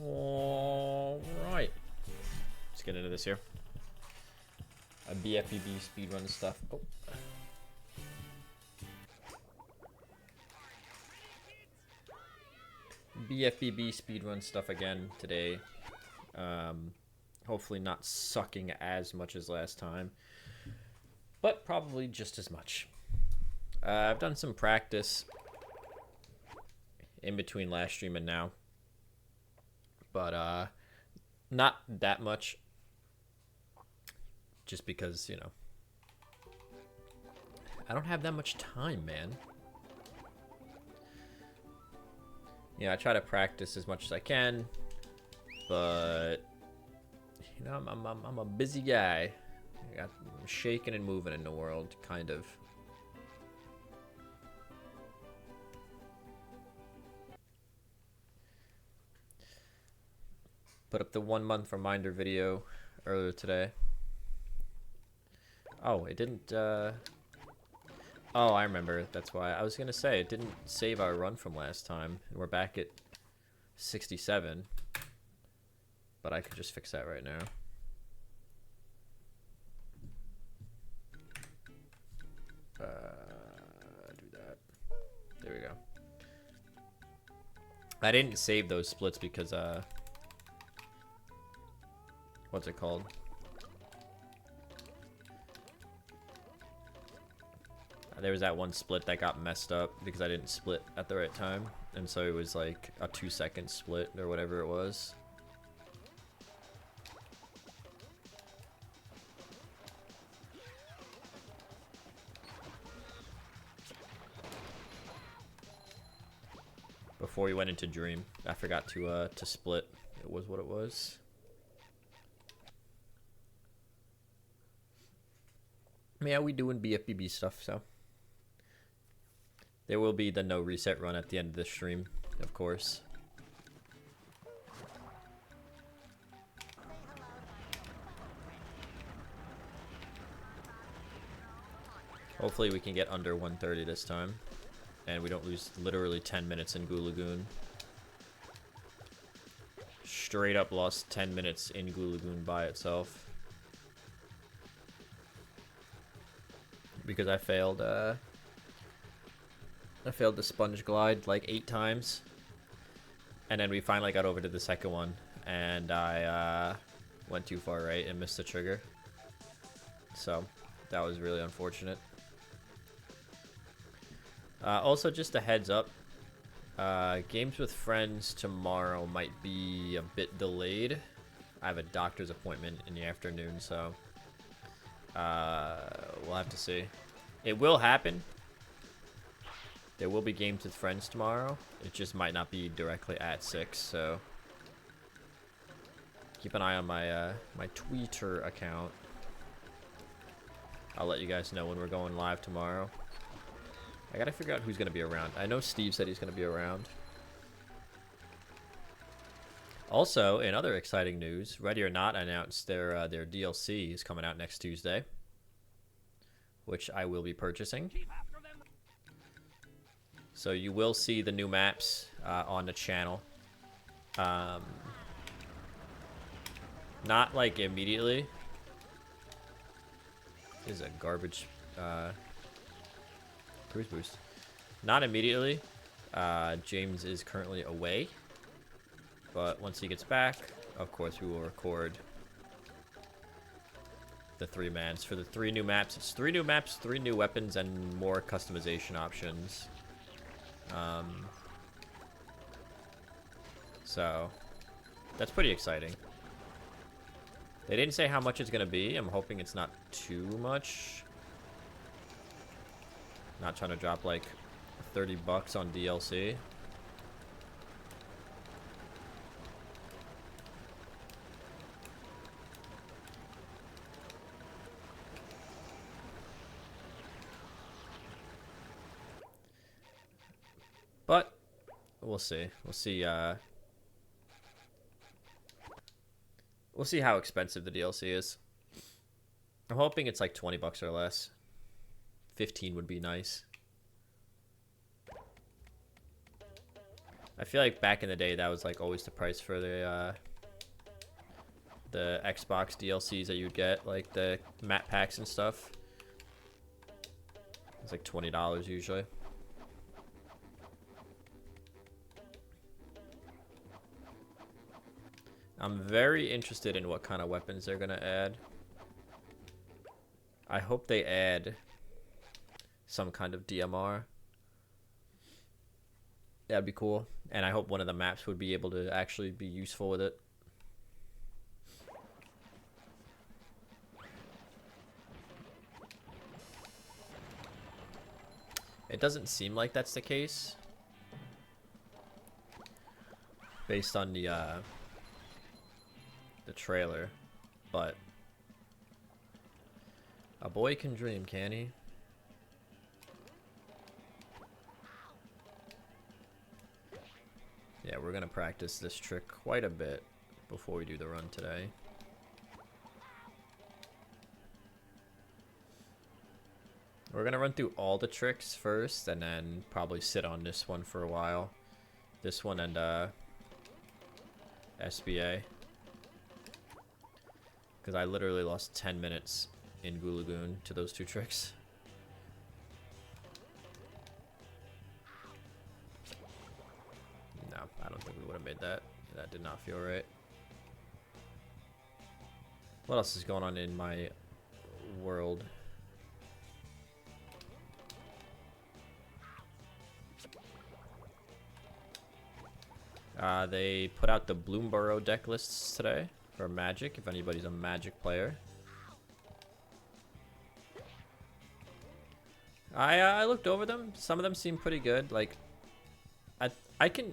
All right. Let's get into this here. A BFBB speedrun stuff. Oh. BFBB speedrun stuff again today. Hopefully not sucking as much as last time, but probably just as much. I've done some practice in between last stream and now, but not that much, just because, you know, I don't have that much time, man. Yeah, I try to practice as much as I can, but you know, I'm a busy guy. I'm shaking and moving in the world, kind of. Put up the 1 month reminder video earlier today. Oh, it didn't, oh, I remember. That's why. I was gonna say, it didn't save our run from last time. And we're back at 67. But I could just fix that right now. Do that. There we go. I didn't save those splits because, what's it called? There was that one split that got messed up because I didn't split at the right time. And so it was like a 2-second split or whatever it was. Before we went into Dream, I forgot to split. It was what it was. Yeah, we doing BFBB stuff, so. There will be the no reset run at the end of the stream, of course. Hopefully we can get under 130 this time. And we don't lose literally 10 minutes in Boogaloo. Straight up lost 10 minutes in Boogaloo by itself. Because I failed the sponge glide like 8 times. And then we finally got over to the second one. And I went too far right and missed the trigger. So that was really unfortunate. Also, just a heads up, games with friends tomorrow might be a bit delayed. I have a doctor's appointment in the afternoon, so we'll have to see. It will happen. There will be games with friends tomorrow. It just might not be directly at 6, so keep an eye on my my Twitter account. I'll let you guys know when we're going live tomorrow. I gotta figure out who's gonna be around. I know Steve said he's gonna be around. Also, in other exciting news, Ready or Not announced their DLC is coming out next Tuesday, which I will be purchasing. So you will see the new maps on the channel. Not like immediately. This is a garbage cruise boost. Not immediately. James is currently away. But once he gets back, of course, we will record the 3-mans. For the 3 new maps, it's 3 new maps, 3 new weapons, and more customization options. So, that's pretty exciting. They didn't say how much it's going to be. I'm hoping it's not too much. Not trying to drop like 30 bucks on DLC. But we'll see. We'll see we'll see how expensive the DLC is. I'm hoping it's like 20 bucks or less. 15 would be nice. I feel like back in the day that was like always the price for the Xbox DLCs that you'd get, like the map packs and stuff. It's like $20 usually. I'm very interested in what kind of weapons they're gonna add. I hope they add some kind of DMR. That'd be cool. And I hope one of the maps would be able to actually be useful with it. It doesn't seem like that's the case, based on the trailer, but a boy can dream, can he? Yeah, we're gonna practice this trick quite a bit before we do the run today. We're gonna run through all the tricks first, and then probably sit on this one for a while. This one and SBA. Because I literally lost 10 minutes in Boogaloo to those two tricks. No, I don't think we would have made that. That did not feel right. What else is going on in my world? They put out the Bloomborough deck lists today for Magic, if anybody's a Magic player. I looked over them. Some of them seem pretty good. Like, I can...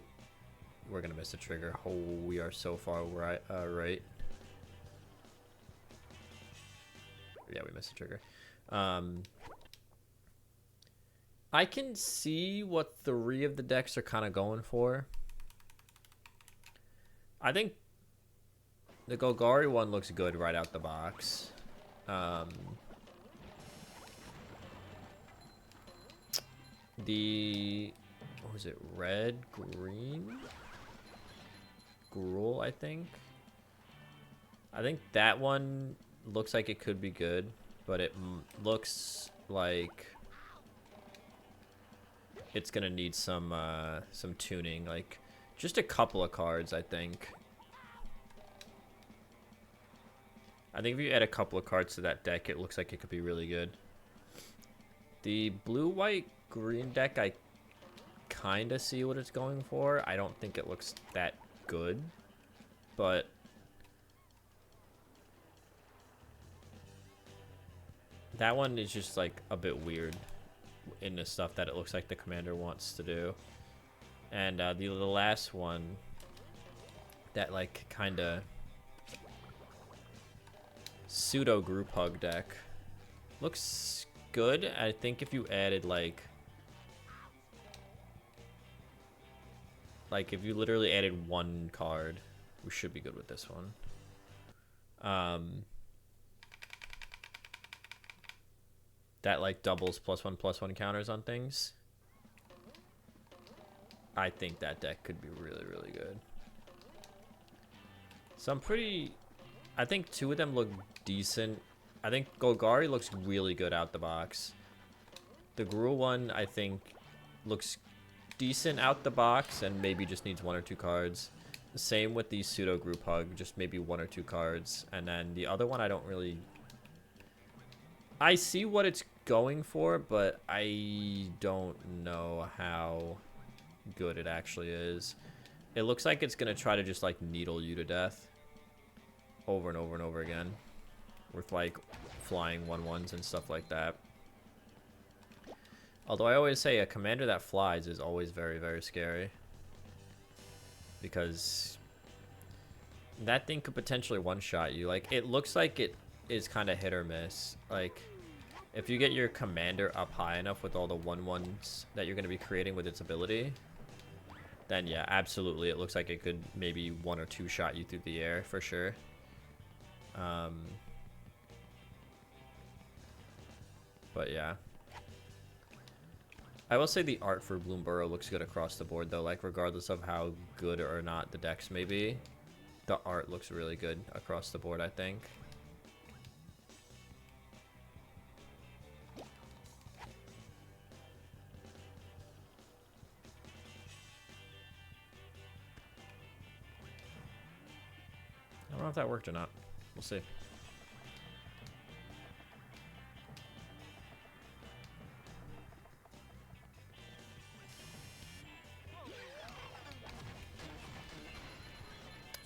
We're gonna miss a trigger. Oh, we are so far right. Right. Yeah, we missed a trigger. I can see what 3 of the decks are kind of going for. I think the Golgari one looks good right out the box. The... What was it? Red? Green? Gruul, I think. I think that one looks like it could be good, but it looks like it's gonna need some tuning, like just a couple of cards. I think if you add a couple of cards to that deck, it looks like it could be really good. The blue, white, green deck, I kind of see what it's going for. I don't think it looks that good, but that one is just like a bit weird in the stuff that it looks like the commander wants to do. And the last one, that like kind of pseudo group hug deck, looks good. I think if you added like if you literally added 1 card, we should be good with this one. That like doubles +1/+1 counters on things. I think that deck could be really, really good. So I'm pretty... I think 2 of them look decent. I think Golgari looks really good out the box. The Gruul one, I think, looks decent out the box and maybe just needs 1 or 2 cards. The same with the pseudo group hug, just maybe 1 or 2 cards. And then the other one, I don't really... I see what it's going for, but I don't know how good it actually is. It looks like it's gonna try to just like needle you to death over and over and over again with like flying 1/1s and stuff like that. Although I always say a commander that flies is always very, very scary, because that thing could potentially one-shot you. Like, it looks like it is kind of hit or miss. Like, if you get your commander up high enough with all the 1/1s that you're going to be creating with its ability, then yeah, absolutely, it looks like it could maybe 1 or 2 shot you through the air for sure. But yeah. I will say the art for Bloomborough looks good across the board, though. Like, regardless of how good or not the decks may be, the art looks really good across the board, I think. I don't know if that worked or not. We'll see.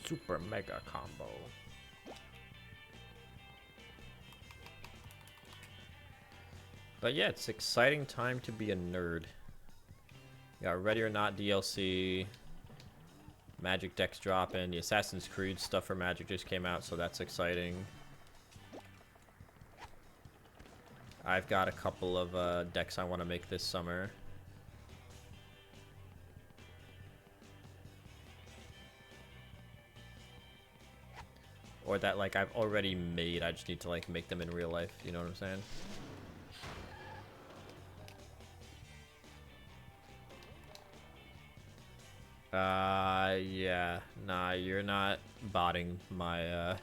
Super mega combo. But yeah, it's exciting time to be a nerd. Got Ready or Not DLC. Magic decks dropping. The Assassin's Creed stuff for Magic just came out, so that's exciting. I've got a couple of decks I want to make this summer. Or that, like, I've already made. I just need to, like, make them in real life. You know what I'm saying? Yeah. Nah, you're not botting my,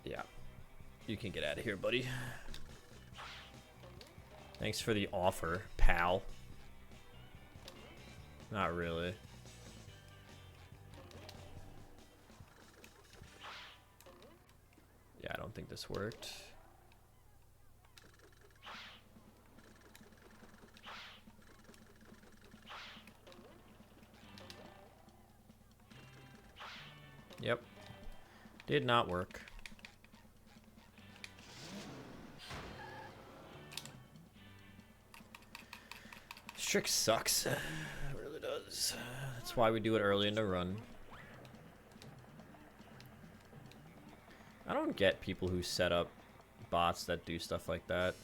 Yeah. You can get out of here, buddy. Thanks for the offer, pal. Not really. Yeah, I don't think this worked. Yep. Did not work. This trick sucks. It really does. That's why we do it early in the run. I don't get people who set up bots that do stuff like that.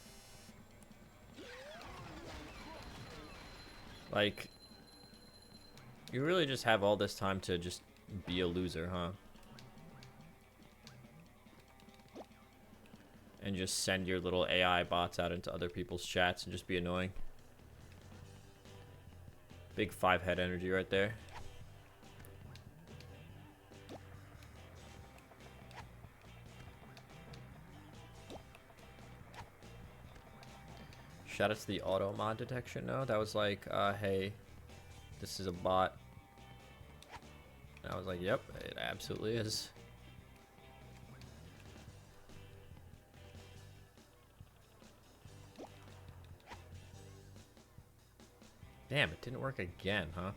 Like, you really just have all this time to just be a loser, huh? And just send your little AI bots out into other people's chats and just be annoying. Big 5-head energy right there. Shout out to the auto mod detection. No, that was like, hey, this is a bot. And I was like, yep, it absolutely is. Damn, it didn't work again, huh?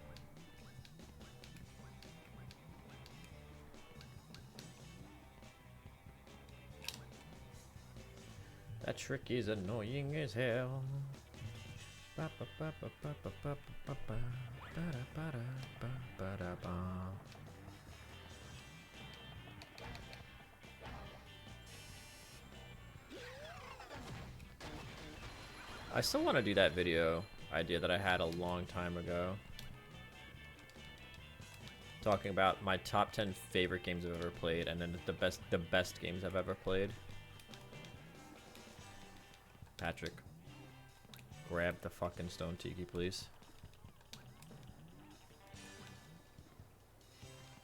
That trick is annoying as hell. I still want to do that video idea that I had a long time ago. Talking about my top 10 favorite games I've ever played, and then the best games I've ever played. Patrick, grab the fucking stone tiki, please.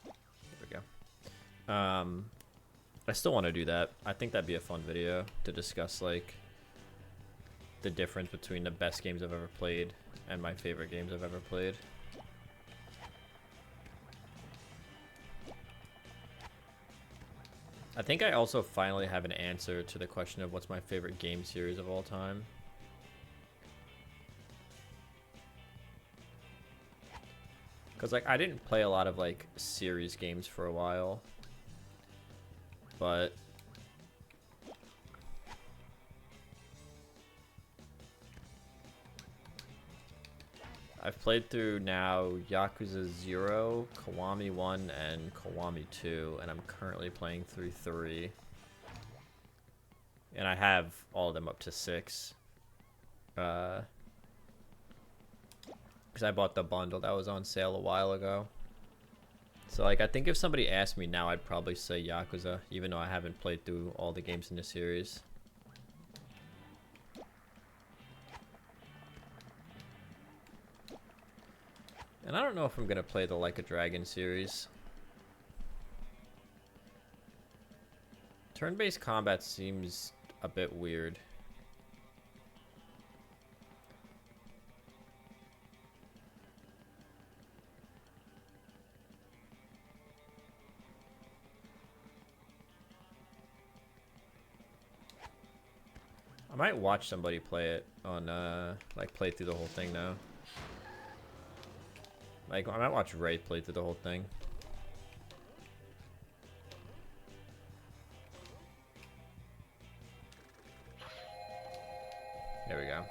There we go. I still want to do that. I think that'd be a fun video to discuss, like, the difference between the best games I've ever played and my favorite games I've ever played. I think I also finally have an answer to the question of what's my favorite game series of all time. Because, like, I didn't play a lot of, like, series games for a while. But I've played through now Yakuza 0, Kiwami 1, and Kiwami 2, and I'm currently playing through 3. And I have all of them up to 6. Because I bought the bundle that was on sale a while ago. So, like, I think if somebody asked me now, I'd probably say Yakuza, even though I haven't played through all the games in the series. And I don't know if I'm gonna play the Like a Dragon series. Turn-based combat seems a bit weird. I might watch somebody play it on, like, play through the whole thing now. Like, I might watch Ray play through the whole thing. There we go.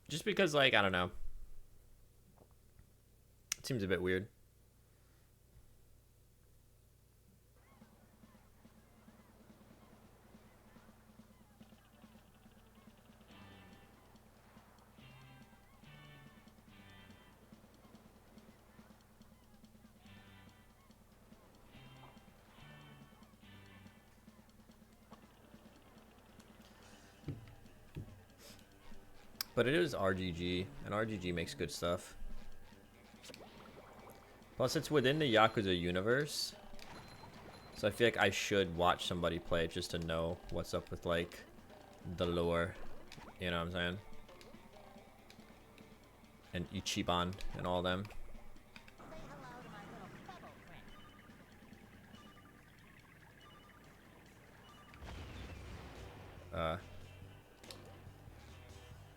Just because, like, I don't know. It seems a bit weird. But it is RGG, and RGG makes good stuff. Plus, it's within the Yakuza universe. So I feel like I should watch somebody play it just to know what's up with, like, the lore. You know what I'm saying? And Ichiban and all them.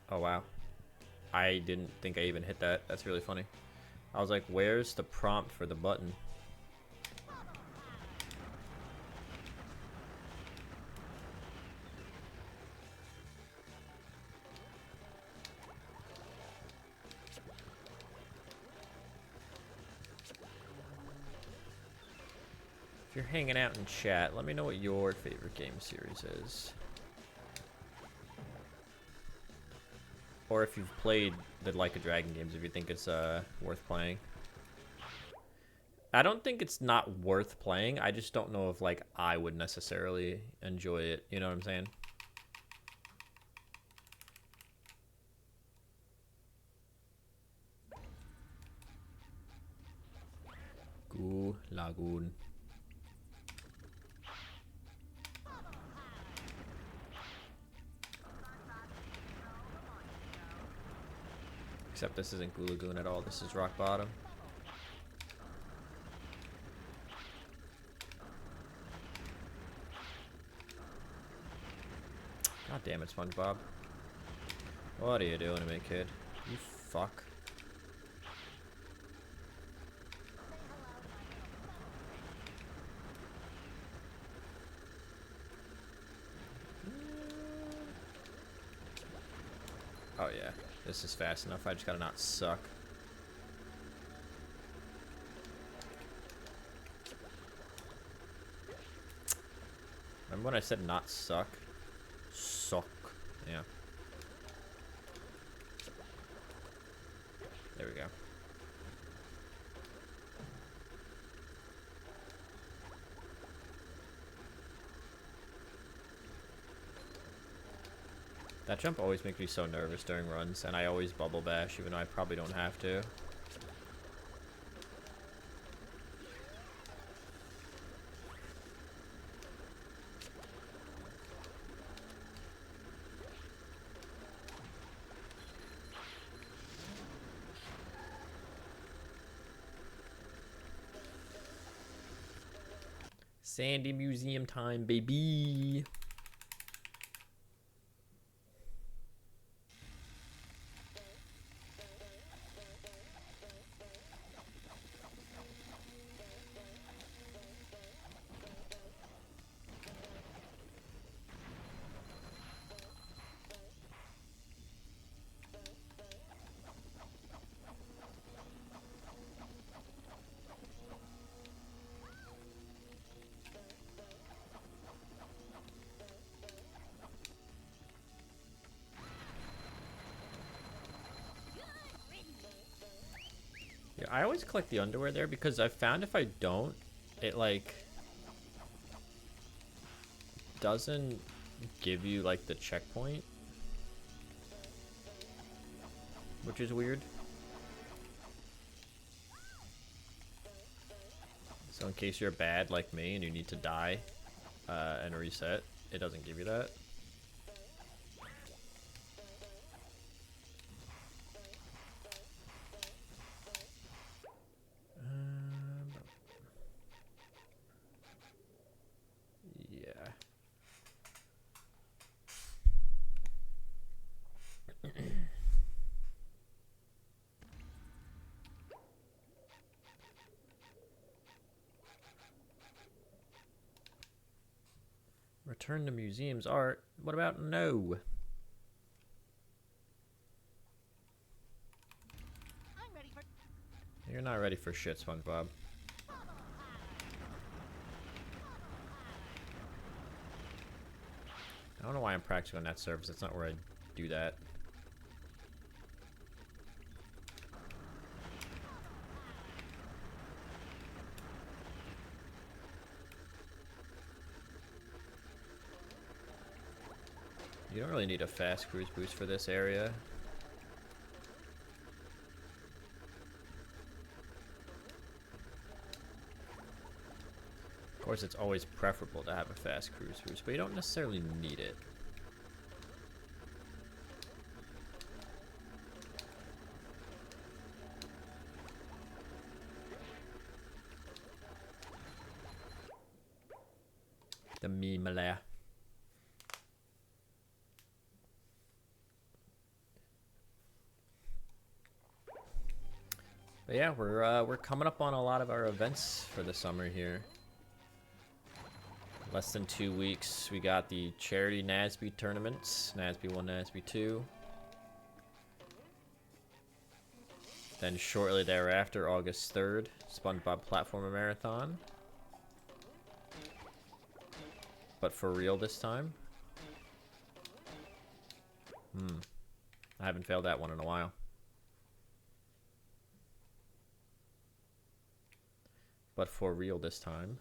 Oh, wow. I didn't think I even hit that. That's really funny. I was like, where's the prompt for the button? If you're hanging out in chat, let me know what your favorite game series is. Or if you've played the Like a Dragon games, if you think it's worth playing. I don't think it's not worth playing. I just don't know if, like, I would necessarily enjoy it. You know what I'm saying? Goo Lagoon. Except this isn't Goo Lagoon at all. This is Rock Bottom. God damn it, SpongeBob. What are you doing to me, kid? You fuck. Oh yeah, this is fast enough. I just gotta not suck. Remember when I said not suck? Suck. Yeah. There we go. That jump always makes me so nervous during runs, and I always bubble bash, even though I probably don't have to. Sandy Museum time, baby! Yeah, I always collect the underwear there because I found if I don't, it like doesn't give you like the checkpoint. which is weird. So in case you're bad like me and you need to die and reset, it doesn't give you that. Yeah. Return to museum's art. What about no? You're not ready for shit, SpongeBob. I don't know why I'm practicing on that surface. That's not where I do that. You don't really need a fast cruise boost for this area. Of course, it's always preferable to have a fast cruise boost, but you don't necessarily need it. The meme-a-la. But yeah, we're coming up on a lot of our events for the summer here. Less than 2 weeks, we got the charity NASB tournaments, NASB 1, NASB 2. Then shortly thereafter, August 3rd, SpongeBob Platformer Marathon. But for real this time. I haven't failed that one in a while. But for real this time.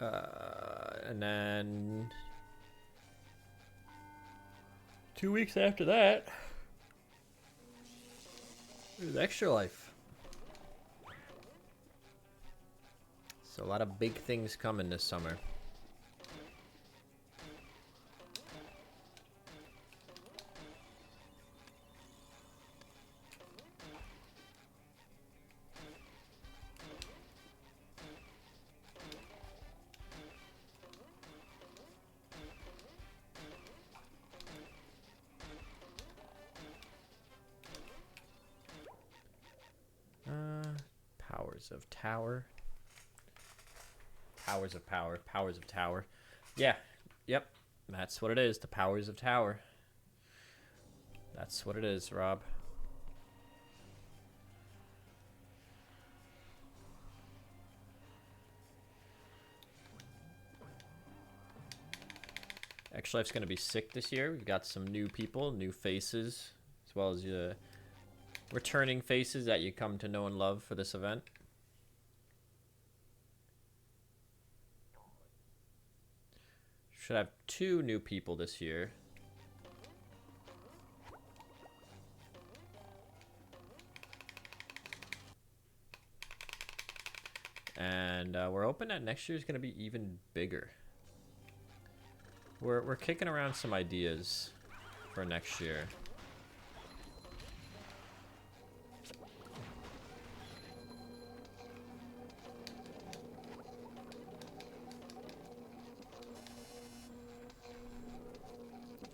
And then 2 weeks after that, there's Extra Life. So a lot of big things coming this summer. Powers of Tower. Powers of Power. Powers of Tower. Yeah. Yep. That's what it is. The Powers of Tower. That's what it is, Rob. Extra Life's going to be sick this year. We've got some new people, new faces, as well as returning faces that you come to know and love for this event. Should have 2 new people this year. And we're hoping that next year is going to be even bigger. We're kicking around some ideas for next year.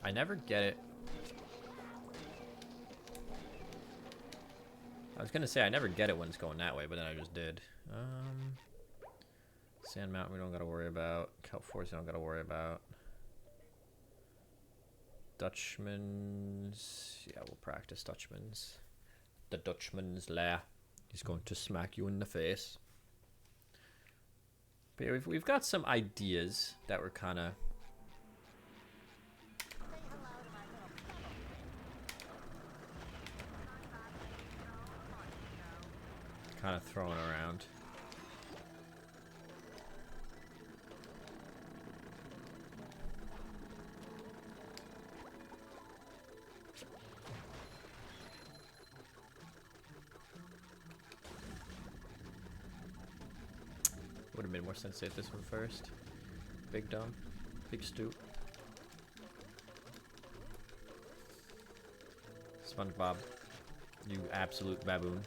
I never get it. I was gonna say I never get it when it's going that way, but then I just did. Sand Mountain we don't gotta worry about. Kelp Force we don't gotta worry about. Dutchman's, yeah, we'll practice Dutchman's. The Dutchman's lair. He's going to smack you in the face. But yeah, we've got some ideas that we're kind of throwing around. Would have made more sense to hit this one first. Big dumb. Big stoop. SpongeBob, you absolute baboon.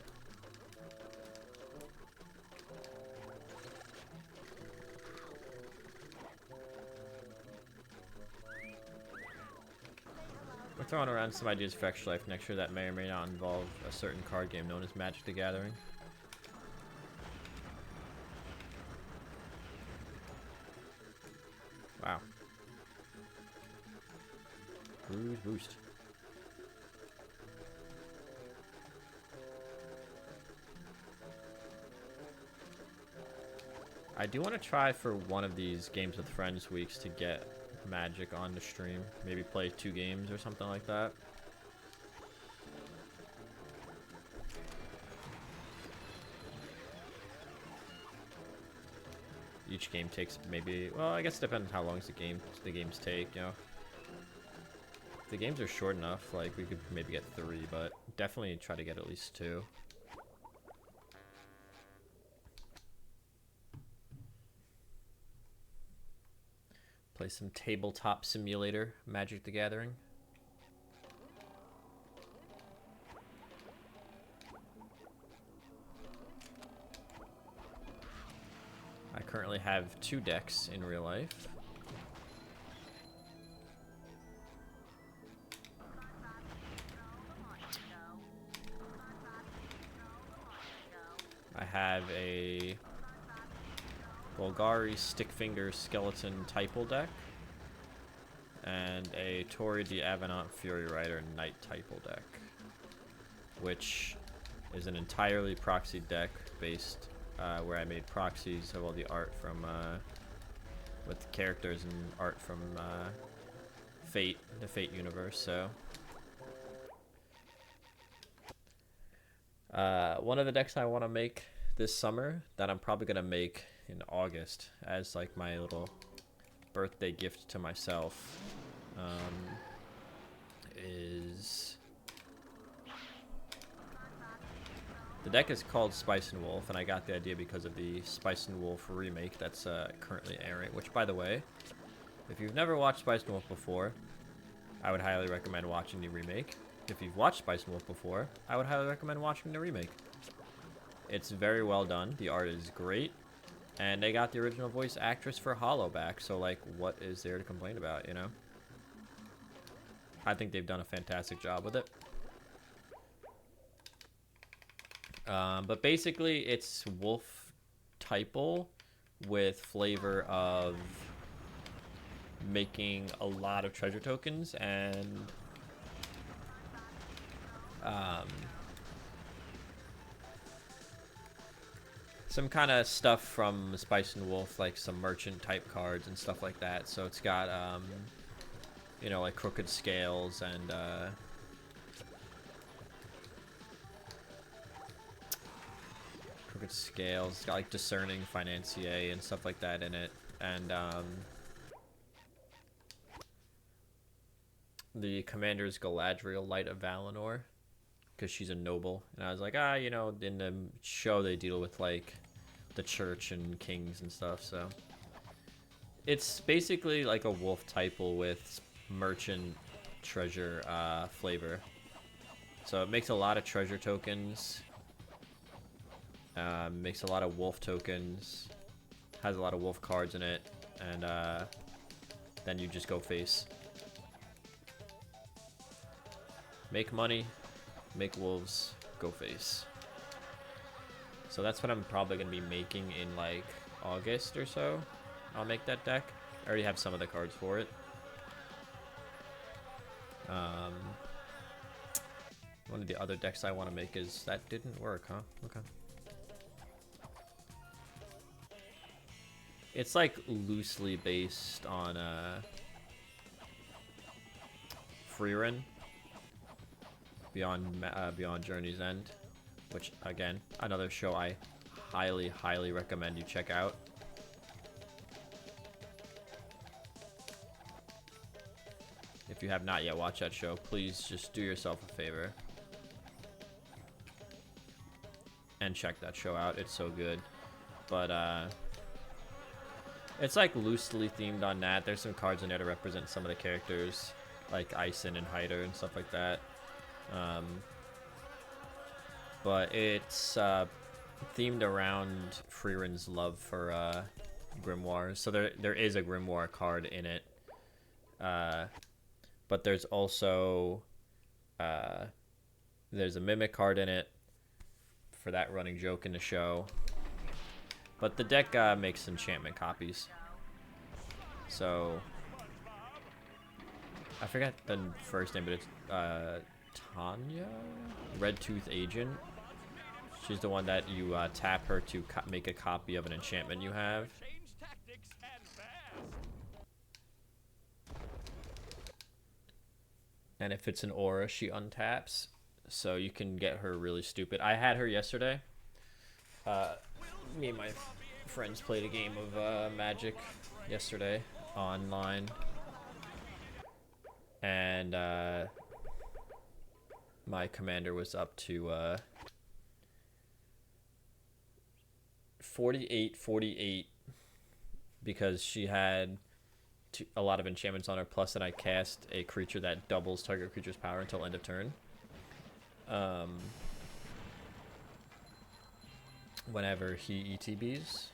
We're throwing around some ideas for Extra Life next year that may or may not involve a certain card game known as Magic the Gathering. Wow. Cruise boost. I do want to try for one of these Games with Friends weeks to get Magic on the stream. Maybe play 2 games or something like that. Each game takes maybe, well, I guess it depends how long the games take, you know. If the games are short enough, like we could maybe get 3, but definitely try to get at least 2. Play some tabletop simulator, Magic the Gathering. I currently have 2 decks in real life. I have a Bulgari Stickfinger Skeleton Typal deck and a Tori the Avenant Fury Rider Knight Typal deck, which is an entirely proxy deck based where I made proxies of all the art from with characters and art from Fate, the Fate universe. So one of the decks I want to make this summer that I'm probably gonna make in August as like my little birthday gift to myself is the deck is called Spice and Wolf, and I got the idea because of the Spice and Wolf remake that's currently airing, which, by the way, if you've never watched Spice and Wolf before, I would highly recommend watching the remake. If you've watched Spice and Wolf before, I would highly recommend watching the remake. It's very well done. The art is great. And they got the original voice actress for Hollow back, so like, what is there to complain about, you know? I think they've done a fantastic job with it. But basically, it's Wolf Typal with flavor of making a lot of treasure tokens and some kind of stuff from Spice and Wolf, like some merchant type cards and stuff like that. So it's got, you know, like Crooked Scales and Crooked Scales. It's got like Discerning Financier and stuff like that in it. And the commander's Galadriel, Light of Valinor, because she's a noble. And I was like, you know, in the show they deal with like the church and kings and stuff, so it's basically like a Wolf Typal with merchant treasure flavor. So it makes a lot of treasure tokens, makes a lot of wolf tokens, has a lot of wolf cards in it, and then you just go face. Make money, make wolves, go face. So that's what I'm probably going to be making in like August or so. I'll make that deck. I already have some of the cards for it. One of the other decks I want to make is... That didn't work, huh? Okay. It's like loosely based on Freerin. Beyond Journey's End, which again, another show I highly recommend you check out. If you have not yet watched that show, please just do yourself a favor and check that show out. It's so good. But It's like loosely themed on that. There's some cards in there to represent some of the characters, like Ison and Hyder and stuff like that. But it's themed around Freeren's love for grimoires. So there is a grimoire card in it. But there's also there's a mimic card in it for that running joke in the show. But the deck makes enchantment copies. So I forgot the first name, but it's Tanya? Red Tooth Agent. She's the one that you tap her to make a copy of an enchantment you have. And if it's an aura, she untaps. So you can get her really stupid. I had her yesterday. Me and my friends played a game of Magic yesterday online. And my commander was up to 48 because she had a lot of enchantments on her, plus that I cast a creature that doubles target creature's power until end of turn. Whenever he ETBs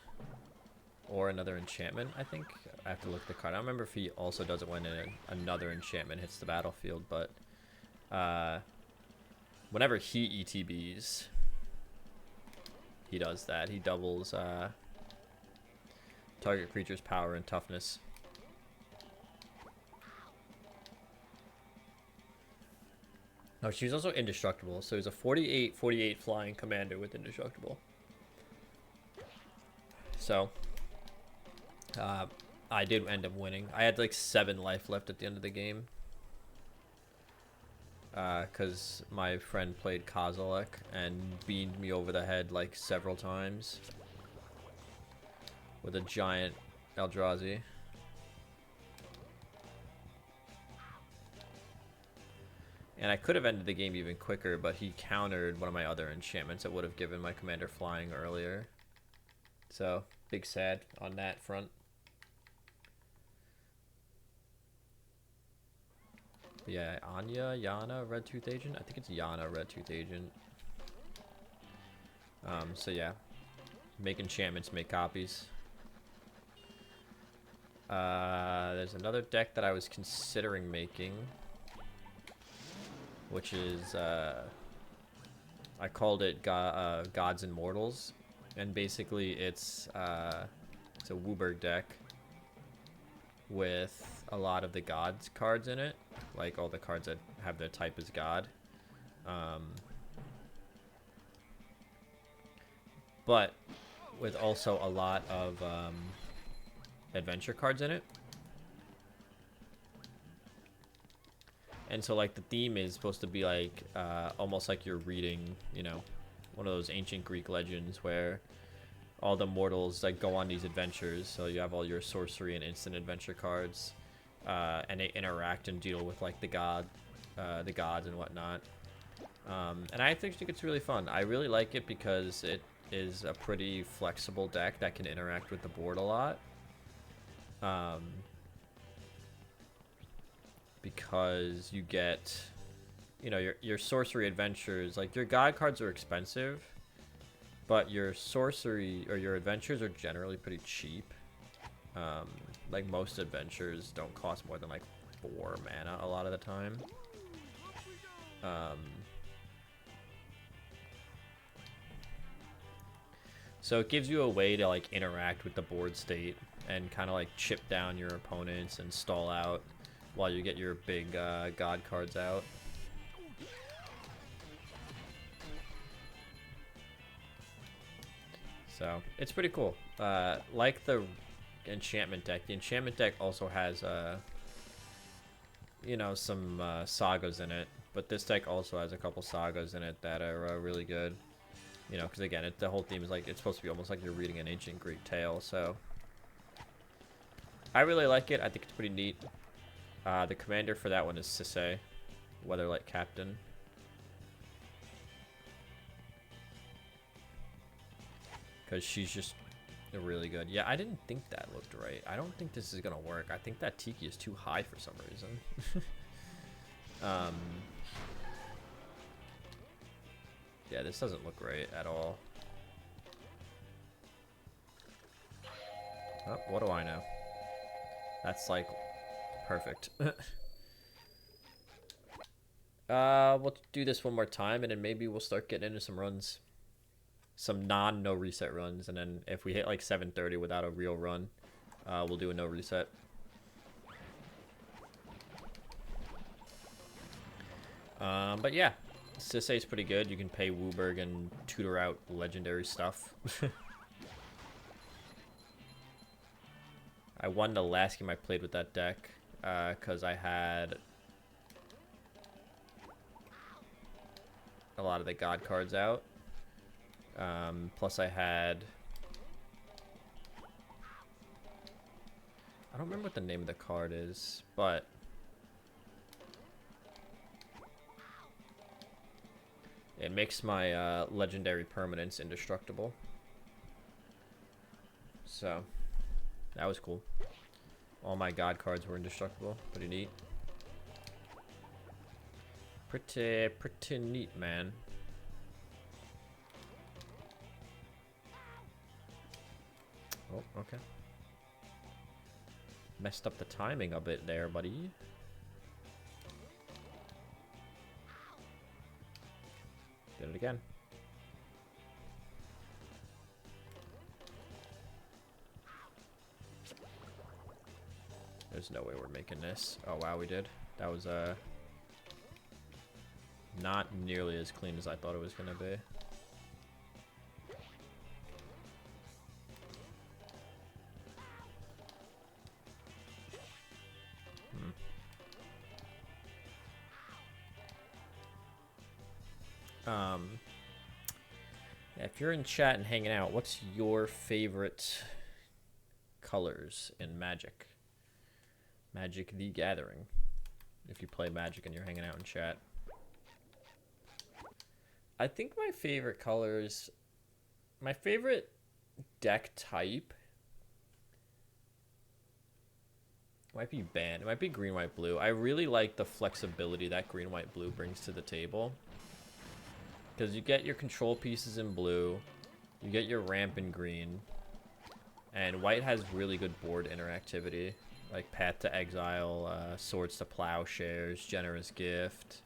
or another enchantment, I think. I have to look at the card. I don't remember if he also does it when another enchantment hits the battlefield, but whenever he ETBs, he does that. He doubles target creature's power and toughness. No, she's also indestructible. So there's a 48/48 flying commander with indestructible. So I did end up winning. I had like 7 life left at the end of the game. Because my friend played Kozilek and beamed me over the head like several times with a giant Eldrazi. And I could have ended the game even quicker, but he countered one of my other enchantments that would have given my commander flying earlier. So, big sad on that front. But yeah, Yana, Red Tooth Agent? I think it's Yana, Red Tooth Agent. So yeah. Make enchantments, make copies. There's another deck that I was considering making, which is, I called it Gods and Mortals. And basically it's a Wooburg deck with a lot of the gods cards in it, like all the cards that have their type as god, but with also a lot of adventure cards in it. And so like the theme is supposed to be like almost like you're reading, you know, one of those ancient Greek legends where all the mortals like go on these adventures. So you have all your sorcery and instant adventure cards, and they interact and deal with like the gods and whatnot. And I think it's really fun. I really like it because it is a pretty flexible deck that can interact with the board a lot. Because you get, you know, your sorcery adventures, like your god cards are expensive, but your sorcery or your adventures are generally pretty cheap. Like most adventures don't cost more than like 4 mana a lot of the time. So it gives you a way to like interact with the board state and kind of like chip down your opponents and stall out while you get your big god cards out. So it's pretty cool. Like the enchantment deck, the enchantment deck also has you know, some sagas in it, but this deck also has a couple sagas in it that are really good. You know, because again, the whole theme is like it's supposed to be almost like you're reading an ancient Greek tale. So I really like it. I think it's pretty neat. The commander for that one is Sisay, Weatherlight Captain. Because she's just really good. Yeah, I didn't think that looked right. I don't think this is gonna work. I think that Tiki is too high for some reason. Yeah, this doesn't look right at all. Oh, what do I know? That's like perfect. We'll do this one more time, and then maybe we'll start getting into some runs. Some no reset runs, and then if we hit like 730 without a real run, we'll do a no reset. But yeah, Sisei is pretty good. You can pay Wooberg and tutor out legendary stuff. I won the last game I played with that deck because I had a lot of the god cards out. Plus I had... I don't remember what the name of the card is, but... it makes my legendary permanents indestructible. So, that was cool. All my god cards were indestructible. Pretty neat. Pretty neat, man. Oh, okay. Messed up the timing a bit there, buddy. Did it again. There's no way we're making this. Oh wow, we did. That was not nearly as clean as I thought it was gonna be. If you're in chat and hanging out, what's your favorite colors in Magic? Magic the Gathering. If you play Magic and you're hanging out in chat. I think my favorite colors... my favorite deck type... might be banned. It might be green, white, blue. I really like the flexibility that green, white, blue brings to the table. Because you get your control pieces in blue, you get your ramp in green, and white has really good board interactivity, like Path to Exile, Swords to Plowshares, Generous Gift,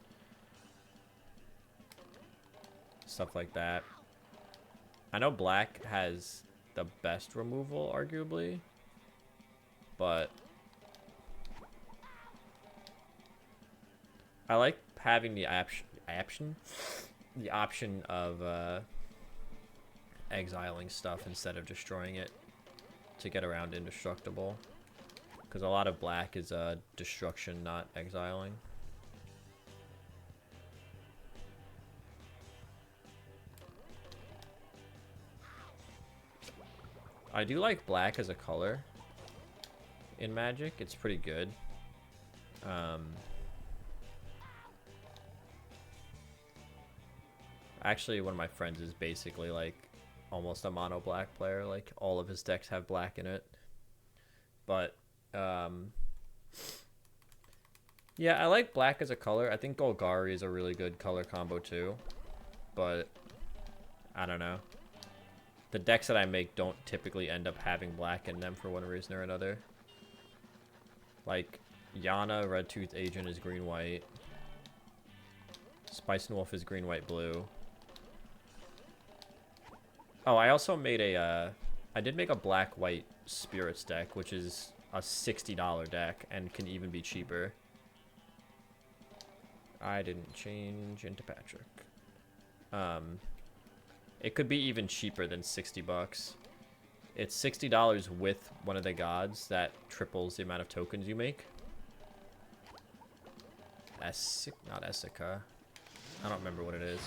stuff like that. I know black has the best removal, arguably, but I like having the option of exiling stuff instead of destroying it to get around indestructible, because a lot of black is destruction, not exiling. I do like black as a color in Magic. It's pretty good. Actually, one of my friends is basically like almost a mono black player. Like all of his decks have black in it. But yeah, I like black as a color. I think Golgari is a really good color combo too. But I don't know. The decks that I make don't typically end up having black in them for one reason or another. Like Yana, Red Tooth Agent is green white. Spice and Wolf is green white blue. Oh, I also made a, I did make a black-white Spirits deck, which is a $60 deck, and can even be cheaper. I didn't change into Patrick. It could be even cheaper than 60 bucks. It's $60 with one of the gods that triples the amount of tokens you make. Not Essica. I don't remember what it is.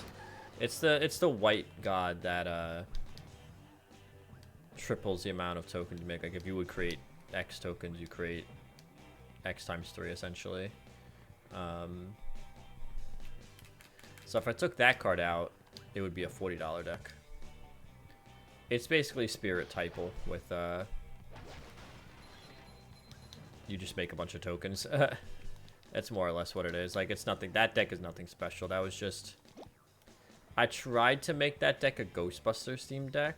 It's the white god that triples the amount of tokens you make. Like if you would create X tokens, you create X times 3 essentially. So if I took that card out, it would be a $40 deck. It's basically Spirit Typal with, you just make a bunch of tokens. That's more or less what it is. Like, it's nothing, that deck is nothing special. That was just, I tried to make that deck a Ghostbusters themed deck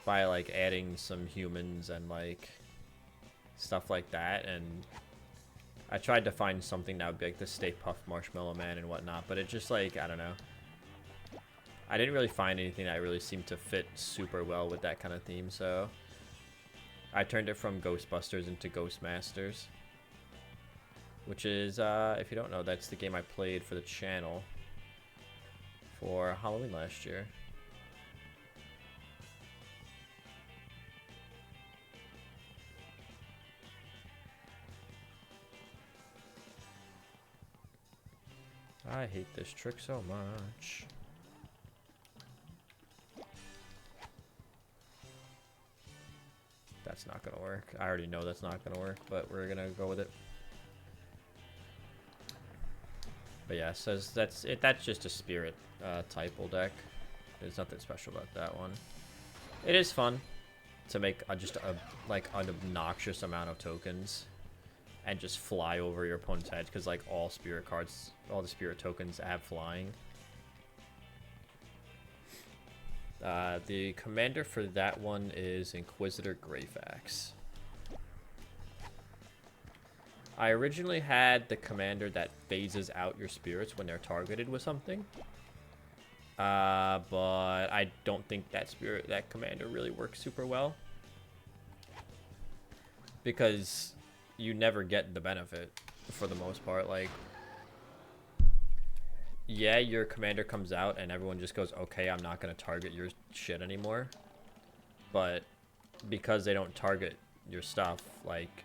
by, like, adding some humans and, like, stuff like that, and I tried to find something that would be like the Stay Puft Marshmallow Man and whatnot, but it just, like, I don't know. I didn't really find anything that really seemed to fit super well with that kind of theme, so I turned it from Ghostbusters into Ghostmasters, which is, if you don't know, that's the game I played for the channel for Halloween last year. I hate this trick so much. That's not gonna work. I already know that's not gonna work, but we're gonna go with it. But yeah, it says that's it. That's just a Spirit Typal deck. There's nothing special about that one. It is fun to make just a like an obnoxious amount of tokens and just fly over your opponent's head, because like all Spirit cards, all the Spirit tokens have flying. The commander for that one is Inquisitor Greyfax. I originally had the commander that phases out your spirits when they're targeted with something. But I don't think that commander really works super well, because you never get the benefit for the most part. Like, yeah, your commander comes out and everyone just goes, okay, I'm not going to target your shit anymore. But because they don't target your stuff, like,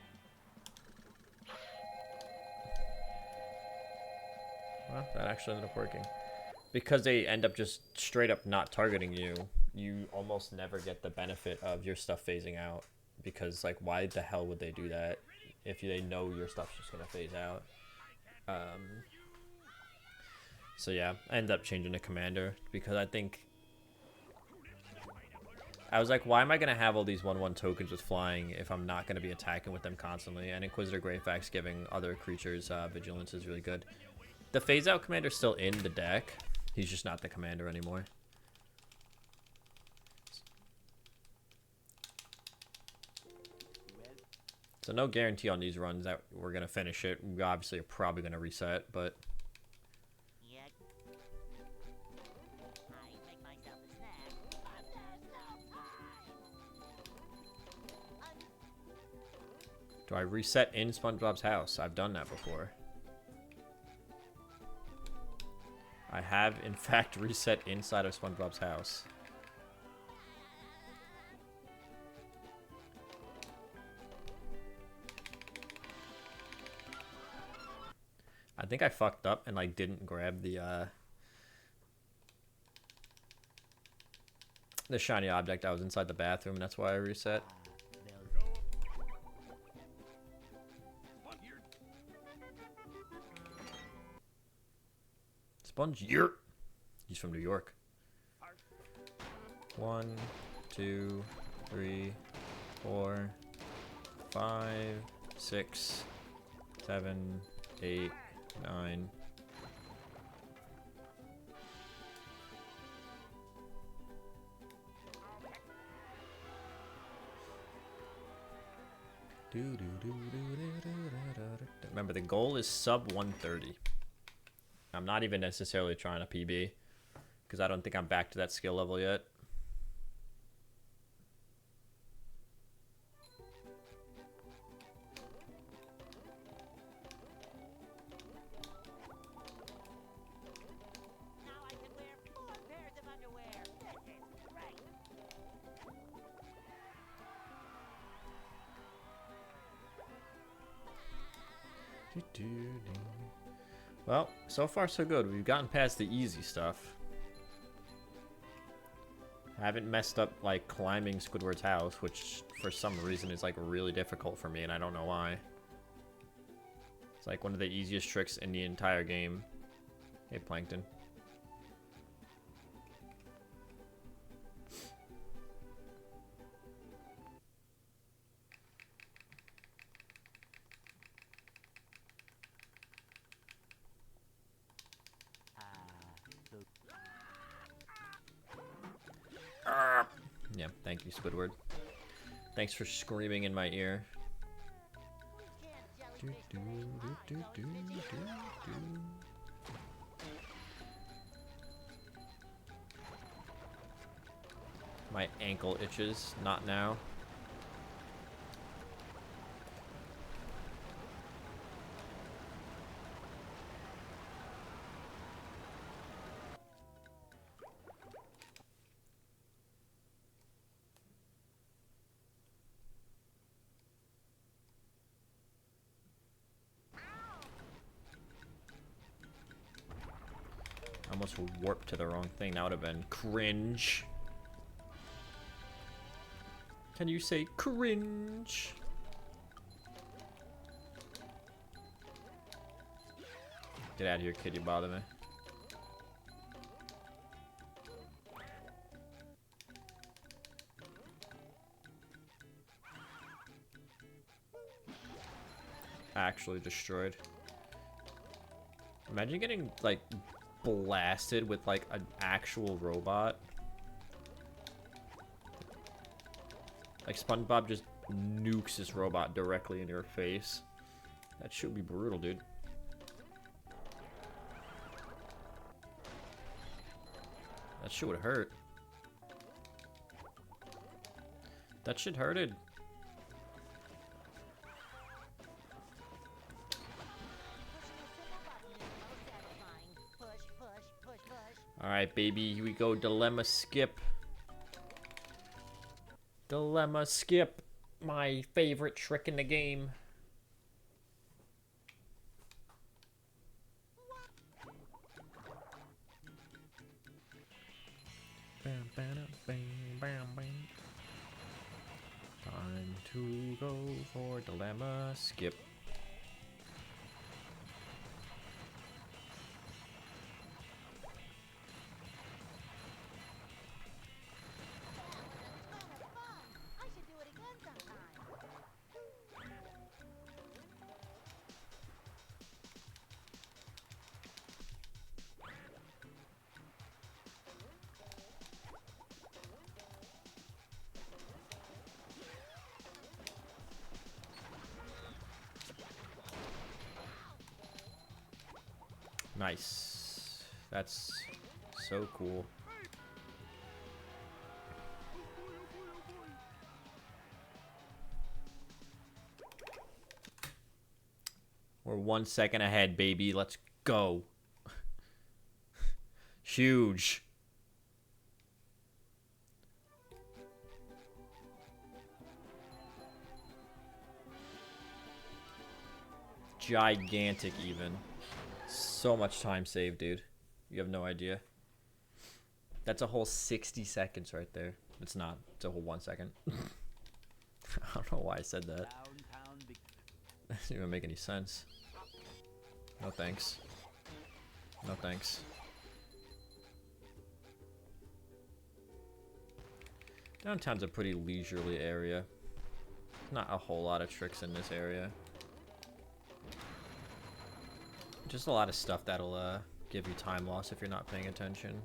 well, that actually ended up working. Because they end up just straight up not targeting you, you almost never get the benefit of your stuff phasing out. Because, like, why the hell would they do that if they know your stuff's just going to phase out? So yeah, I ended up changing the commander because I think I was like, why am I gonna have all these 1/1 tokens with flying if I'm not gonna be attacking with them constantly? And Inquisitor Greyfax giving other creatures vigilance is really good. The phase out commander's still in the deck. He's just not the commander anymore. So no guarantee on these runs that we're gonna finish it. We obviously are probably gonna reset, but do I reset in SpongeBob's house? I've done that before. I have, in fact, reset inside of SpongeBob's house. I think I fucked up and, like, didn't grab the shiny object that was inside the bathroom, and that's why I reset. Sponge Yurt. He's from New York. 1, 2, 3, 4, 5, 6, 7, 8, 9. Remember, the goal is sub 130. I'm not even necessarily trying to PB, because I don't think I'm back to that skill level yet. Now I can wear 4 pairs of underwear. This is great. Well, so far so good. We've gotten past the easy stuff. I haven't messed up, like, climbing Squidward's house, which for some reason is, like, really difficult for me, and I don't know why. It's like one of the easiest tricks in the entire game. Hey, Plankton. Thank you, Squidward. Thanks for screaming in my ear. My ankle itches. Not now. I almost warped to the wrong thing. That would have been cringe. Can you say cringe? Get out of here, kid. You bother me. Actually destroyed. Imagine getting, like, blasted with, like, an actual robot. Like, SpongeBob just nukes this robot directly in your face. That should be brutal, dude. That shit would hurt. That shit hurted. Alright, baby, here we go. Dilemma skip. Dilemma skip. My favorite trick in the game. Bam, bam, bam, bam, bam. Time to go for dilemma skip. Nice. That's so cool. We're 1 second ahead, baby. Let's go. Huge. Gigantic even. So much time saved, dude. You have no idea. That's a whole 60 seconds right there. It's not. It's a whole 1 second. I don't know why I said that. That doesn't even make any sense. No thanks. No thanks. Downtown's a pretty leisurely area. Not a whole lot of tricks in this area. Just a lot of stuff that'll give you time loss if you're not paying attention.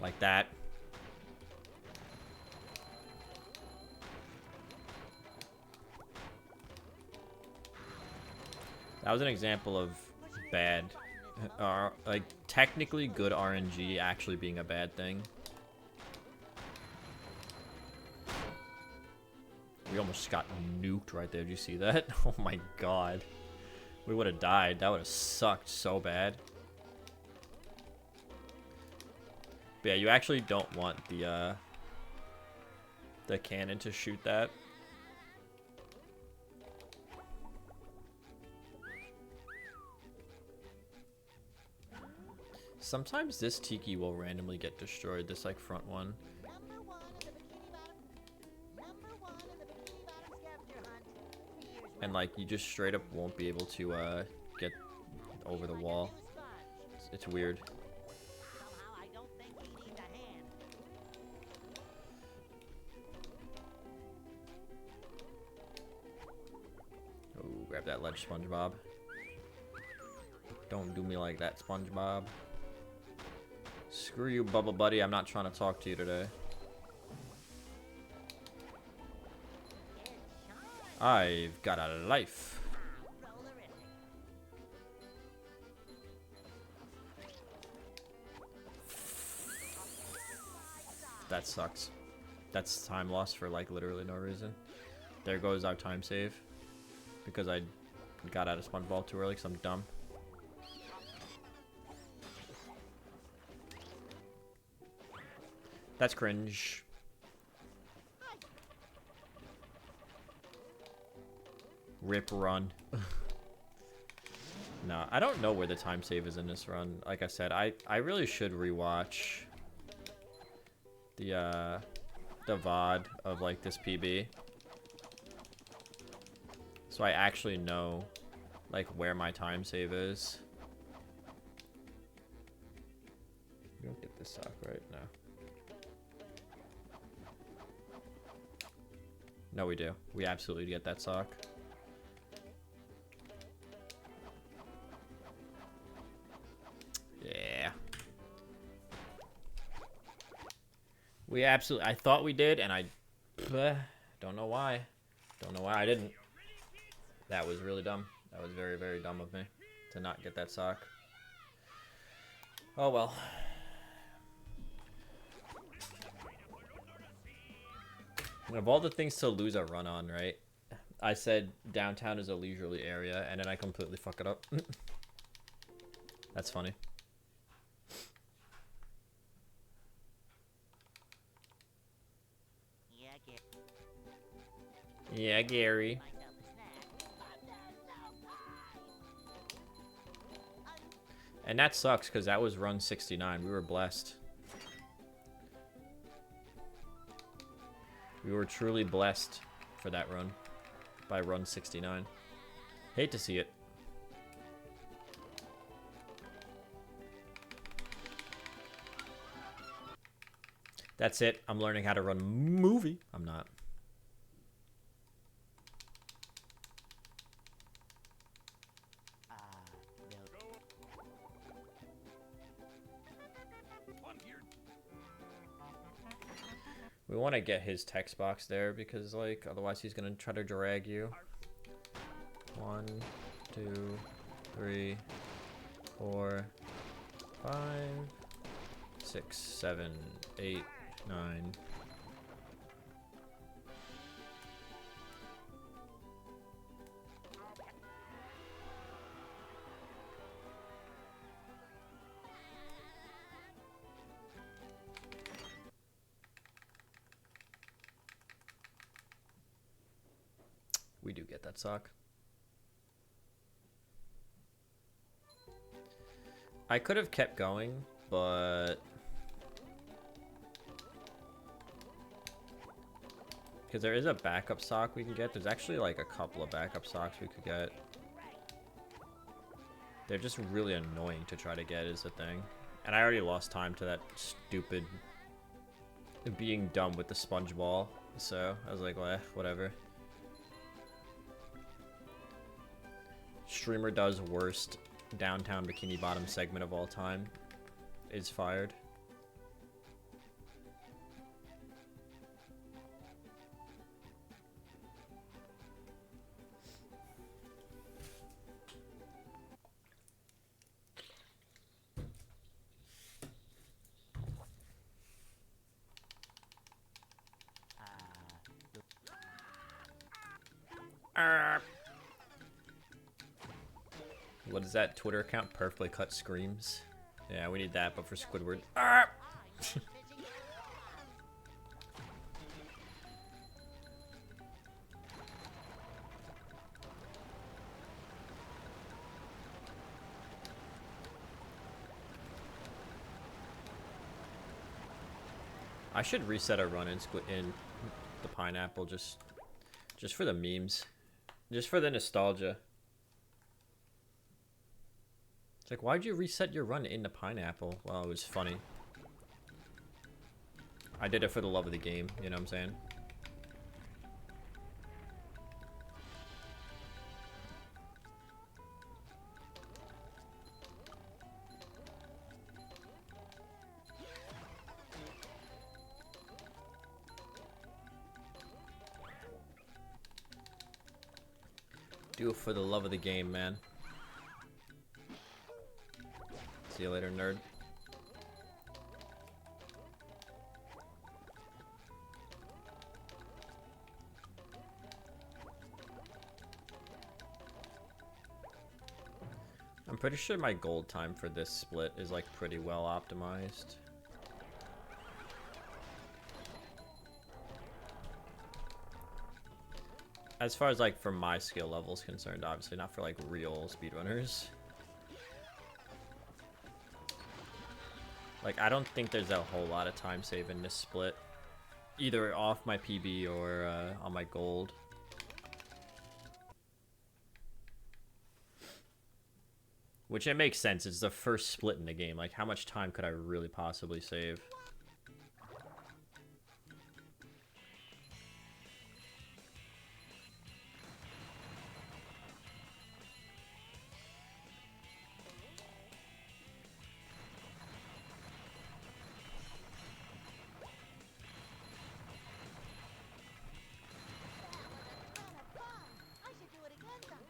Like that. That was an example of bad, like technically good RNG actually being a bad thing. We almost got nuked right there. Did you see that? Oh my god. We would have died. That would have sucked so bad. But yeah, you actually don't want the cannon to shoot that. Sometimes this tiki will randomly get destroyed, this like front one. And like you just straight up won't be able to get over the wall. It's weird. Oh, grab that ledge, SpongeBob. Don't do me like that, SpongeBob. Screw you, Bubble Buddy. I'm not trying to talk to you today. I've got a life. That sucks. That's time lost for like literally no reason. There goes our time save. Because I got out of SpongeBob too early because I'm dumb. That's cringe. Rip run. No, I don't know where the time save is in this run. Like I said, I really should rewatch the VOD of like this PB. So I actually know like where my time save is. We don't get this sock right now. No, we do. We absolutely get that sock. Yeah. We absolutely... I thought we did, and I... don't know why. Don't know why I didn't. That was really dumb. That was very, very dumb of me to not get that sock. Oh, well. Of all the things to lose a run on, right? I said downtown is a leisurely area, and then I completely fuck it up. That's funny. Yeah, Gary. And that sucks, because that was run 69. We were blessed. We were truly blessed for that run. By run 69. Hate to see it. That's it. I'm learning how to run movie. I'm not. We want to get his text box there because, like, otherwise he's gonna try to drag you. 1, 2, 3, 4, 5, 6, 7, 8, 9. We do get that sock. I could have kept going, but because there is a backup sock we can get. There's actually like a couple of backup socks we could get. They're just really annoying to try to get is the thing. And I already lost time to that stupid being dumb with the sponge ball. So I was like, well, whatever. Streamer does worst downtown Bikini Bottom segment of all time is fired. What is that Twitter account? Perfectly Cut Screams. Yeah, we need that, but for Squidward. I should reset a run in the pineapple just for the memes, just for the nostalgia. It's like, why'd you reset your run in the pineapple? Well, it was funny. I did it for the love of the game, you know what I'm saying? Do it for the love of the game, man. See you later, nerd. I'm pretty sure my gold time for this split is like pretty well optimized. As far as like for my skill level is concerned, obviously not for like real speedrunners. Like I don't think there's a whole lot of time save in this split, either off my PB or on my gold. Which it makes sense, it's the first split in the game. Like how much time could I really possibly save? I should do it again sometime.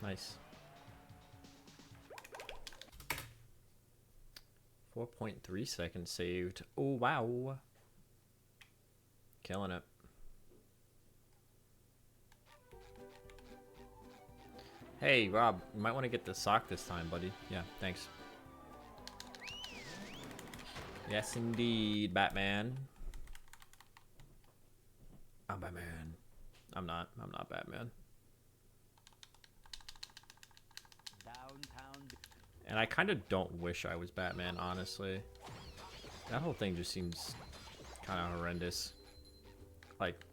Nice. 4.3 seconds saved. Oh, wow. Killing it. Hey, Rob, you might want to get the sock this time, buddy. Yeah, thanks. Yes, indeed, Batman. I'm Batman. I'm not Batman. Downtown. And I kind of don't wish I was Batman, honestly. That whole thing just seems kind of horrendous. Like,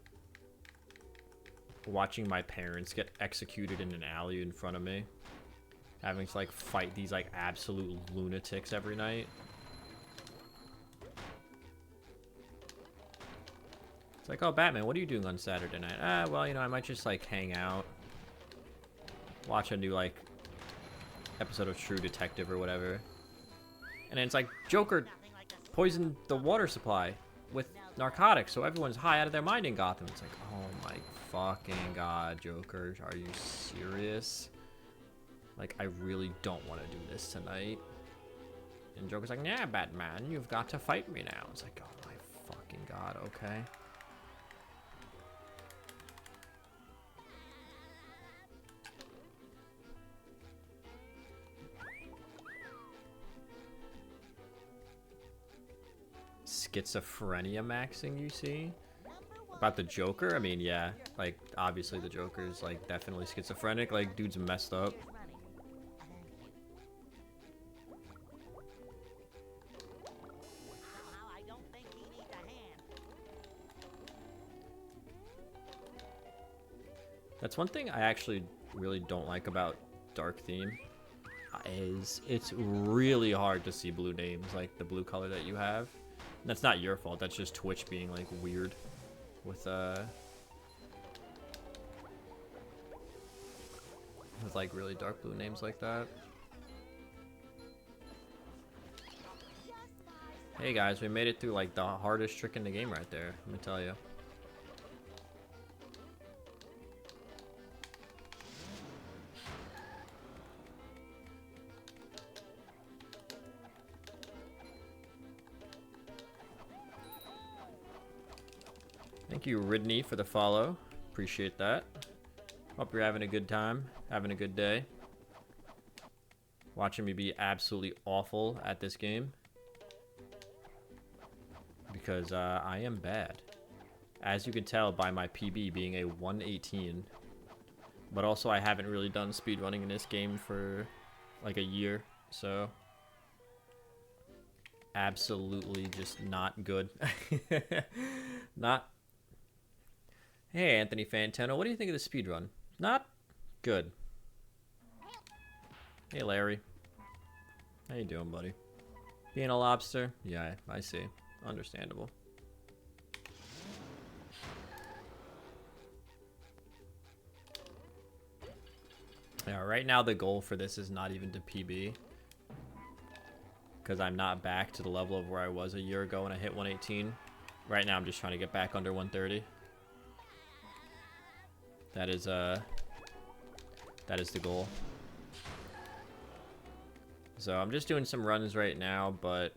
watching my parents get executed in an alley in front of me. Having to, like, fight these, like, absolute lunatics every night. It's like, oh, Batman, what are you doing on Saturday night? Ah, well, you know, I might just, like, hang out. Watch a new, like, episode of True Detective or whatever. And then it's like, Joker poisoned the water supply with narcotics, so everyone's high out of their mind in Gotham. It's like, oh my fucking god, Joker, are you serious? Like, I really don't want to do this tonight. And Joker's like, yeah, Batman, you've got to fight me now. It's like, oh my fucking god, okay. Schizophrenia maxing, you see? About the Joker? I mean, yeah, like, obviously the Joker's, like, definitely schizophrenic. Like, dude's messed up. I don't think he needs a hand. That's one thing I actually really don't like about Dark Theme, is it's really hard to see blue names, like the blue color that you have. And that's not your fault, that's just Twitch being, like, weird with like, really dark blue names like that. Hey guys, we made it through, like, the hardest trick in the game right there, let me tell you. Thank you, Ridney, for the follow. Appreciate that. Hope you're having a good time, having a good day. Watching me be absolutely awful at this game. Because I am bad. As you can tell by my PB being a 118. But also I haven't really done speedrunning in this game for like a year, so absolutely just not good. Not. Hey, Anthony Fantano, what do you think of the speedrun? Not good. Hey, Larry. How you doing, buddy? Being a lobster? Yeah, I see. Understandable. Yeah, right now the goal for this is not even to PB. Because I'm not back to the level of where I was a year ago when I hit 118. Right now I'm just trying to get back under 130. That is the goal. So I'm just doing some runs right now, but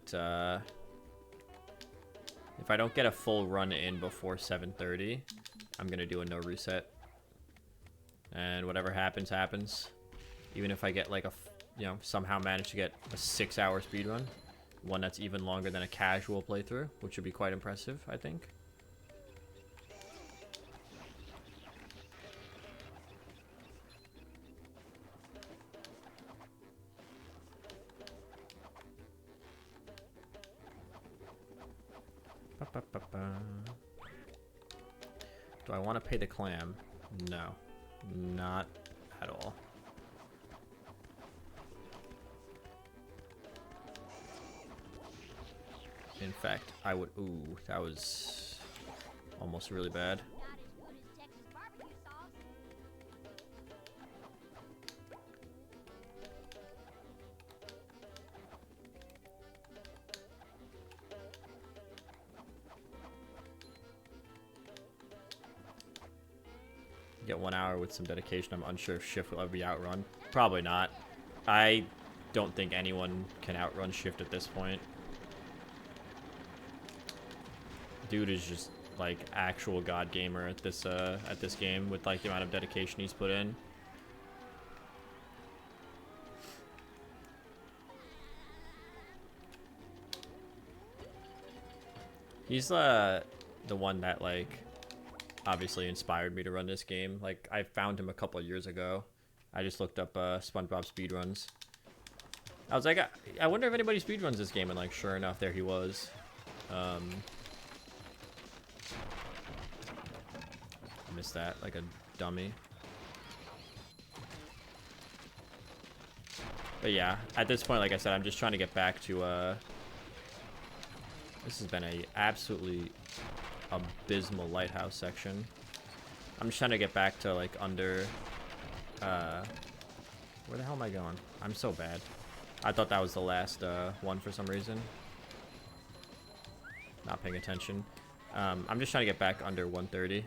if I don't get a full run in before 7:30, I'm gonna do a no reset. And whatever happens, happens. Even if I get like somehow manage to get a 6-hour speed run, one that's even longer than a casual playthrough, which would be quite impressive, I think. Do I want to pay the clam? No, not at all. In fact, I would. Ooh, that was almost really bad. Get 1 hour with some dedication. I'm unsure if Shift will ever be outrun. Probably not. I don't think anyone can outrun Shift at this point. Dude is just like actual god gamer at this game with like the amount of dedication he's put in. He's the one that like obviously inspired me to run this game. Like I found him a couple of years ago. I just looked up SpongeBob speedruns. I was like, I wonder if anybody speedruns this game, and like sure enough, there he was. Missed that like a dummy. But yeah, at this point, like I said, I'm just trying to get back to this has been a absolutely abysmal lighthouse section. I'm just trying to get back to like under where the hell am I going? I'm so bad. I thought that was the last one for some reason. Not paying attention. I'm just trying to get back under 130.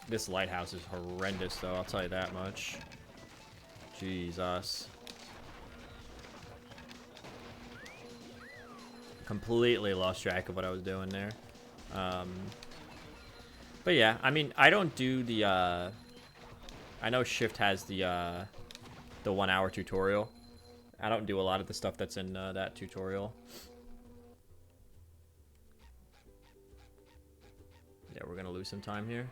This lighthouse is horrendous, though, I'll tell you that much. Jesus. Completely lost track of what I was doing there. But yeah, I mean, I don't do the, I know Shift has the 1 hour tutorial. I don't do a lot of the stuff that's in that tutorial. Yeah, we're gonna lose some time here.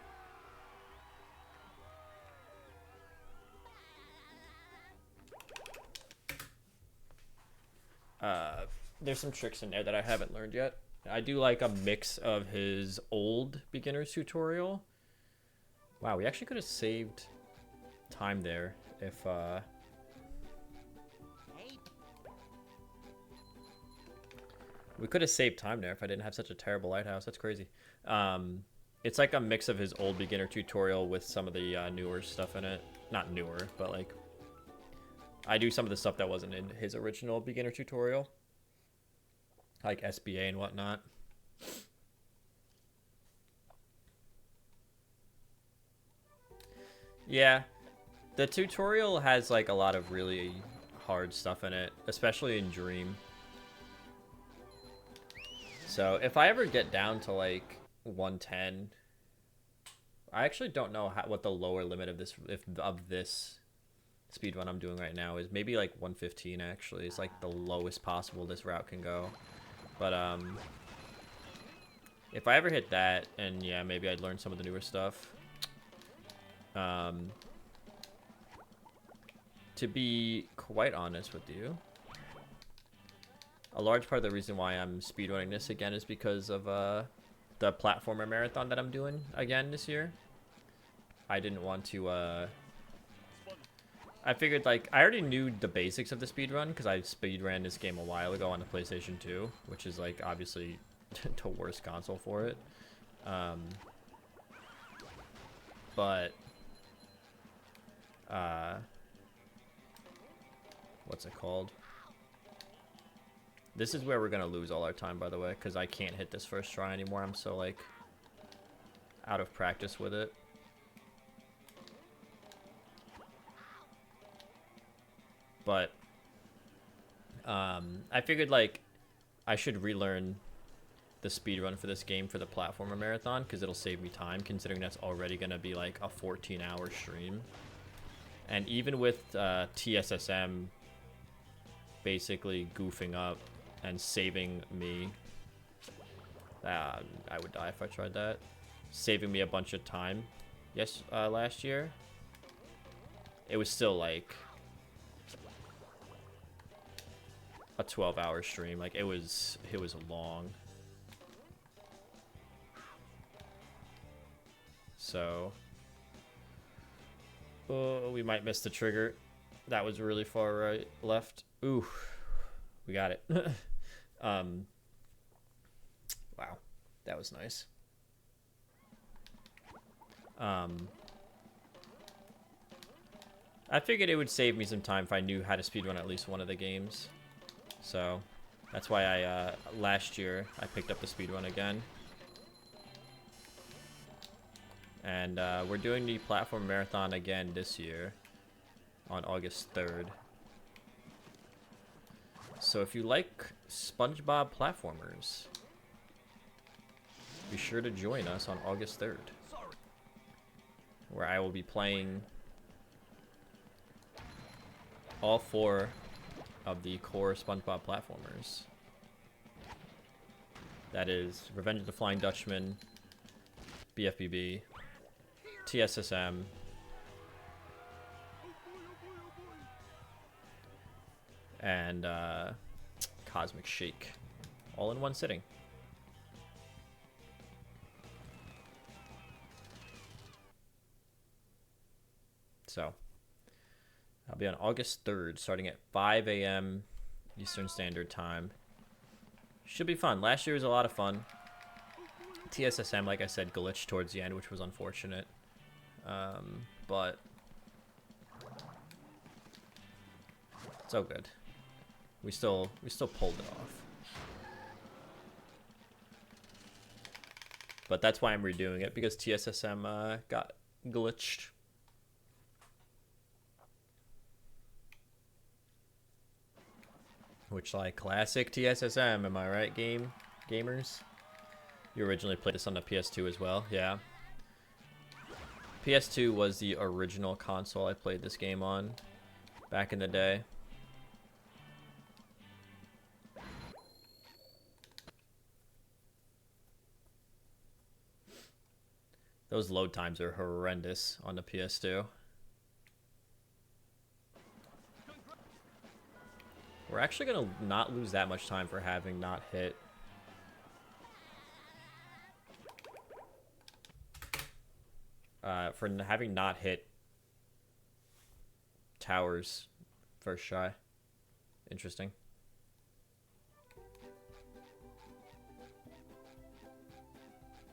There's some tricks in there that I haven't learned yet. I do like a mix of his old beginner's tutorial. Wow, we actually could have saved time there if we could have saved time there if I didn't have such a terrible lighthouse. That's crazy. It's like a mix of his old beginner tutorial with some of the newer stuff in it. Not newer, but like I do some of the stuff that wasn't in his original beginner tutorial, like SBA and whatnot. Yeah, the tutorial has like a lot of really hard stuff in it, especially in Dream. So if I ever get down to like 110, I actually don't know what the lower limit of this speedrun I'm doing right now is. Maybe like 115 actually. It's like the lowest possible this route can go. But if I ever hit that, and yeah, maybe I'd learn some of the newer stuff. To be quite honest with you, a large part of the reason why I'm speedrunning this again is because of the platformer marathon that I'm doing again this year. I didn't want to I figured, like, I already knew the basics of the speedrun because I speedran this game a while ago on the PlayStation 2, which is, like, obviously the worst console for it. But, what's it called? This is where we're gonna lose all our time, by the way, because I can't hit this first try anymore. I'm so, like, out of practice with it. But I figured, like, I should relearn the speedrun for this game for the platformer marathon because it'll save me time, considering that's already going to be, like, a 14-hour stream. And even with TSSM basically goofing up and saving me, I would die if I tried that, saving me a bunch of time last year, it was still, like, a 12-hour stream. Like, it was long. So we might miss the trigger. That was really far right left. Ooh, we got it. Wow, that was nice. I figured it would save me some time if I knew how to speedrun at least one of the games. So that's why I last year I picked up the speedrun again. And we're doing the platform marathon again this year on August 3rd. So if you like SpongeBob platformers, be sure to join us on August 3rd, where I will be playing all 4 of the core SpongeBob platformers. That is Revenge of the Flying Dutchman, BFBB, TSSM, and Cosmic Shake, all in one sitting. So I'll be on August 3rd, starting at 5 a.m. Eastern Standard Time. Should be fun. Last year was a lot of fun. TSSM, like I said, glitched towards the end, which was unfortunate. But it's all good. We still pulled it off. But that's why I'm redoing it, because TSSM got glitched. Which, like, classic TSSM, am I right, gamers? You originally played this on the PS2 as well, yeah. PS2 was the original console I played this game on back in the day. Those load times are horrendous on the PS2. We're actually going to not lose that much time for having not hit. For having not hit towers first try. Interesting.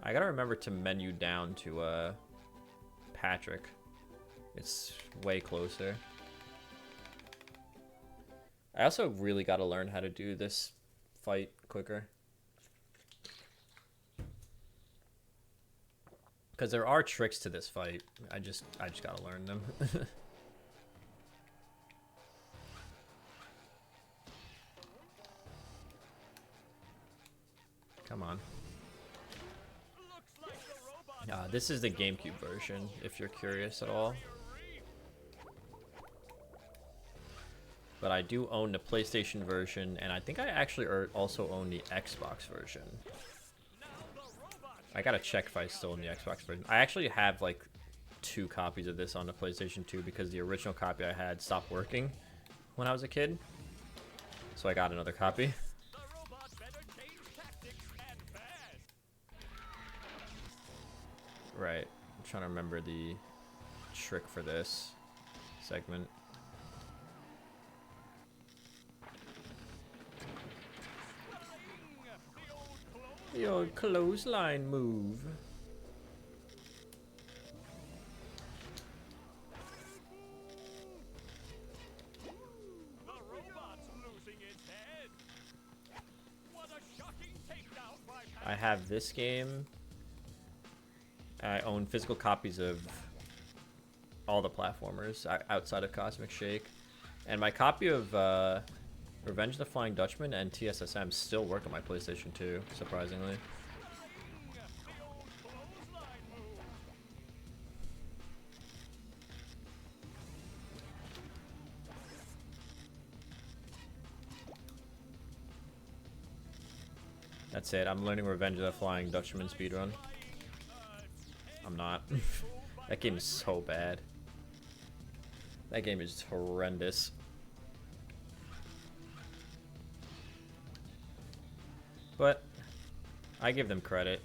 I gotta remember to menu down to Patrick. It's way closer. I also really gotta learn how to do this fight quicker. Because there are tricks to this fight. I just gotta learn them. Come on. This is the GameCube version, if you're curious at all. But I do own the PlayStation version, and I think I actually also own the Xbox version. I gotta check if I still own the Xbox version. I actually have, like, 2 copies of this on the PlayStation 2 because the original copy I had stopped working when I was a kid. So I got another copy. Right. I'm trying to remember the trick for this segment. The old clothesline move. The robot's losing its head. What a shocking takedown by I have this game. I own physical copies of all the platformers outside of Cosmic Shake. And my copy of Revenge of the Flying Dutchman and TSSM still work on my PlayStation 2, surprisingly. the old clothesline move. That's it. I'm learning Revenge of the Flying Dutchman speedrun. I'm not. That game is so bad. That game is horrendous. But I give them credit.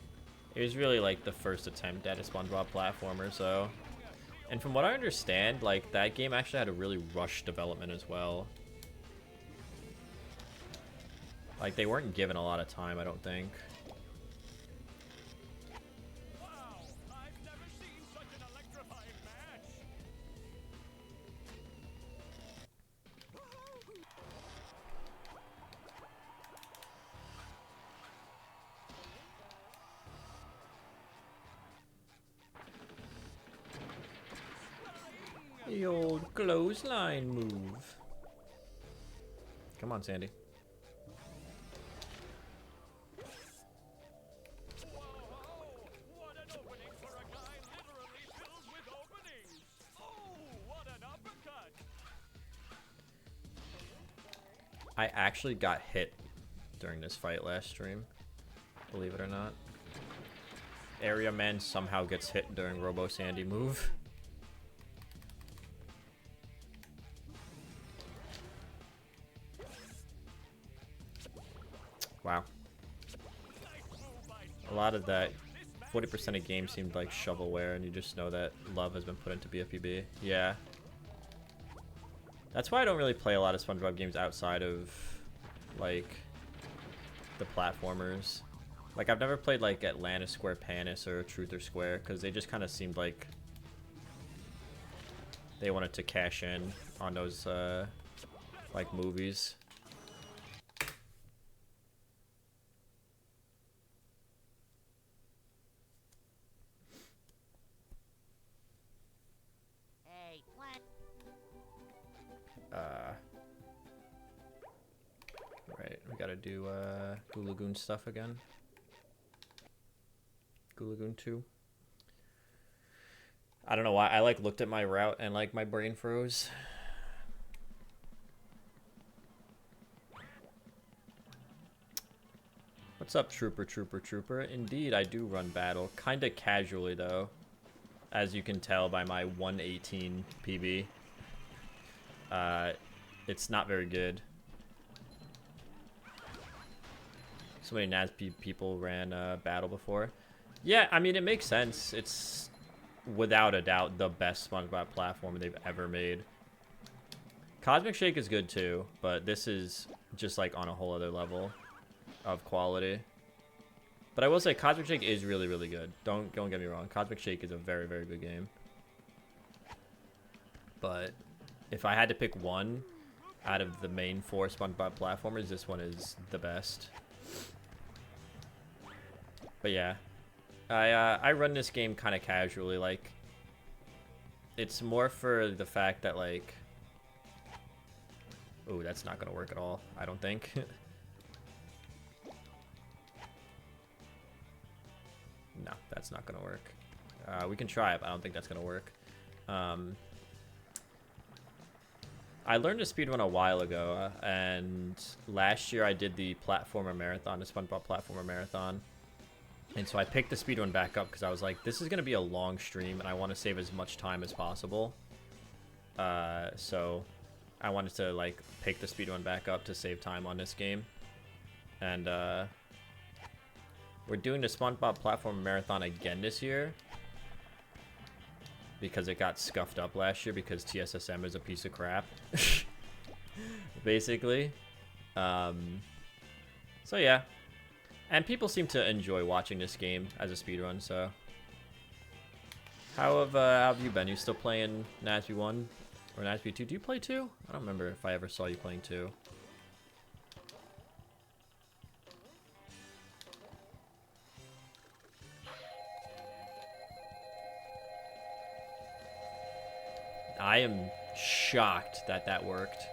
It was really like the first attempt at a SpongeBob platformer, so. And from what I understand, like that game actually had a really rushed development as well. Like they weren't given a lot of time, I don't think. Wow, I've never seen such an electrifying match. The old clothesline move. Come on, Sandy. Whoa, what an opening for a guy literally filled with openings. Oh, what an uppercut. I actually got hit during this fight last stream, believe it or not. Area Man somehow gets hit during Robo Sandy move. Wow. A lot of that, 40% of games seemed like shovelware, and you just know that love has been put into BFBB. Yeah. That's why I don't really play a lot of SpongeBob games outside of, like, the platformers. Like, I've never played, like, Atlantis Square Panis or Truth or Square, because they just kind of seemed like they wanted to cash in on those, like, movies. Hey, what? Right, we gotta do, Goo Lagoon stuff again. Goo Lagoon 2. I don't know why, I, like, looked at my route and, like, my brain froze. What's up, Trooper, Trooper, Trooper? Indeed, I do run battle. Kinda casually, though. As you can tell by my 118 PB. It's not very good. So many NASP people ran battle before. Yeah, I mean, it makes sense. It's, without a doubt, the best SpongeBob platform they've ever made. Cosmic Shake is good, too. But this is just, like, on a whole other level of quality. But I will say Cosmic Shake is really, really good. Don't get me wrong. Cosmic Shake is a very, very good game. But if I had to pick one out of the main 4 SpongeBob platformers, this one is the best. But yeah, I run this game kind of casually. Like, it's more for the fact that, like, oh, that's not gonna work at all, I don't think. No, that's not gonna work. We can try it, but I don't think that's gonna work. I learned to speedrun a while ago, and last year I did the platformer marathon, the SpongeBob platformer marathon. And so I picked the speedrun back up because I was like, this is gonna be a long stream, and I want to save as much time as possible. So I wanted to, like, pick the speedrun back up to save time on this game. And we're doing the SpongeBob platform marathon again this year because it got scuffed up last year because TSSM is a piece of crap. Basically. So yeah. And people seem to enjoy watching this game as a speedrun, so. How have you been? You still playing NASB 1 or NASB 2? Do you play 2? I don't remember if I ever saw you playing 2. I am shocked that that worked.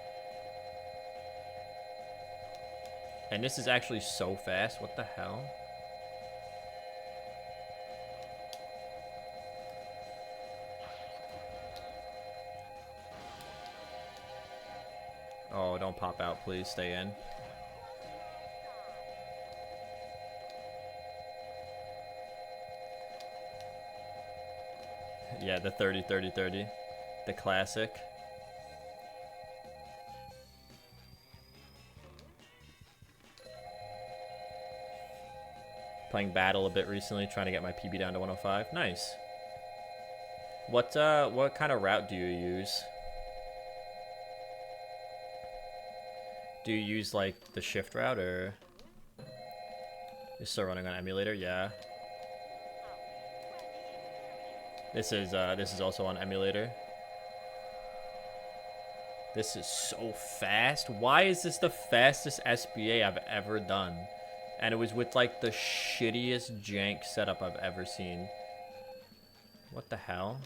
And this is actually so fast. What the hell? Oh, don't pop out, please. Stay in. Yeah, the 30-30-30. The classic. Playing Battle a bit recently, trying to get my PB down to 105. Nice. What kind of route do you use? Do you use like the shift route, or you're still running on emulator? Yeah. This is also on emulator. This is so fast. Why is this the fastest SBA I've ever done? And it was with like the shittiest jank setup I've ever seen. What the hell?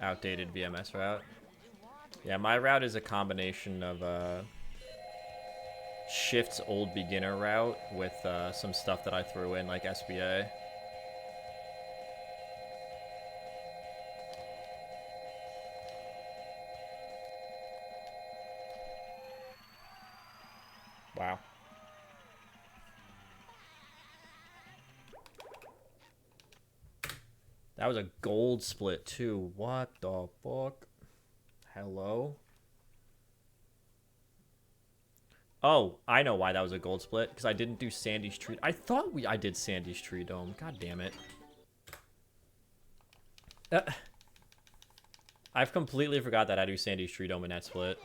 Outdated VMS route. Yeah, my route is a combination of Shift's old beginner route with some stuff that I threw in, like SBA. Wow. That was a gold split too. What the fuck? Hello? Oh, I know why that was a gold split. Because I didn't do Sandy's Tree. I thought I did Sandy's Tree Dome. God damn it. I've completely forgot that I do Sandy's Tree Dome in that split.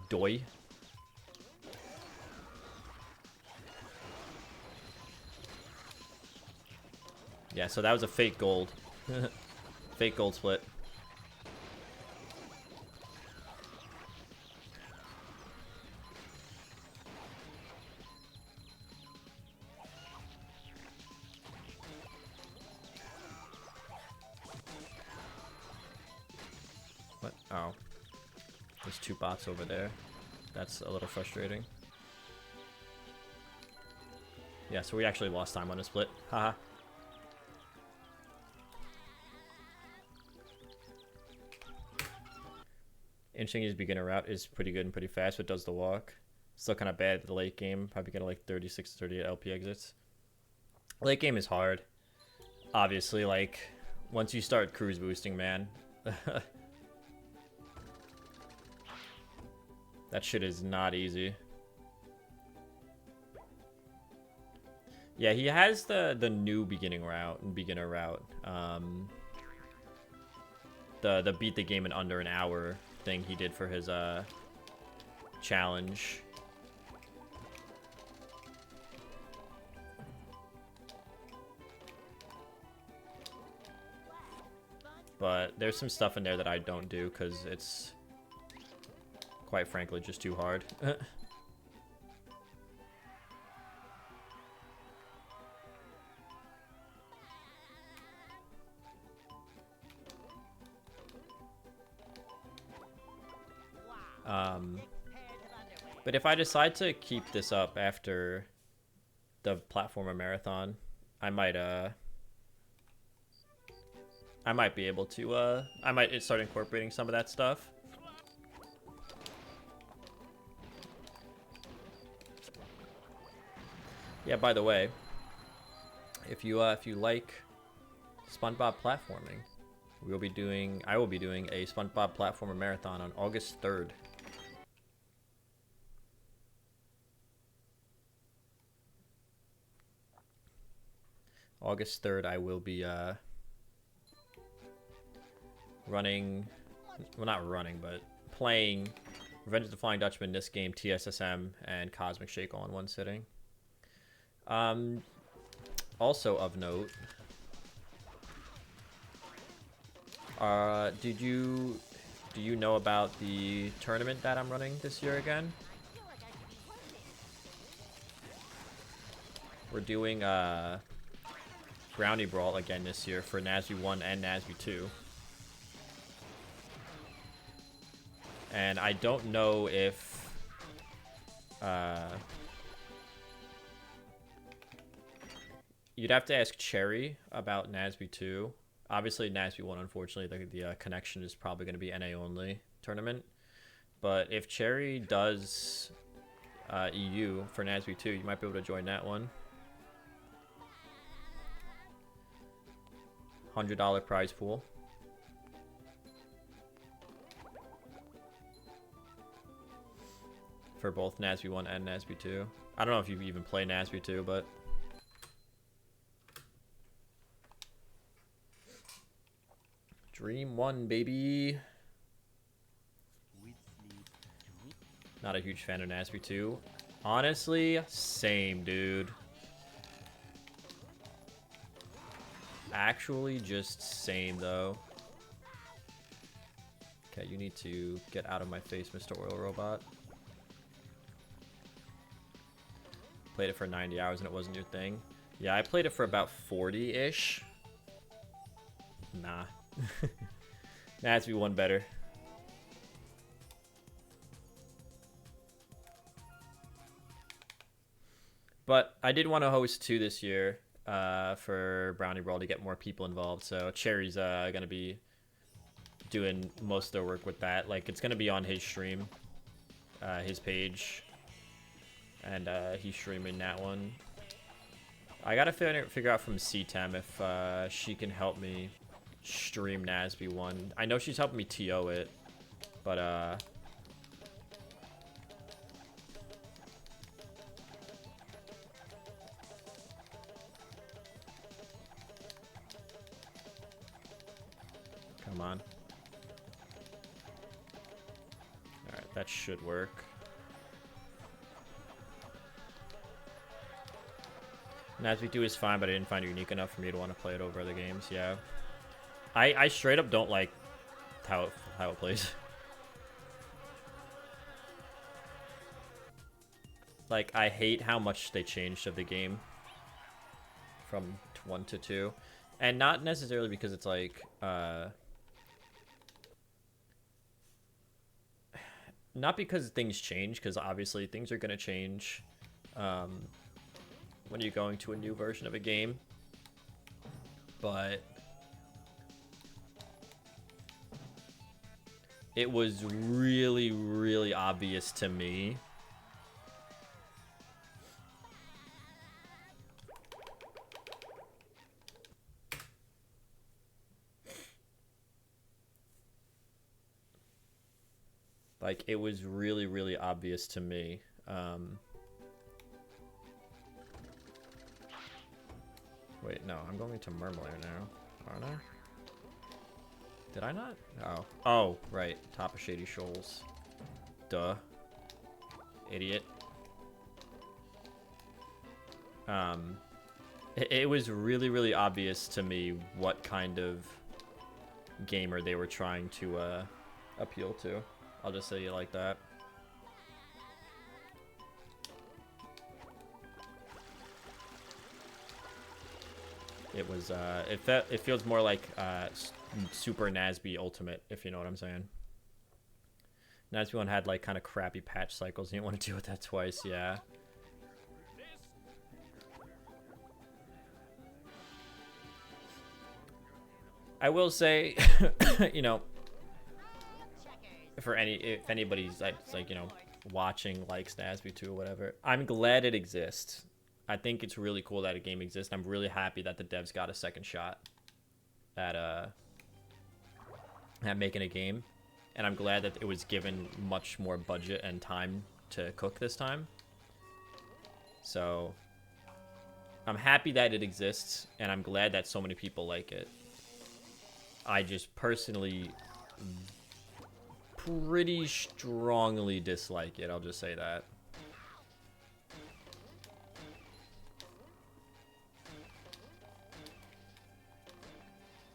Doi. Yeah, so that was a fake gold. Fake gold split. What? Oh. There's two bots over there. That's a little frustrating. Yeah, so we actually lost time on a split. Haha. Inching his beginner route is pretty good and pretty fast, but does the walk. Still kind of bad at the late game. Probably getting like 36 to 38 LP exits. Late game is hard. Obviously, like, once you start cruise boosting, man. That shit is not easy. Yeah, he has the new beginning route and beginner route. The beat the game in under an hour thing he did for his challenge. But there's some stuff in there that I don't do because it's quite frankly just too hard. But if I decide to keep this up after the platformer marathon, I might be able to I might start incorporating some of that stuff. Yeah, by the way, if you like SpongeBob platforming, I will be doing a SpongeBob platformer marathon on August 3rd. August 3rd, I will be running, well, not running, but playing Revenge of the Flying Dutchman, this game, TSSM, and Cosmic Shake all in one sitting. Also of note, do you know about the tournament that I'm running this year again? We're doing Brownie Brawl again this year for NASB 1 and NASB 2. And I don't know if you'd have to ask Cherry about NASB 2. Obviously, NASB 1, unfortunately, the connection is probably going to be NA only tournament. But if Cherry does EU for NASB 2, you might be able to join that one. $100 prize pool. For both NASB 1 and NASB 2. I don't know if you even play NASB 2, but... Dream 1, baby! Not a huge fan of NASB 2. Honestly, same, dude. Actually, just same, though. Okay, you need to get out of my face, Mr. Oil Robot. Played it for 90 hours and it wasn't your thing. Yeah, I played it for about 40-ish. Nah. NASB 1 better. But I did want to host 2 this year for Brownie Brawl to get more people involved. So Cherry's going to be doing most of their work with that. Like, it's going to be on his stream, his page. And he's streaming that one. I gotta figure out from CTEM if she can help me stream NASB 1. I know she's helping me TO it, but come on. Alright, that should work. NASB 2 is fine, but I didn't find it unique enough for me to want to play it over other games. Yeah, I straight up don't like how it plays. Like, I hate how much they changed of the game from 1 to 2, and not necessarily because it's like not because things change, because obviously things are gonna change. When you're going to a new version of a game, but it was really, really obvious to me like, it was really, really obvious to me. Wait, no, I'm going to Murmulator now, aren't I? Did I not? Oh. Oh, right. Top of Shady Shoals. Duh. Idiot. It was really, really obvious to me what kind of gamer they were trying to appeal to. I'll just say it like that. It was, it feels more like Super NASB Ultimate, if you know what I'm saying. NASB 1 had, like, kind of crappy patch cycles. You didn't want to deal with that twice, yeah. I will say, you know, if anybody's, like, you know, watching, likes NASB 2 or whatever, I'm glad it exists. I think it's really cool that a game exists. I'm really happy that the devs got a second shot at making a game, and I'm glad that it was given much more budget and time to cook this time. So I'm happy that it exists, and I'm glad that so many people like it. I just personally pretty strongly dislike it, I'll just say that.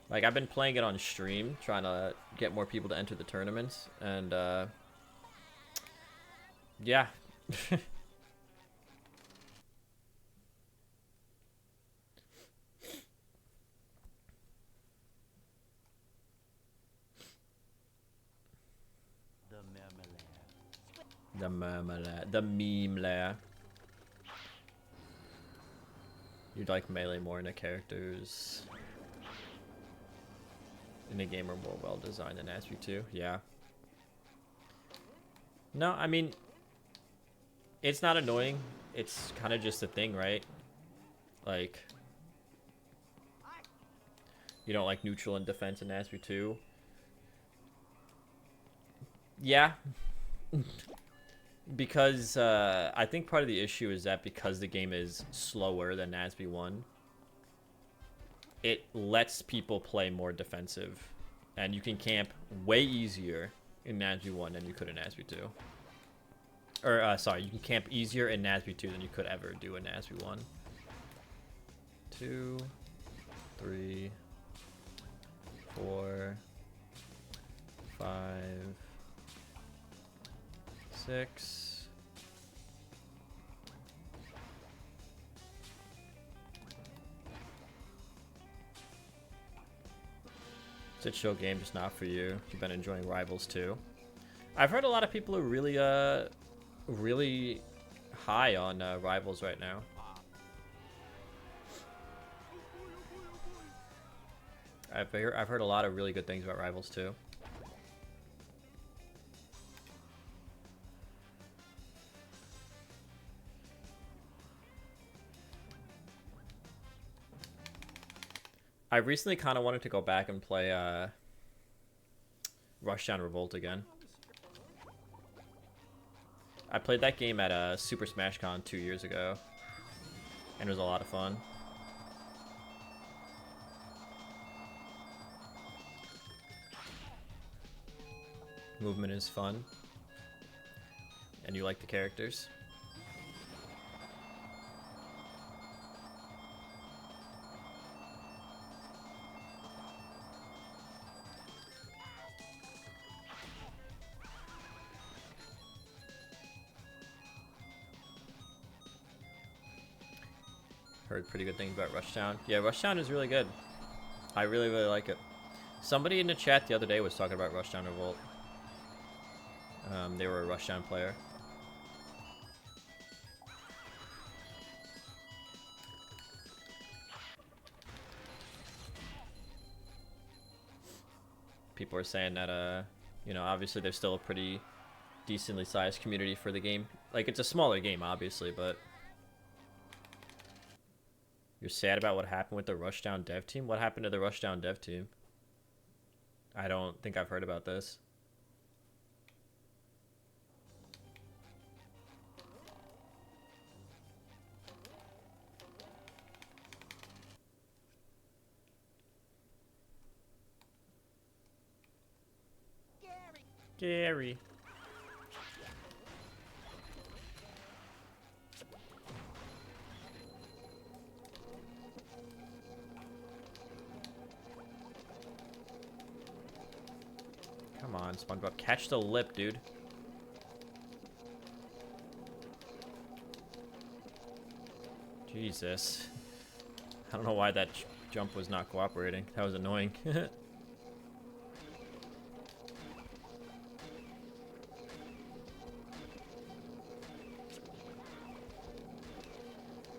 Like, I've been playing it on stream, trying to get more people to enter the tournaments, and, yeah. The marmalade. The meme layer. You'd like melee more in the characters in the game are more well designed than Asby 2. Yeah. No, I mean, it's not annoying. It's kind of just a thing, right? Like, you don't like neutral and defense in Asby 2. Yeah. Because I think part of the issue is that because the game is slower than Asby 1, it lets people play more defensive. And you can camp way easier in Asby 1 than you could in Asby 2. Or, sorry, you can camp easier in Asby 2 than you could ever do in Asby 1. 2, 3, 4, 5, 6. It's a chill game, just not for you. You've been enjoying Rivals too. I've heard a lot of people are really, really high on Rivals right now. I've heard a lot of really good things about Rivals too. I recently kind of wanted to go back and play Rushdown Revolt again. I played that game at Super Smash Con 2 years ago, and it was a lot of fun. Movement is fun, and you like the characters. Heard pretty good things about Rushdown. Yeah, Rushdown is really good. I really, really like it. Somebody in the chat the other day was talking about Rushdown Revolt. They were a Rushdown player. People are saying that, you know, obviously there's still a pretty decently sized community for the game. Like, it's a smaller game, obviously, but... You're sad about what happened with the Rushdown dev team? What happened to the Rushdown dev team? I don't think I've heard about this. Gary. Come on, SpongeBob. Catch the lip, dude. Jesus. I don't know why that jump was not cooperating. That was annoying.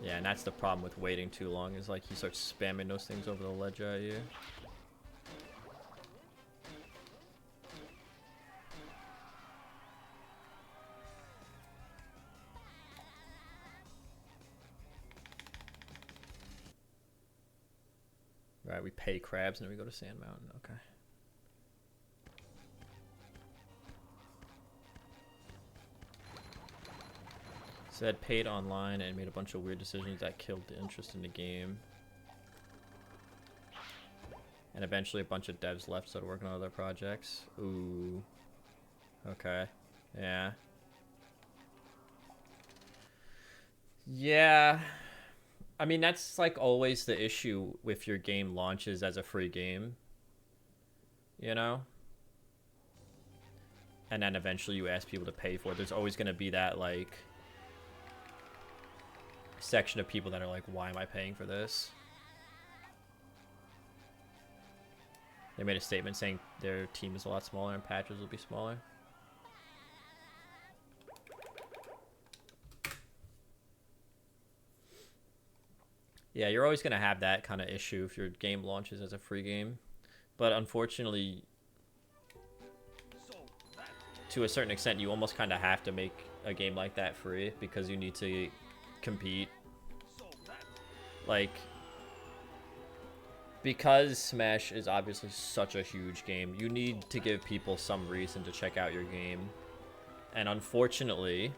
Yeah, and that's the problem with waiting too long, is like he starts spamming those things over the ledge at you. Right, we pay crabs and then we go to Sand Mountain. Okay. Said paid online and made a bunch of weird decisions that killed the interest in the game. And eventually a bunch of devs left, started working on other projects. Ooh. Okay. Yeah. Yeah. I mean, that's like always the issue if your game launches as a free game, you know? And then eventually you ask people to pay for it. There's always going to be that, like, section of people that are like, why am I paying for this? They made a statement saying their team is a lot smaller and patches will be smaller. Yeah, you're always going to have that kind of issue if your game launches as a free game. But unfortunately, to a certain extent, you almost kind of have to make a game like that free because you need to compete. Like, because Smash is obviously such a huge game, you need to give people some reason to check out your game. And unfortunately,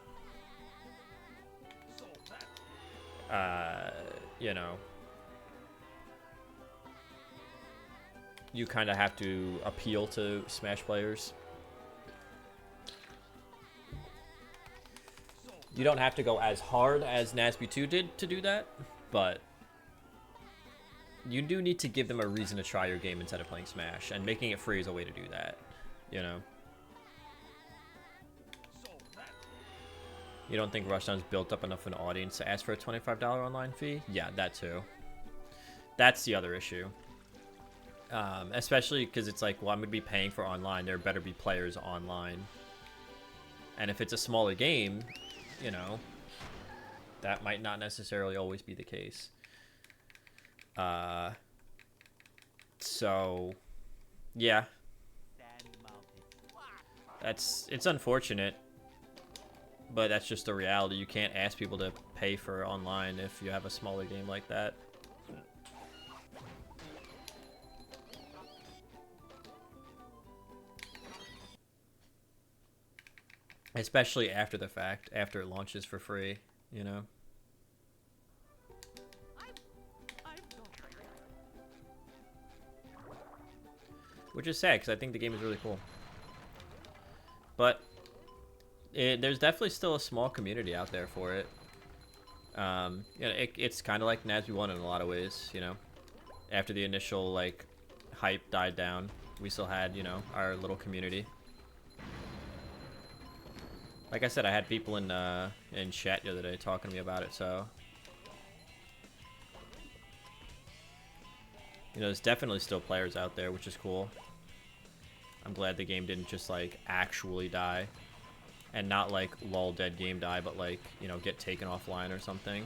you know, you kind of have to appeal to Smash players. You don't have to go as hard as Nasby 2 did to do that, but you do need to give them a reason to try your game instead of playing Smash, and making it free is a way to do that, you know? You don't think Rushdown's built up enough of an audience to ask for a $25 online fee? Yeah, that too. That's the other issue. Especially because it's like, well, I'm going to be paying for online. There better be players online. And if it's a smaller game, you know, that might not necessarily always be the case. So, yeah. It's unfortunate, but that's just the reality. You can't ask people to pay for online if you have a smaller game like that. Especially after the fact, after it launches for free, you know? Which is sad, because I think the game is really cool. But there's definitely still a small community out there for it. You know, it's kind of like Nasby 1 in a lot of ways, you know? After the initial, like, hype died down, we still had, you know, our little community. Like I said, I had people in chat the other day talking to me about it, so... You know, there's definitely still players out there, which is cool. I'm glad the game didn't just, like, actually die. And not, like, lol dead game die, but, like, you know, get taken offline or something.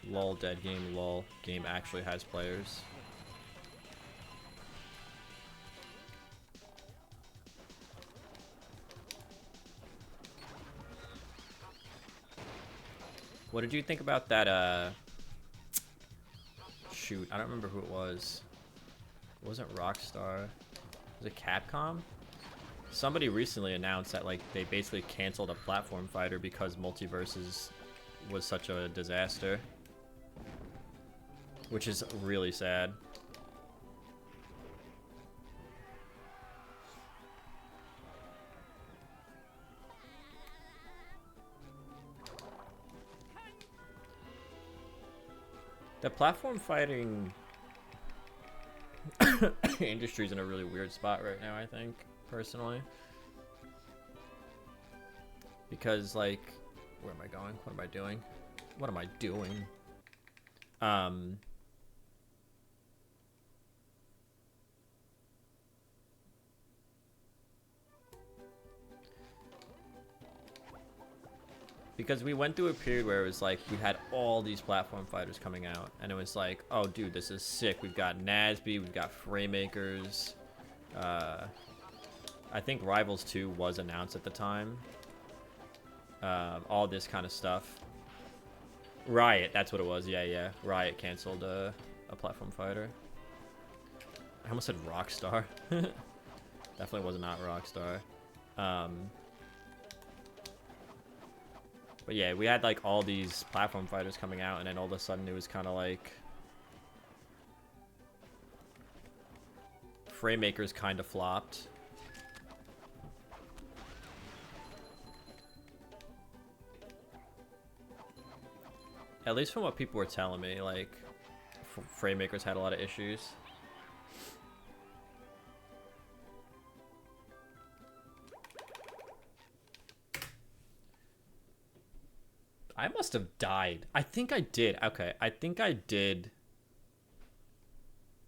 Lol dead game, lol game actually has players. What did you think about that, shoot, I don't remember who it was. It wasn't Rockstar. Was it Capcom? Somebody recently announced that, like, they basically canceled a platform fighter because Multiverses was such a disaster. Which is really sad. The platform fighting industry's in a really weird spot right now, I think, personally. Because, like, where am I going? What am I doing? What am I doing? Because we went through a period where it was like, we had all these platform fighters coming out, and it was like, oh dude, this is sick. We've got Nasby, we've got Fraymakers. I think Rivals 2 was announced at the time. All this kind of stuff. Riot, that's what it was. Yeah. Riot canceled a platform fighter. I almost said Rockstar. Definitely was not Rockstar. But yeah, we had like all these platform fighters coming out, and then all of a sudden it was kind of like Framemakers kind of flopped. At least from what people were telling me, like Framemakers had a lot of issues. I must have died. I think I did. Okay, I think I did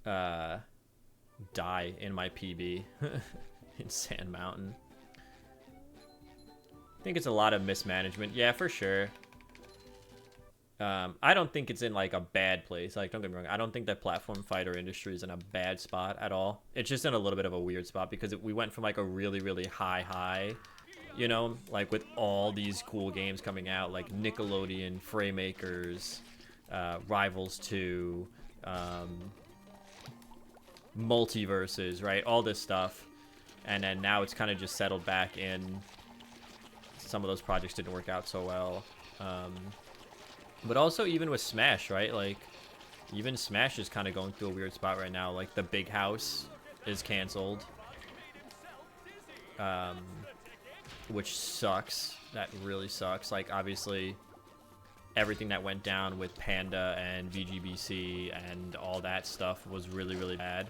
die in my PB in Sand Mountain. I think it's a lot of mismanagement. Yeah, for sure. I don't think it's in like a bad place. Like, don't get me wrong. I don't think that platform fighter industry is in a bad spot at all. It's just in a little bit of a weird spot because we went from like a really, really high, you know, like with all these cool games coming out, like Nickelodeon, Framemakers, Rivals 2, Multiverses, right? All this stuff. And then now it's kind of just settled back in. Some of those projects didn't work out so well. But also even with Smash, right? Like, even Smash is kind of going through a weird spot right now. Like, the Big House is canceled. Which sucks. That really sucks. Like, obviously, everything that went down with Panda and VGBC and all that stuff was really, really bad.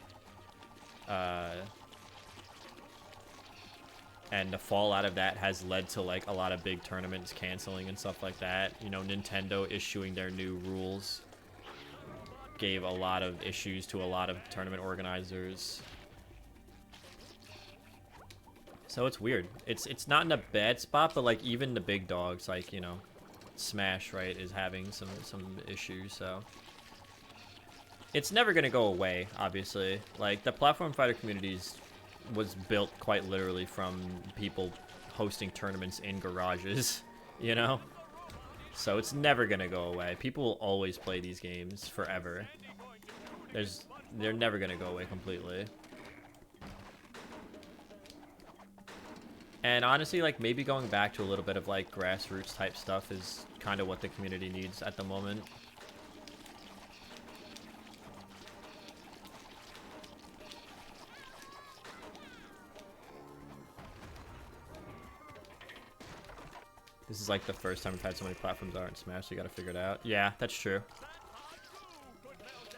And the fallout of that has led to like a lot of big tournaments canceling and stuff like that. You know, Nintendo issuing their new rules gave a lot of issues to a lot of tournament organizers. So it's weird. It's not in a bad spot, but like even the big dogs, like, you know, Smash, right, is having some issues. So it's never gonna go away, obviously. Like, the platform fighter communities was built quite literally from people hosting tournaments in garages, you know? So it's never gonna go away. People will always play these games forever. They're never gonna go away completely. And honestly, like, maybe going back to a little bit of like grassroots type stuff is kind of what the community needs at the moment. This is like the first time we've had so many platforms out in Smash, so you gotta figure it out. Yeah, that's true.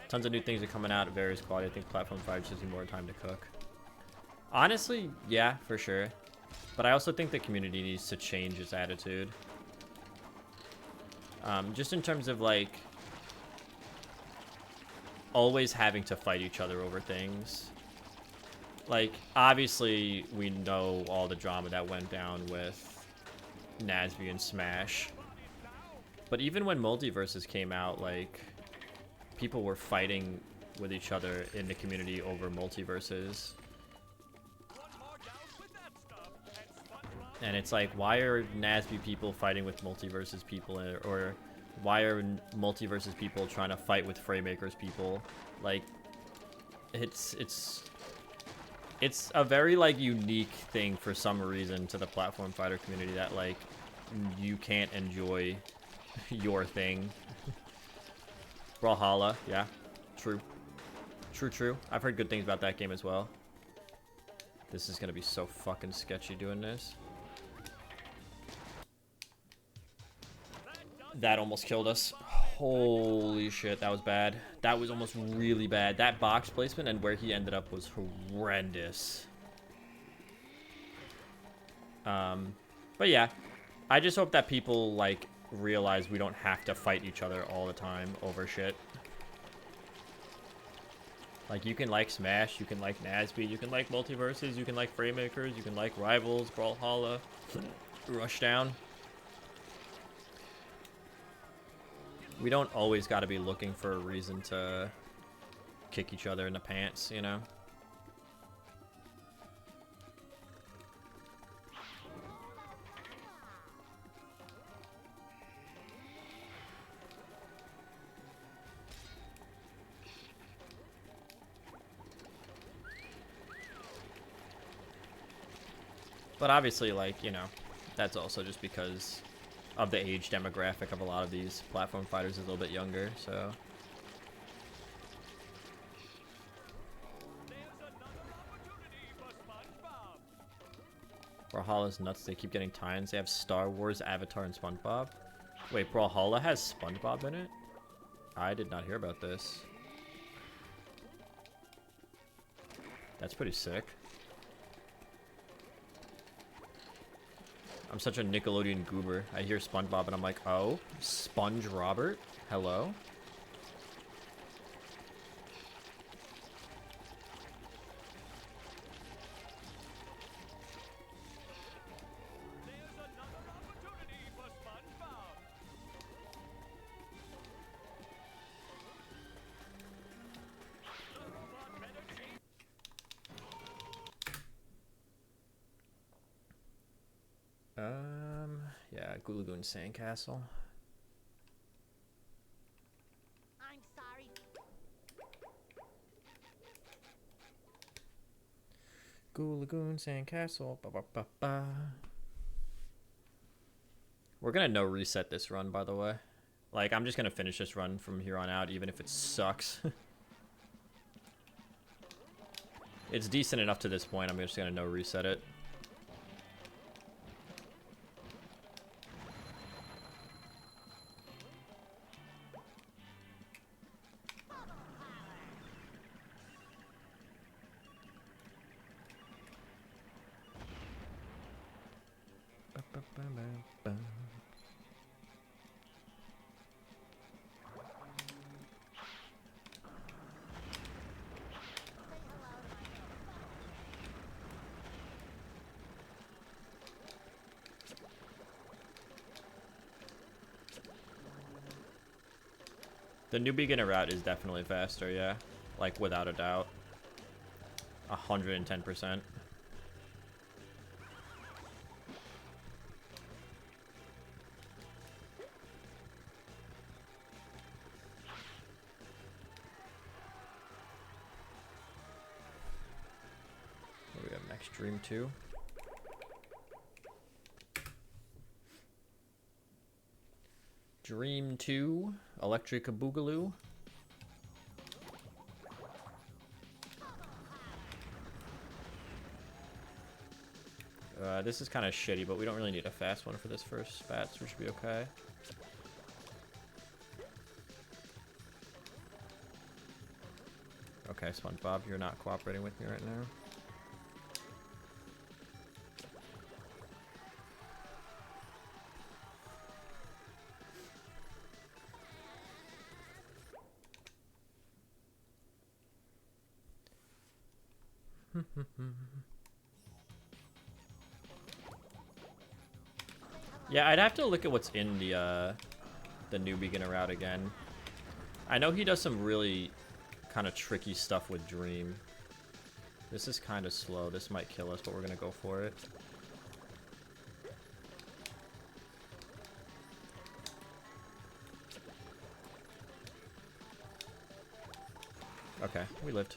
Tons of new things are coming out at various quality. I think platform 5 just need more time to cook. Honestly, yeah, for sure. But I also think the community needs to change its attitude. Just in terms of like always having to fight each other over things. Like, obviously, we know all the drama that went down with Nasby and Smash, but even when Multiverses came out, like, people were fighting with each other in the community over Multiverses, and it's like, why are Nasby people fighting with Multiverses people, or why are Multiverses people trying to fight with Framemakers people? Like, it's a very, like, unique thing for some reason to the platform fighter community that, like, you can't enjoy your thing. Brawlhalla, yeah. True. True. I've heard good things about that game as well. This is gonna be so fucking sketchy doing this. That almost killed us. Holy shit, that was bad. That was almost really bad. That box placement and where he ended up was horrendous. But yeah, I just hope that people, like, realize we don't have to fight each other all the time over shit. Like, you can like Smash, you can like Nasby, you can like Multiverses, you can like Framemakers, you can like Rivals, Brawlhalla, Rushdown. We don't always gotta be looking for a reason to kick each other in the pants, you know? But obviously, like, you know, that's also just because of the age demographic of a lot of these platform fighters is a little bit younger, so. There's another opportunity for SpongeBob. Brawlhalla's nuts, they keep getting tie-ins. They have Star Wars, Avatar, and SpongeBob. Wait, Brawlhalla has SpongeBob in it? I did not hear about this. That's pretty sick. I'm such a Nickelodeon goober. I hear SpongeBob and I'm like, oh, Sponge Robert? Hello? There's another opportunity for SpongeBob. The robot better change. Yeah, Goo Lagoon Sandcastle. I'm sorry. Goo Lagoon Sandcastle. Ba, ba, ba, ba. We're gonna no reset this run, by the way. Like, I'm just gonna finish this run from here on out, even if it sucks. It's decent enough to this point. I'm just gonna no reset it. The new beginner route is definitely faster, yeah. Like, without a doubt. 110%. What do we got next? Dream 2. Dream 2, Electric Boogaloo. This is kind of shitty, but we don't really need a fast one for this first spat, so we should be okay. Okay, SpongeBob, you're not cooperating with me right now. Yeah, I'd have to look at what's in the new beginner route again. I know he does some really kind of tricky stuff with Dream. This is kind of slow. This might kill us, but we're gonna go for it. Okay, we lived.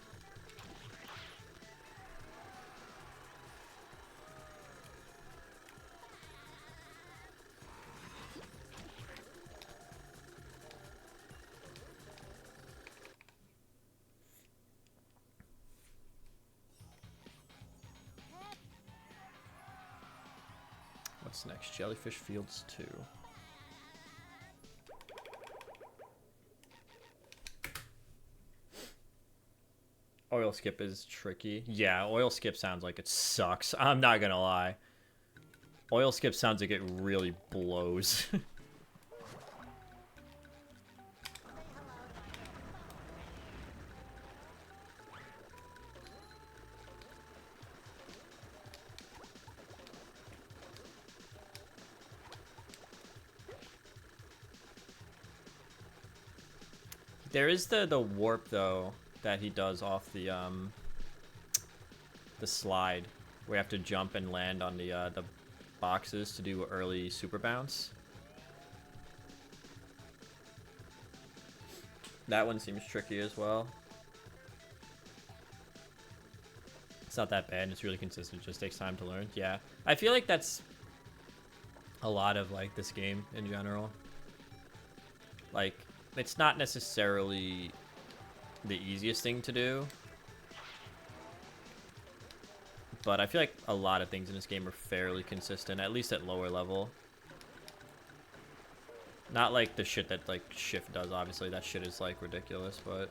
What's next? Jellyfish Fields 2. Oil skip is tricky. Yeah, oil skip sounds like it sucks. I'm not gonna lie. Oil skip sounds like it really blows. There is the warp though that he does off the slide, where you have to jump and land on the boxes to do early super bounce. That one seems tricky as well. It's not that bad. It's really consistent. It just takes time to learn. Yeah, I feel like that's a lot of like this game in general. Like, it's not necessarily the easiest thing to do, but I feel like a lot of things in this game are fairly consistent, at least at lower level. Not like the shit that like Shift does, obviously that shit is like ridiculous, but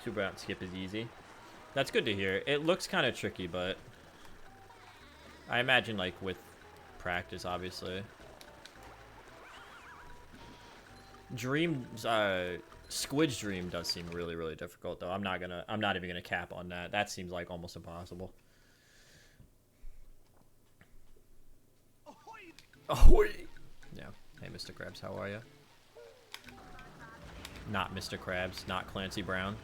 super out skip is easy. That's good to hear. It looks kind of tricky, but I imagine like with practice, obviously. Squid's Dream does seem really, really difficult though. I'm not even gonna cap on that. That seems like almost impossible. Ahoy! Yeah. Hey, Mr. Krabs, how are you? Not Mr. Krabs, not Clancy Brown.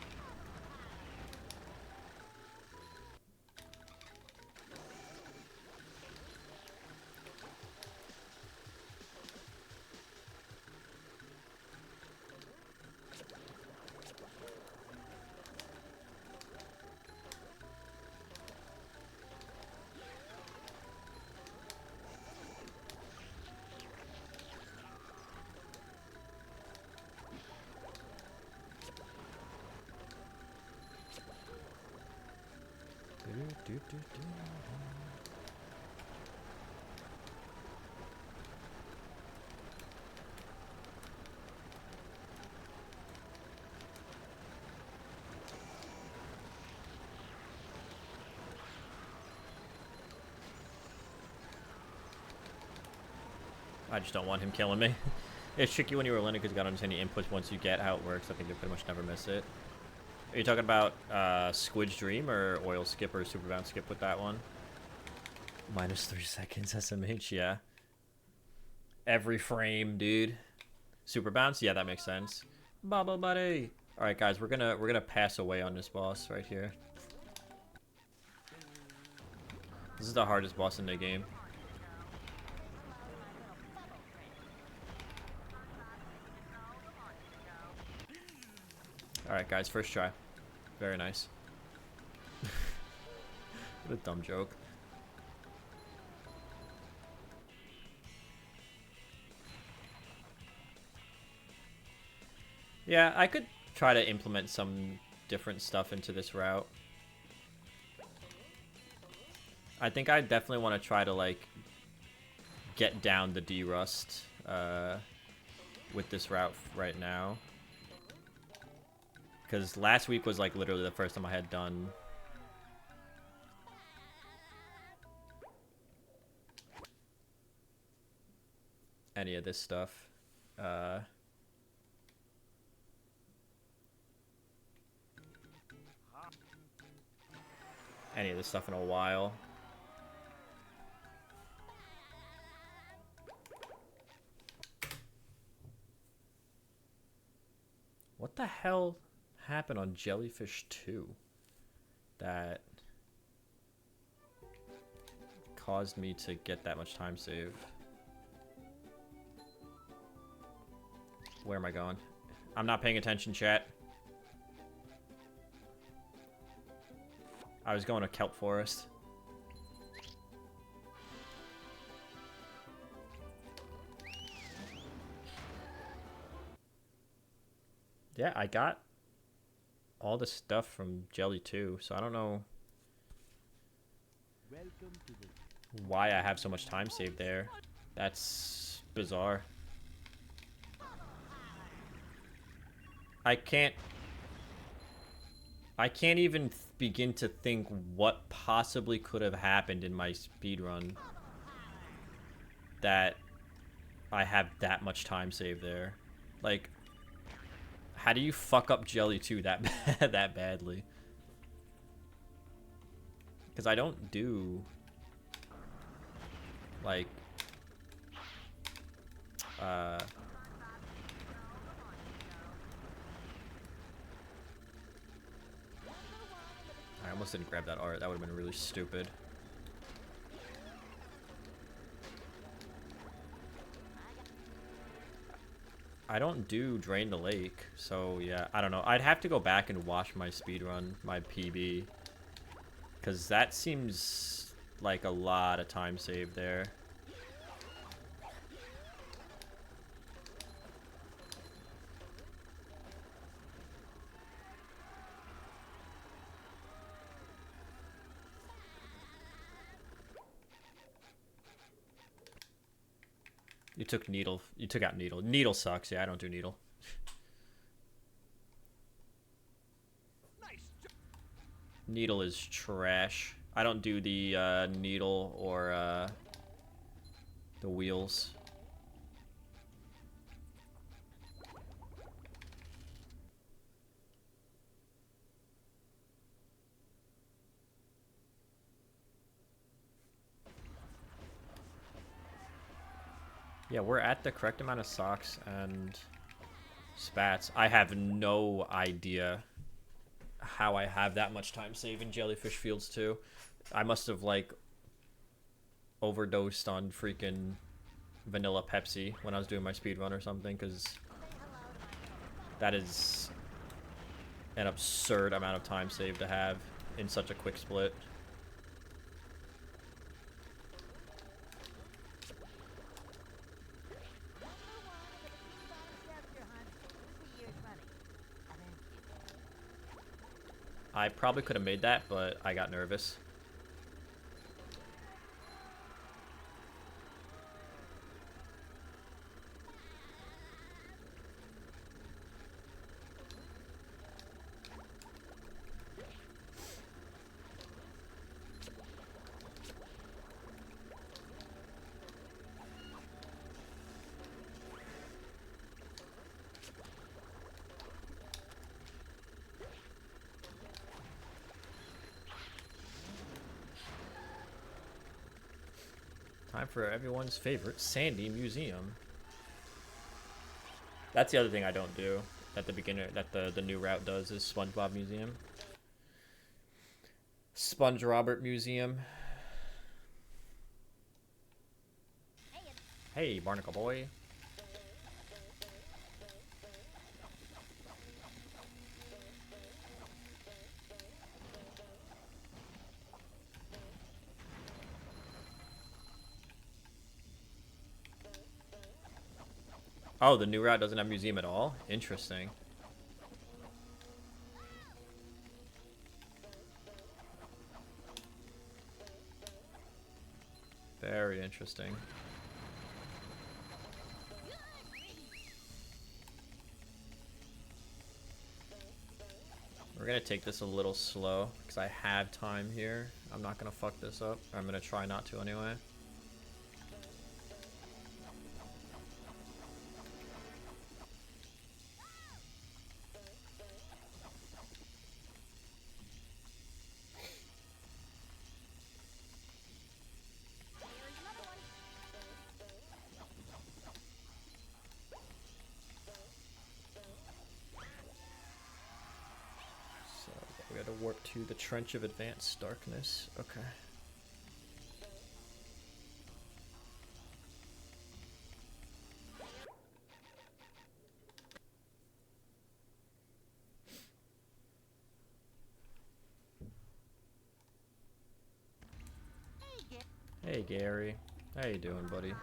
I just don't want him killing me. It's tricky when you were learning because you gotta understand the inputs once you get how it works. I think you pretty much never miss it. Are you talking about Squid's Dream or Oil Skip or Super Bounce Skip with that one? -3 seconds SMH, yeah. Every frame, dude. Super Bounce, yeah, that makes sense. Bubble buddy. All right, guys, we're gonna pass away on this boss right here. This is the hardest boss in the game. All right, guys, first try. Very nice. What a dumb joke. Yeah, I could try to implement some different stuff into this route. I think I definitely want to try to, like, get down the D-Rust with this route right now. Because last week was, like, literally the first time I had done any of this stuff. Any of this stuff in a while. What the hell happened on Jellyfish 2 that caused me to get that much time save? Where am I going? I'm not paying attention, chat. I was going to Kelp Forest. Yeah, I got all the stuff from Jelly 2, so I don't know why I have so much time saved there. That's bizarre. I can't even begin to think what possibly could have happened in my speedrun that I have that much time saved there. Like, how do you fuck up Jelly 2 that that badly? Because I don't do, like, I almost didn't grab that art. That would have been really stupid. I don't do Drain the Lake, so yeah, I don't know. I'd have to go back and watch my speedrun, my PB. Because that seems like a lot of time saved there. You took Needle. You took out Needle. Needle sucks. Yeah, I don't do Needle. Needle is trash. I don't do the Needle or the wheels. Yeah, we're at the correct amount of socks and spats. I have no idea how I have that much time saving Jellyfish Fields too. I must have like overdosed on freaking vanilla Pepsi when I was doing my speedrun or something, because that is an absurd amount of time saved to have in such a quick split. I probably could have made that, but I got nervous. Time for everyone's favorite Sandy Museum. That's the other thing I don't do at the beginner, that the new route does, is SpongeBob Museum. Sponge Robert Museum. Hey, Barnacle Boy. Oh, the new route doesn't have museum at all? Interesting. Very interesting. We're gonna take this a little slow because I have time here. I'm not gonna fuck this up. I'm gonna try not to anyway. We gotta warp to the Trench of Advanced Darkness. Okay. Hey Gary. How you doing, buddy?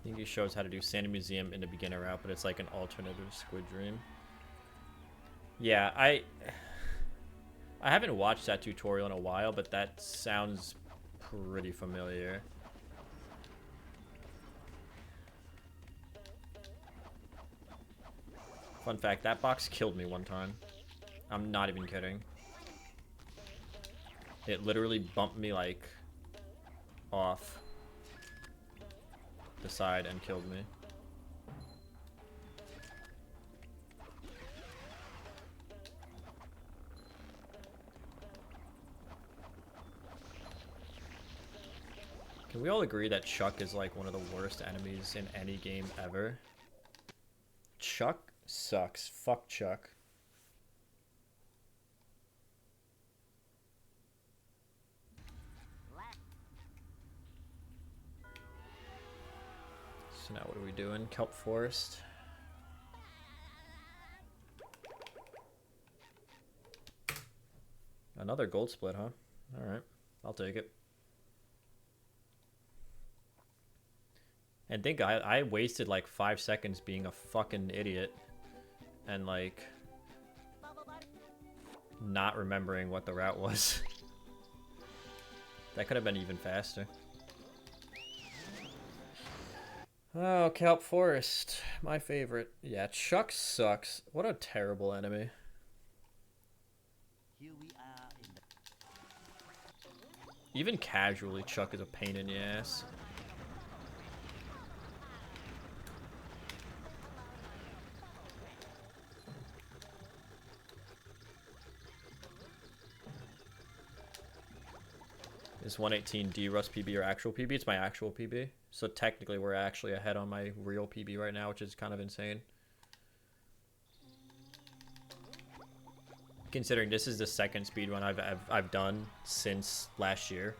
I think he shows how to do Sandy Museum in the beginner route, but it's like an alternative Squid Dream. Yeah, I haven't watched that tutorial in a while, but that sounds pretty familiar. Fun fact, that box killed me one time. I'm not even kidding. It literally bumped me like off the side and killed me. Can we all agree that Chuck is like one of the worst enemies in any game ever? Chuck sucks. Fuck Chuck. So now what are we doing? Kelp Forest. Another gold split, huh? Alright, I'll take it. And think I wasted like 5 seconds being a fucking idiot and like not remembering what the route was. That could have been even faster. Oh, Kelp Forest, my favorite. Yeah, Chuck sucks. What a terrible enemy. Here we are in the Even casually, Chuck is a pain in the ass. Is 118 Rust PB or actual PB? It's my actual PB. So technically we're actually ahead on my real PB right now, which is kind of insane. Considering this is the second speedrun I've done since last year.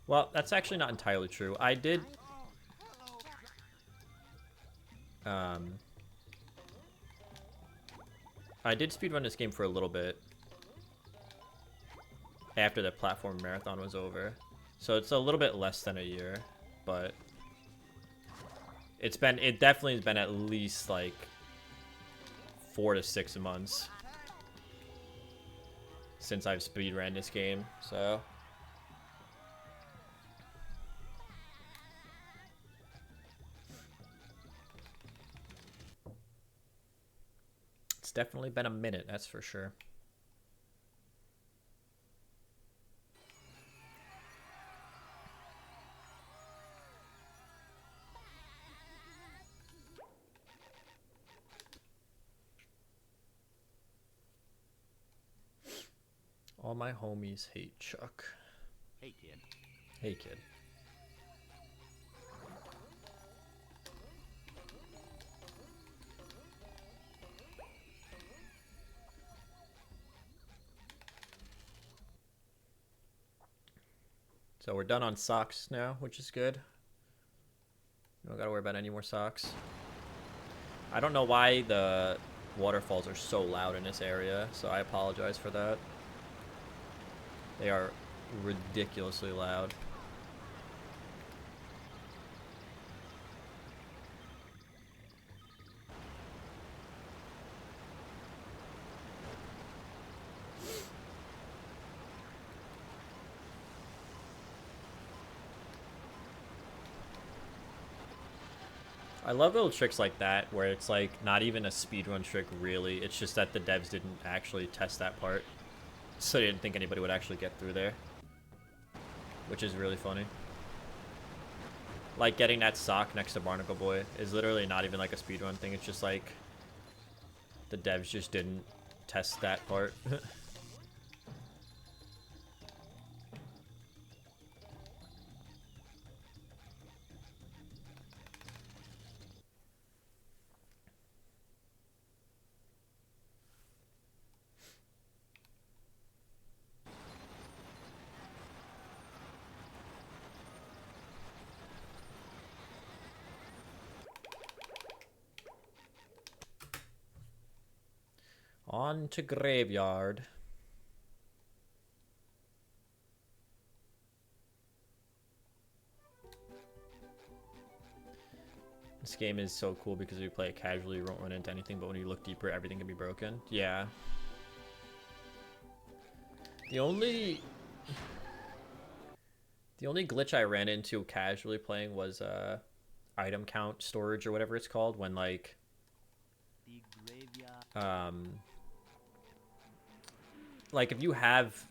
Well, that's actually not entirely true. I did speedrun this game for a little bit after the platform marathon was over. So it's a little bit less than a year, but it definitely has been at least like 4 to 6 months since I've speedran this game, so it's definitely been a minute, that's for sure. All my homies hate Chuck. hey kid. Hey, kid. So we're done on socks now, which is good. We don't gotta worry about any more socks. I don't know why the waterfalls are so loud in this area, so I apologize for that. They are ridiculously loud. I love little tricks like that where it's like not even a speedrun trick really, it's just that the devs didn't actually test that part. So they didn't think anybody would actually get through there. Which is really funny. Like getting that sock next to Barnacle Boy is literally not even like a speedrun thing, it's just like the devs just didn't test that part. On to Graveyard. This game is so cool because if you play it casually, you won't run into anything, but when you look deeper, everything can be broken. Yeah. The only glitch I ran into casually playing was item count storage or whatever it's called, when like The graveyard. like if you have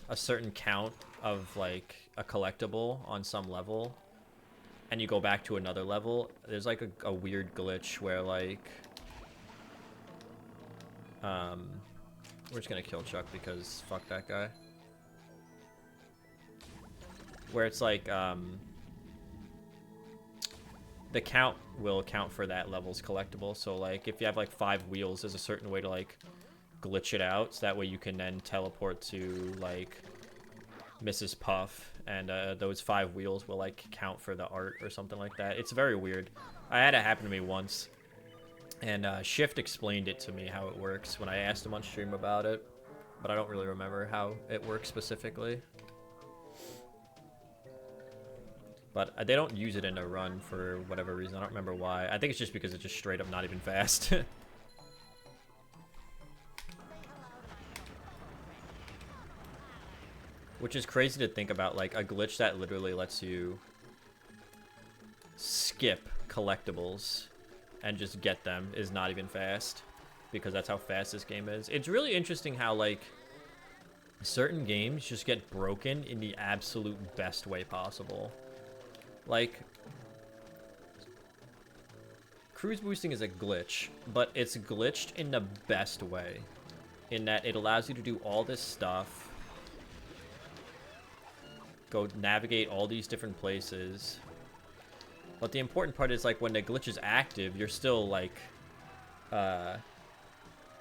a certain count of like a collectible on some level, and you go back to another level, there's like a weird glitch where like we're just gonna kill Chuck because fuck that guy. Where it's like the count will count for that level's collectible. So like if you have like 5 wheels, there's a certain way to like glitch it out, so that way you can then teleport to like Mrs. Puff, and those 5 wheels will like count for the art or something like that. It's very weird. I had it happen to me once, and Shift explained it to me how it works when I asked him on stream about it, but I don't really remember how it works specifically. But they don't use it in a run for whatever reason. I don't remember why. I think it's just because it's just straight up not even fast. Which is crazy to think about, like a glitch that literally lets you skip collectibles and just get them is not even fast, because that's how fast this game is. It's really interesting how like certain games just get broken in the absolute best way possible. Like, cruise boosting is a glitch, but it's glitched in the best way, in that it allows you to do all this stuff, go navigate all these different places. But the important part is, like, when the glitch is active, you're still, like, it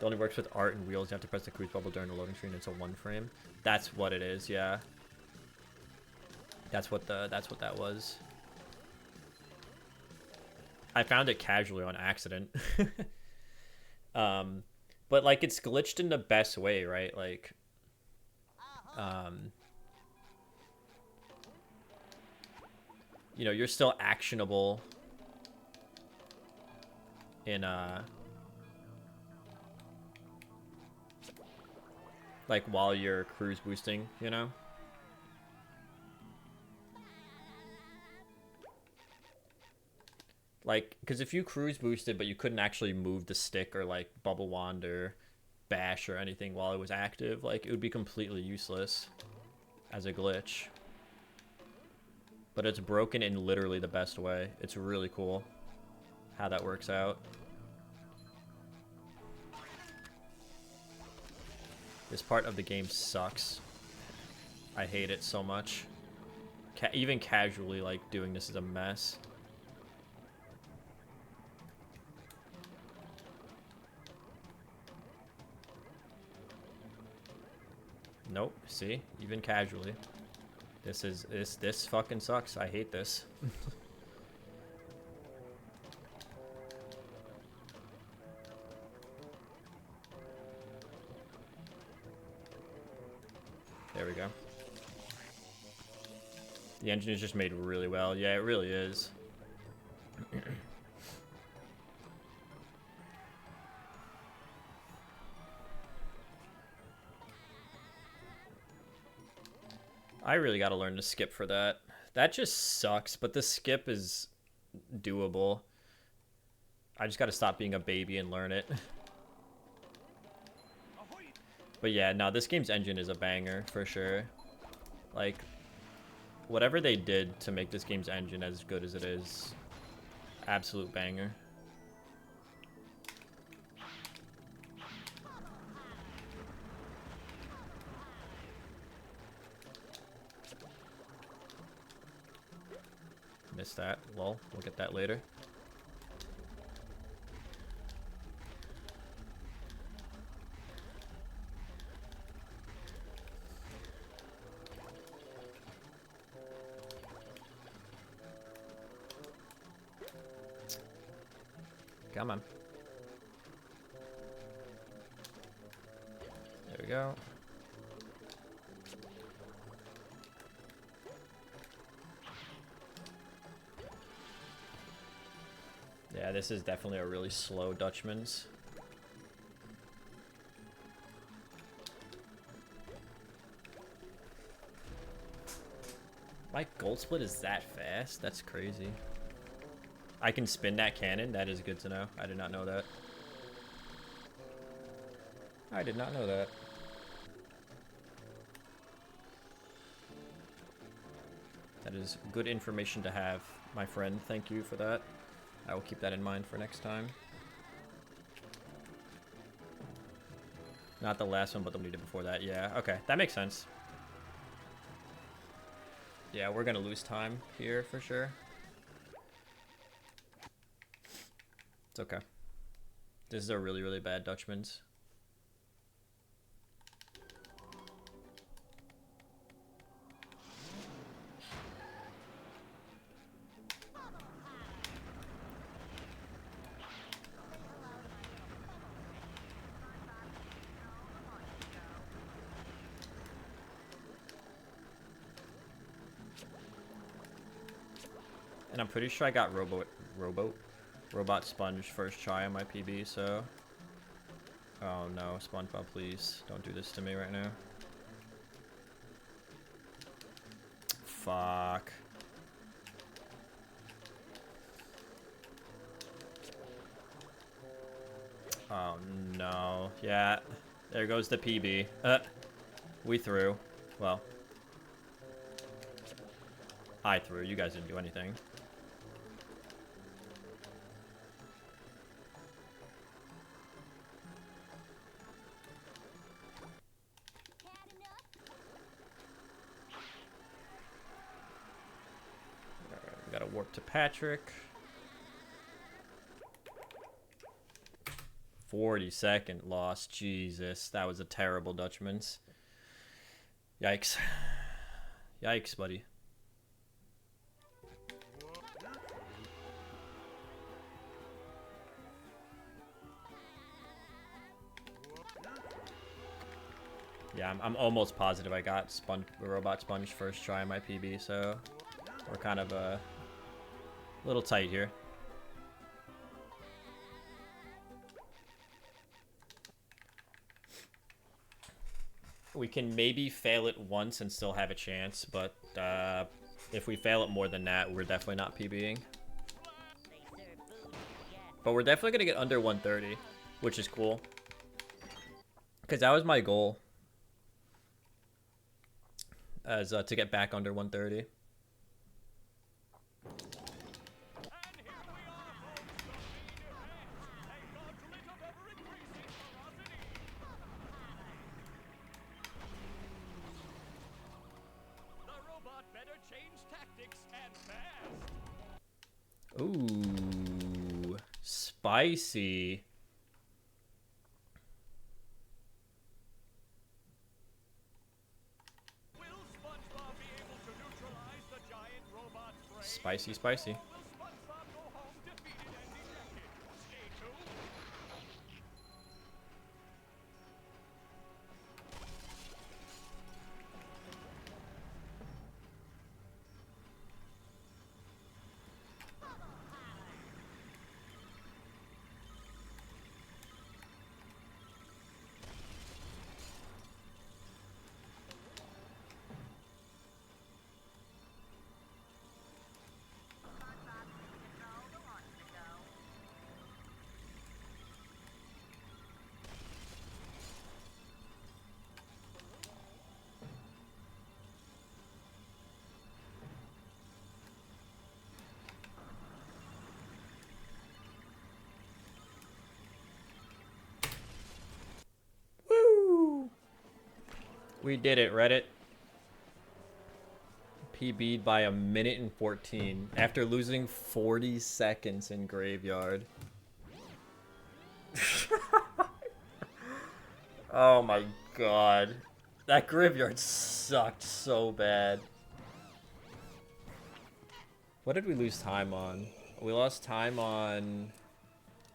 only works with art and wheels. You have to press the cruise bubble during the loading screen. It's a 1 frame. That's what it is, yeah. That's what that was. I found it casually on accident. But like it's glitched in the best way, right? Like, you know, you're still actionable in like while you're cruise boosting, you know? Like, because if you cruise boosted but you couldn't actually move the stick or like bubble wand or bash or anything while it was active, like it would be completely useless as a glitch. But it's broken in literally the best way. It's really cool how that works out. This part of the game sucks. I hate it so much. Even casually, like, doing this is a mess. Nope, see? Even casually. This fucking sucks. I hate this. There we go. The engine is just made really well. Yeah, it really is. I really gotta learn to skip for that. That just sucks, but the skip is doable. I just gotta stop being a baby and learn it. But yeah, no, this game's engine is a banger, for sure. Like, whatever they did to make this game's engine as good as it is, absolute banger. Missed that. Lol. We'll get that later. Come on. There we go. Yeah, this is definitely a really slow Dutchman's. My gold split is that fast? That's crazy. I can spin that cannon? That is good to know. I did not know that. I did not know that. That is good information to have, my friend. Thank you for that. I will keep that in mind for next time. Not the last one, but the one we did before that. Yeah, okay. That makes sense. Yeah, we're going to lose time here for sure. It's okay. This is a really, really bad Dutchman's. And I'm pretty sure I got Robot Sponge first try on my PB, so... Oh no, SpongeBob, please. Don't do this to me right now. Fuck. Oh no. Yeah. There goes the PB. We threw. Well. I threw. You guys didn't do anything. Alright, we gotta warp to Patrick. 40-second loss. Jesus, that was a terrible Dutchman's. Yikes. Yikes, buddy. Yeah, I'm almost positive I got Robot Sponge first try on my PB, so we're kind of a little tight here. We can maybe fail it once and still have a chance, but if we fail it more than that, we're definitely not PBing. But we're definitely going to get under 130, which is cool. Because that was my goal. As to get back under 130. Ooh, spicy. Spicy, spicy. We did it, Reddit. PB'd by 1:14 after losing 40 seconds in Graveyard. Oh my god. That Graveyard sucked so bad. What did we lose time on? We lost time on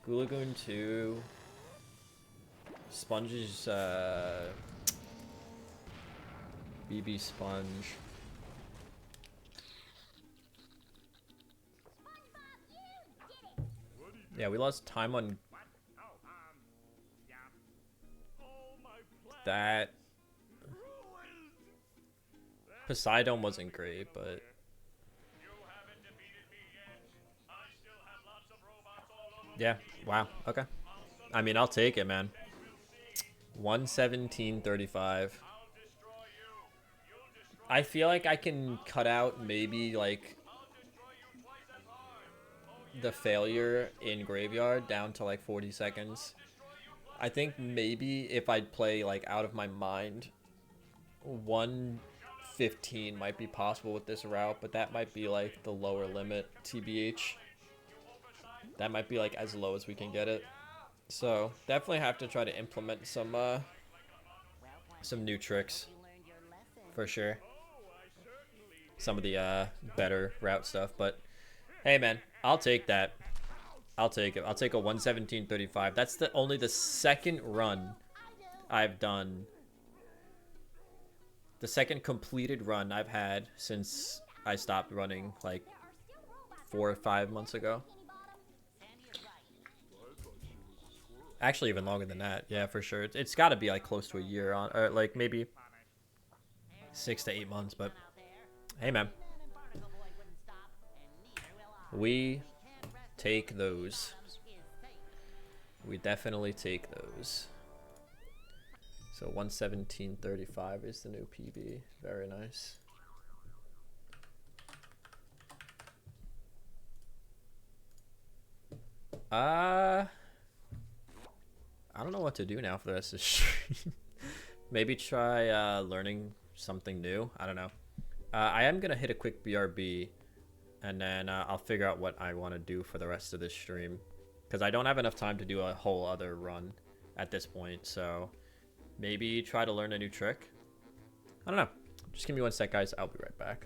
Goolagoon 2. Sponge's BB Sponge. Yeah, we lost time on that. Poseidon wasn't great, but yeah, wow, okay. I mean, I'll take it, man. 117.35. I feel like I can cut out maybe like the failure in graveyard down to like 40 seconds. I think maybe if I'd play like out of my mind, 115 might be possible with this route, but that might be like the lower limit, TBH. That might be like as low as we can get it. So definitely have to try to implement some new tricks for sure. Some of the better route stuff, but hey man, I'll take that. I'll take it. I'll take a 117.35. That's only the second run I've done. The second completed run I've had since I stopped running like 4 or 5 months ago. Actually, even longer than that. Yeah, for sure. It's got to be like close to a year on, or like maybe 6 to 8 months. But hey, man, we take those. We definitely take those. So 117.35 is the new PB. Very nice. I don't know what to do now for the rest of the stream. Maybe try learning something new. I don't know. I am going to hit a quick BRB, and then I'll figure out what I want to do for the rest of this stream. Because I don't have enough time to do a whole other run at this point. So maybe try to learn a new trick. I don't know. Just give me one sec, guys. I'll be right back.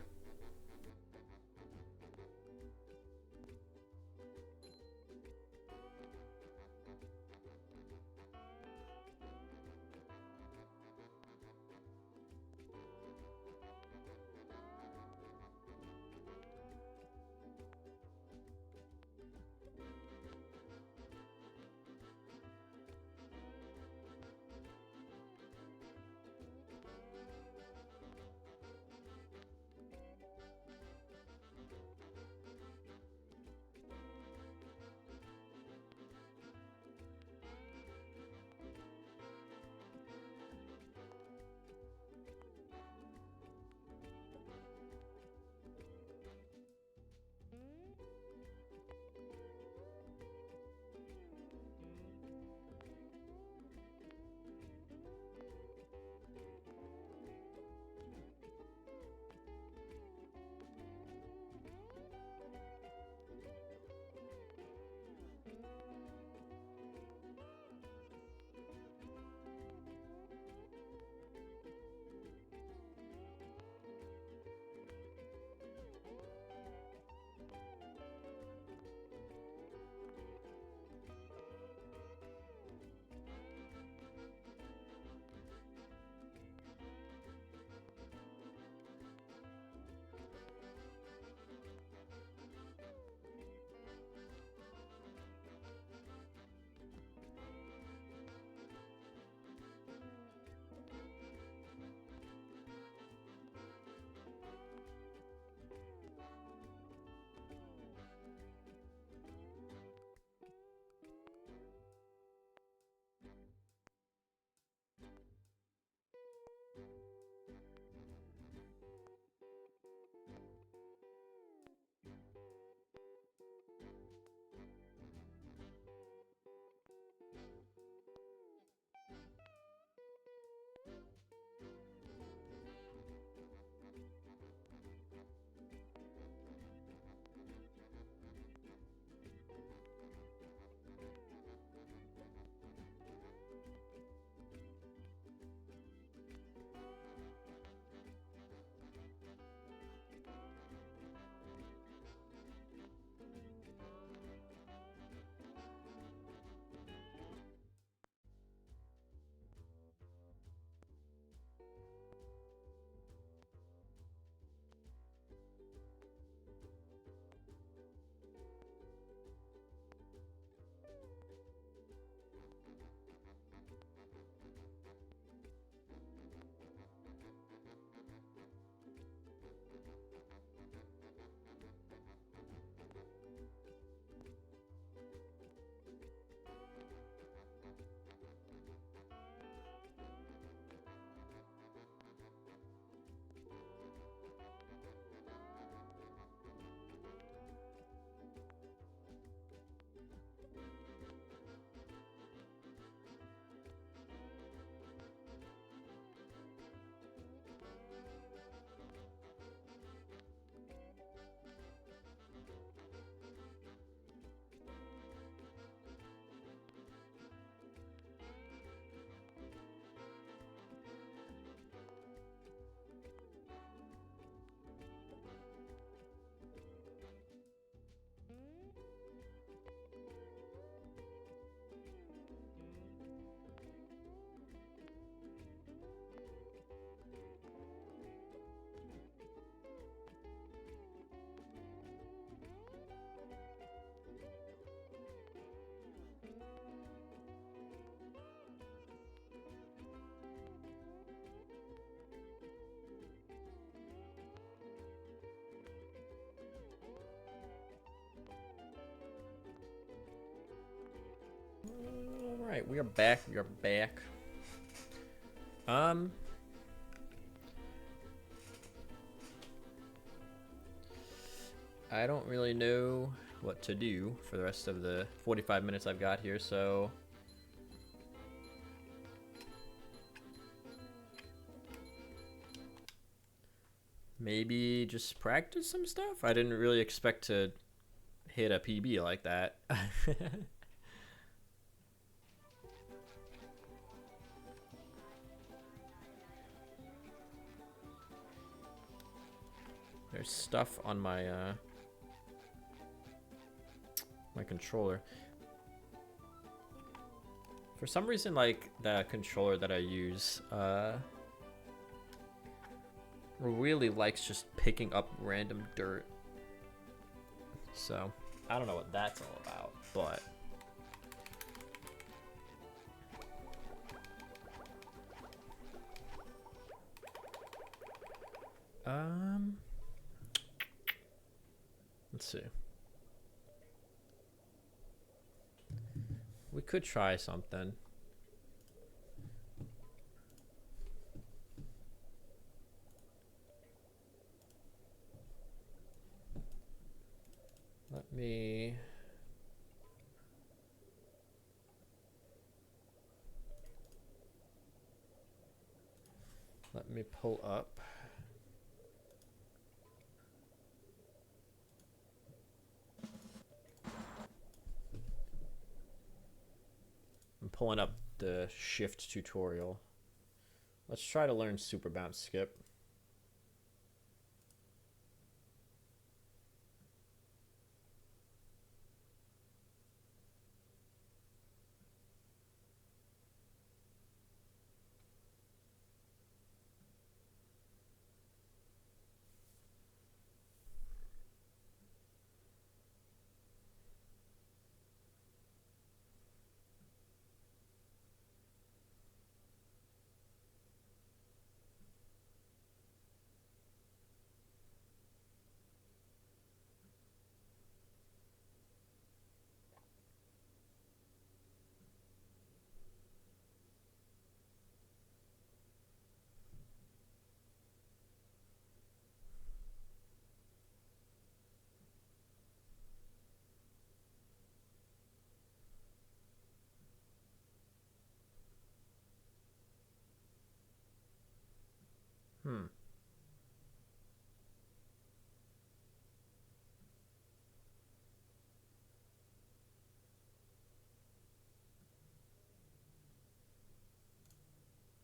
Alright, we are back. We are back. I don't really know what to do for the rest of the 45 minutes I've got here, so maybe just practice some stuff? I didn't really expect to hit a PB like that. There's stuff on my my controller. For some reason, like, the controller that I use really likes just picking up random dirt. So, I don't know what that's all about, but let's see. We could try something. Let me pull up. I'm pulling up the shift tutorial. Let's try to learn super bounce skip.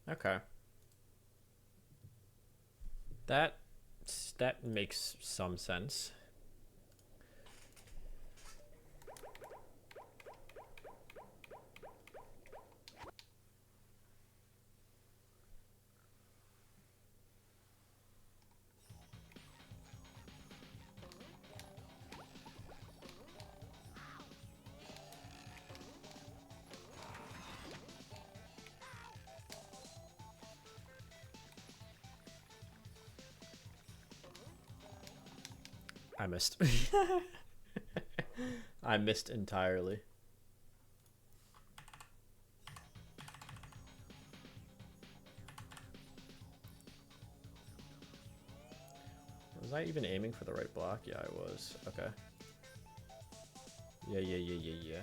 Okay. That makes some sense. I missed. I missed entirely. Was I even aiming for the right block? Yeah, I was. Okay. Yeah.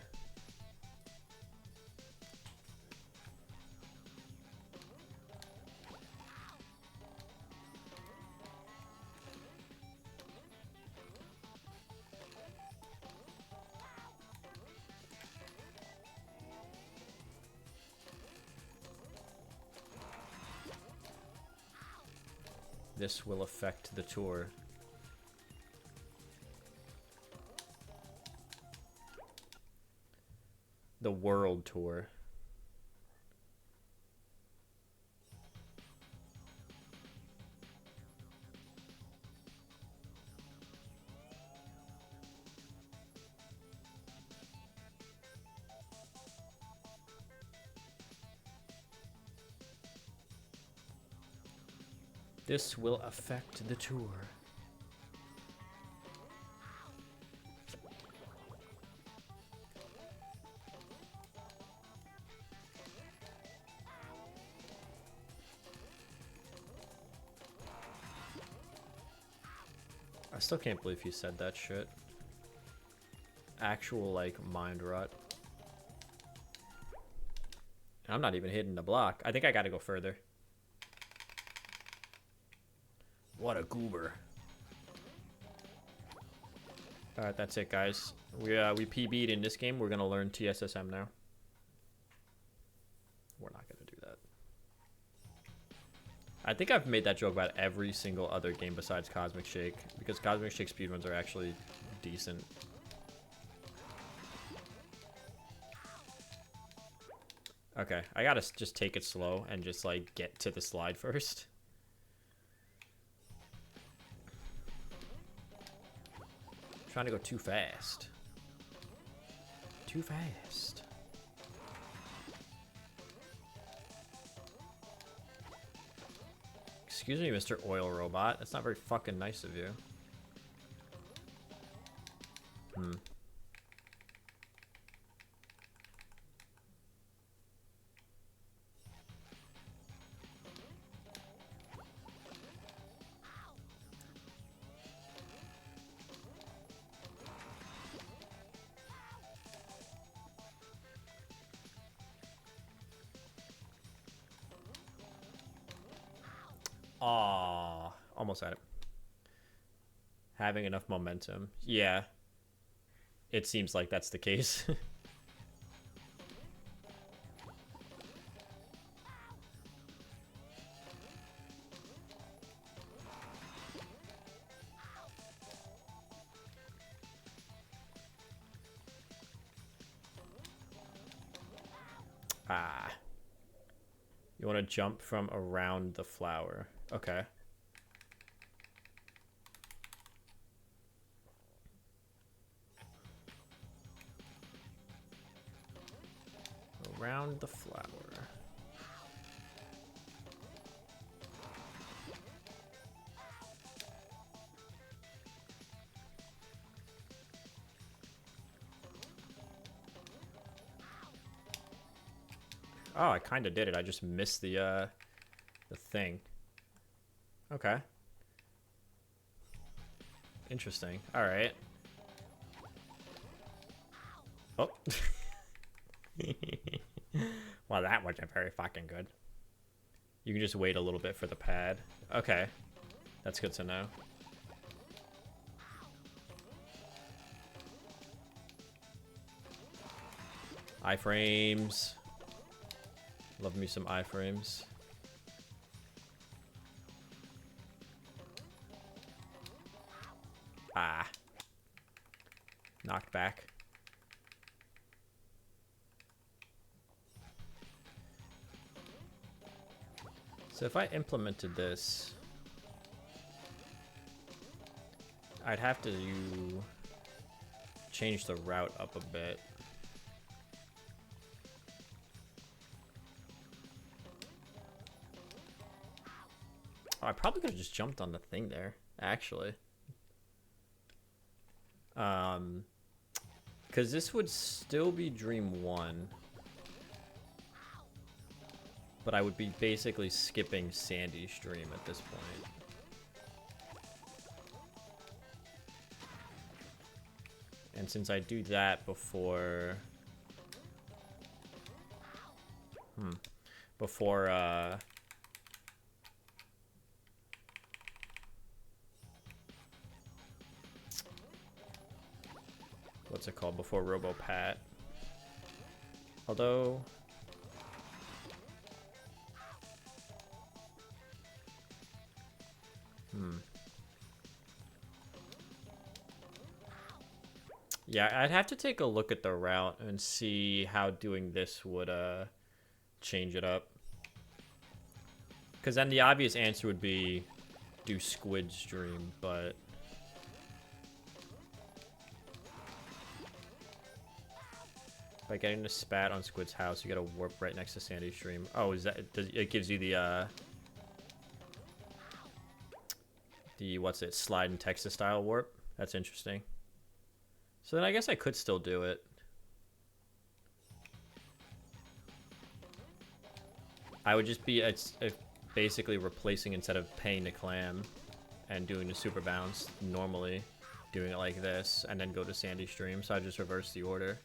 This will affect the tour. The world tour. This will affect the tour. I still can't believe he said that shit. Actual, like, mind rot. I'm not even hitting the block. I think I gotta go further. What a goober. Alright, that's it, guys. We PB'd in this game. We're gonna learn TSSM now. We're not gonna do that. I think I've made that joke about every single other game besides Cosmic Shake, because Cosmic Shake speedruns are actually decent. Okay, I gotta just take it slow and just, like, get to the slide first. I'm trying to go too fast. Too fast. Excuse me, Mr. Oil Robot. That's not very fucking nice of you. Aw, almost had it. Having enough momentum. Yeah. It seems like that's the case. Ah. You want to jump from around the flower. Okay. Around the flower. Oh, I kind of did it. I just missed the thing. Okay. Interesting. All right. Oh. Well, that wasn't very fucking good. You can just wait a little bit for the pad. Okay. That's good to know. Iframes. Love me some iframes. Ah. Knocked back. So if I implemented this, I'd have to change the route up a bit. Oh, I probably could have just jumped on the thing there, actually. Because this would still be Dream 1. But I would be basically skipping Sandy's dream at this point. And since I do that before... Before, what's it called? Before RoboPat. Although... Yeah, I'd have to take a look at the route and see how doing this would change it up. Because then the obvious answer would be do Squid's dream, but... By getting the spat on Squid's house, you gotta warp right next to Sandy's dream. Oh, is that... It gives you the what's it, slide and Texas style warp? That's interesting. So then I guess I could still do it. I would just be basically replacing instead of paying the clam. and doing the super bounce normally, doing it like this, and then go to Sandy Stream. So I just reversed the order.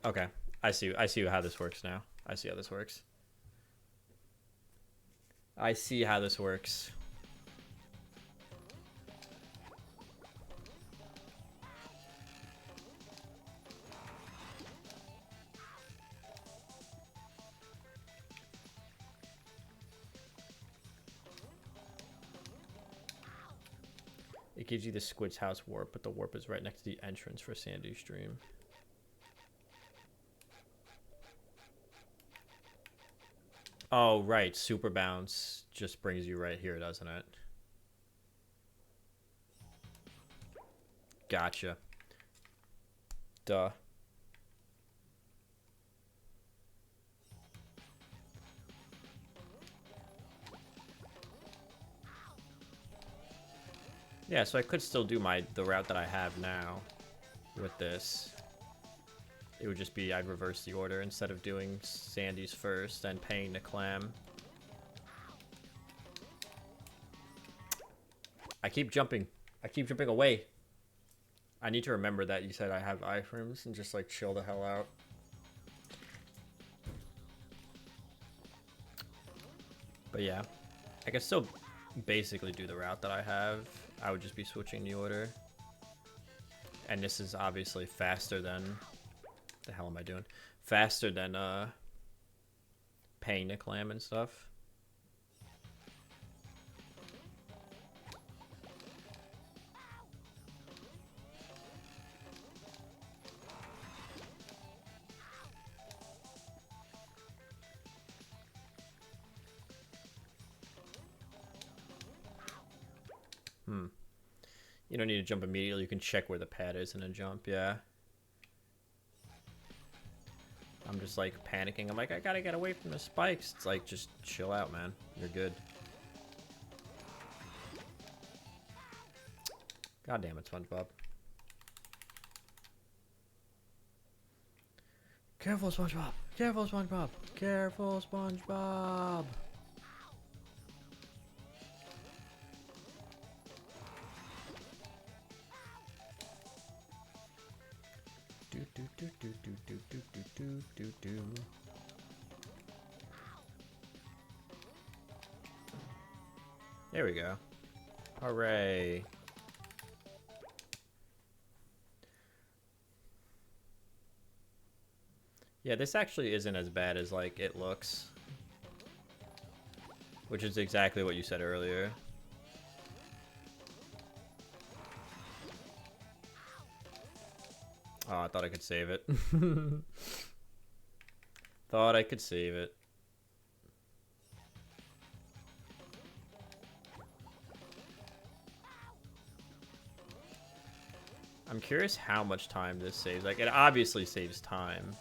Okay, I see how this works now. I see how this works. I see how this works. It gives you the Squid's house warp, but the warp is right next to the entrance for Sandy Stream. Oh, right. Super bounce just brings you right here, doesn't it? Gotcha. Duh. Yeah, so I could still do the route that I have now with this. It would just be I'd reverse the order instead of doing Sandy's first and paying the clam. I keep jumping. I keep jumping away. I need to remember that you said I have iframes and just like chill the hell out. But yeah, I can still basically do the route that I have. I would just be switching the order. And this is obviously faster than... the hell am I doing? Faster than paying the clam and stuff. You don't need to jump immediately. You can check where the pad is and then jump. Yeah. I'm just like panicking. I'm like, I gotta get away from the spikes. It's like, just chill out, man. You're good. God damn it, SpongeBob. Careful, SpongeBob. Careful, SpongeBob. Careful, SpongeBob. Do. There we go. Hooray. Yeah, this actually isn't as bad as like it looks. Which is exactly what you said earlier. Oh, I thought I could save it. Thought I could save it. I'm curious how much time this saves. Like, it obviously saves time.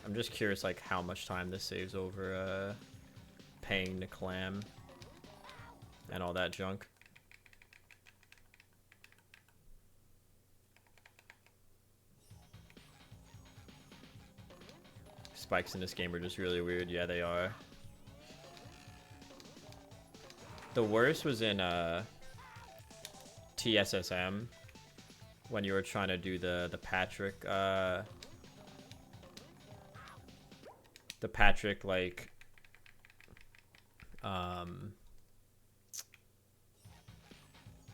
I'm just curious, like, how much time this saves over paying the clam and all that junk. Spikes in this game are just really weird. Yeah, they are. The worst was in TSSM when you were trying to do the Patrick like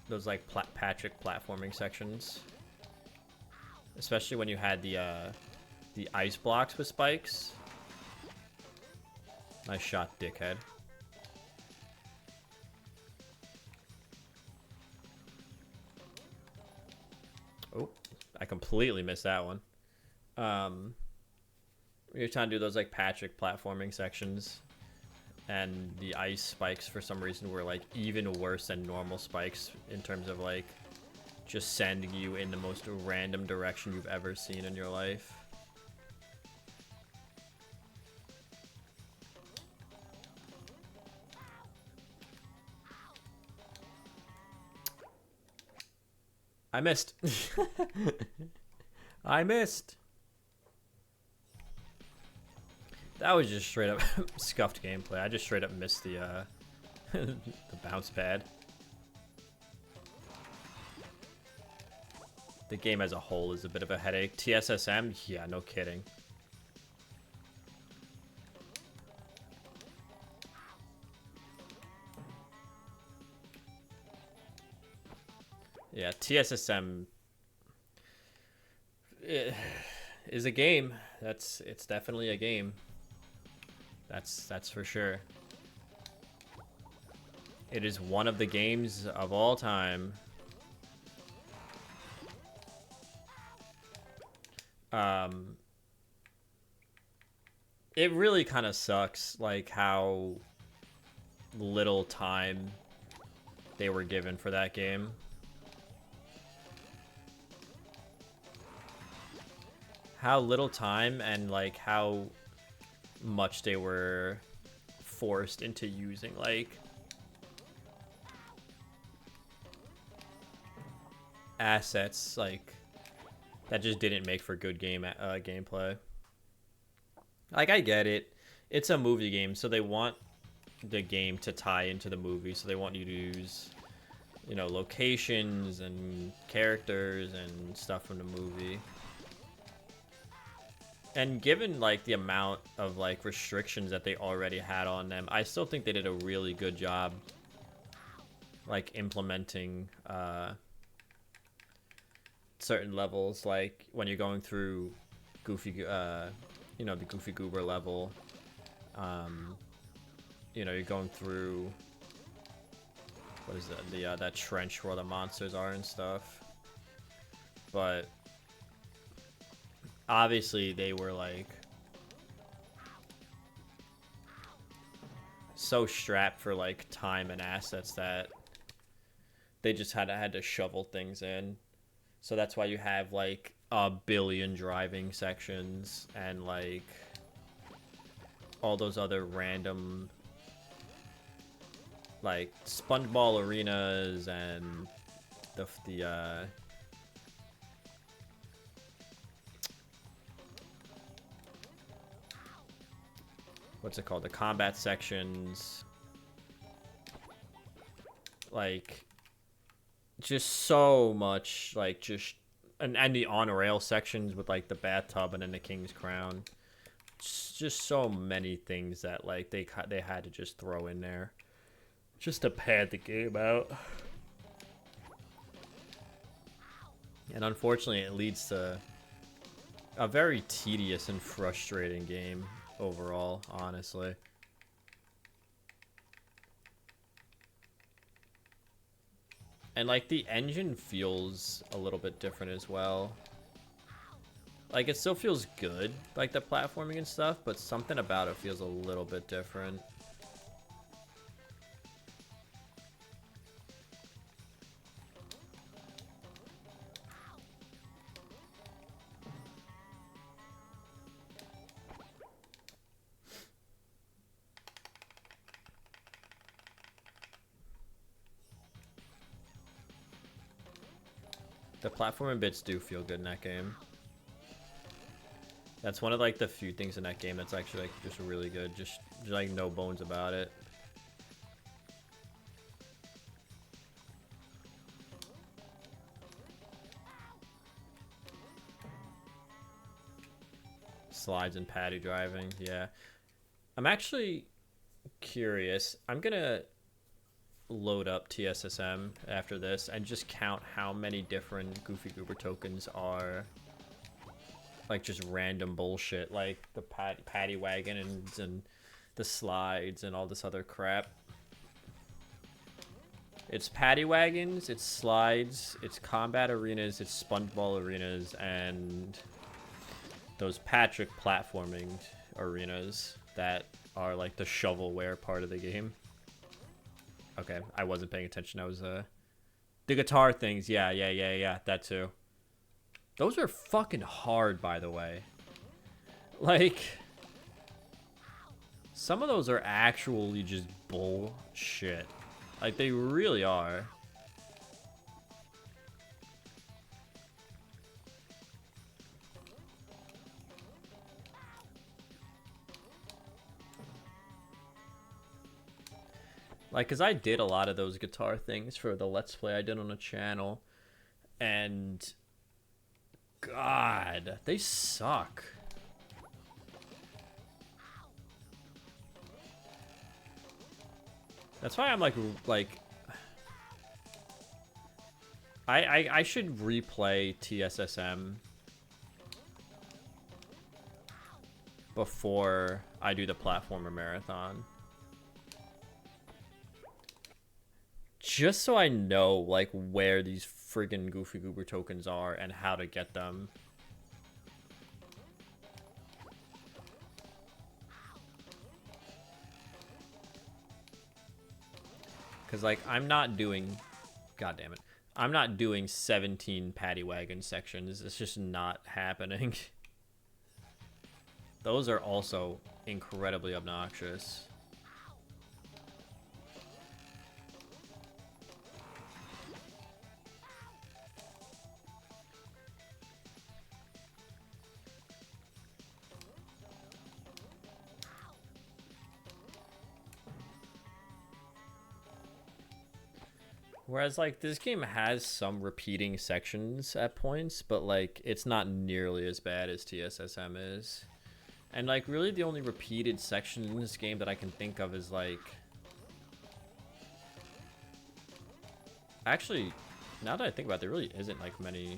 those like Patrick platforming sections, especially when you had the ice blocks with spikes. Nice shot, dickhead. Oh, I completely missed that one. You're trying to do those like Patrick platforming sections, and the ice spikes for some reason were like even worse than normal spikes in terms of like just sending you in the most random direction you've ever seen in your life. I missed. I missed. That was just straight up scuffed gameplay. I just straight up missed the the bounce pad. The game as a whole is a bit of a headache. TSSM? Yeah, no kidding. Yeah, TSSM is a game. It's definitely a game. That's for sure. It is one of the games of all time. It really kind of sucks, like, how little time they were given for that game. How little time and, like, how much they were forced into using, like, assets, like, that just didn't make for good gameplay. Like, I get it. It's a movie game, so they want the game to tie into the movie, so they want you to use, you know, locations and characters and stuff from the movie. And given, like, the amount of, like, restrictions that they already had on them, I still think they did a really good job, like, implementing certain levels, like when you're going through Goofy, you know, the Goofy Goober level. You know, you're going through, what is that? That trench where the monsters are and stuff. But obviously, they were like so strapped for like time and assets that they just had to shovel things in. So that's why you have like a billion driving sections and like all those other random like SpongeBob arenas and the what's it called? The combat sections. Like, just so much, like, just, and the on-rail sections with, like, the bathtub and then the King's Crown. Just so many things that, like, they had to just throw in there. Just to pad the game out. And unfortunately, it leads to a very tedious and frustrating game overall, honestly. And like the engine feels a little bit different as well. Like it still feels good, like the platforming and stuff, but something about it feels a little bit different. The platforming bits do feel good in that game. That's one of like the few things in that game that's actually like just really good. Just like no bones about it. Slides and patty driving, yeah. I'm actually curious. I'm gonna load up TSSM after this and just count how many different Goofy Goober tokens are like just random bullshit, like the paddy wagon and the slides and all this other crap. It's paddy wagons, it's slides, it's combat arenas, it's SpongeBob arenas, and those Patrick platforming arenas that are like the shovelware part of the game. Okay, I wasn't paying attention. I was the guitar things. Yeah, that too. Those are fucking hard, by the way. Like, some of those are actually just bullshit. Like, they really are. Like, cause I did a lot of those guitar things for the Let's Play I did on the channel, and God, they suck. That's why I'm like I should replay TSSM before I do the platformer marathon. Just so I know like where these friggin' Goofy Goober tokens are and how to get them. Cause like I'm not doing, god damn it, I'm not doing 17 paddy wagon sections. It's just not happening. Those are also incredibly obnoxious. Whereas, like, this game has some repeating sections at points, but, like, it's not nearly as bad as TSSM is. And, like, really the only repeated section in this game that I can think of is, like... Actually, now that I think about it, there really isn't, like, many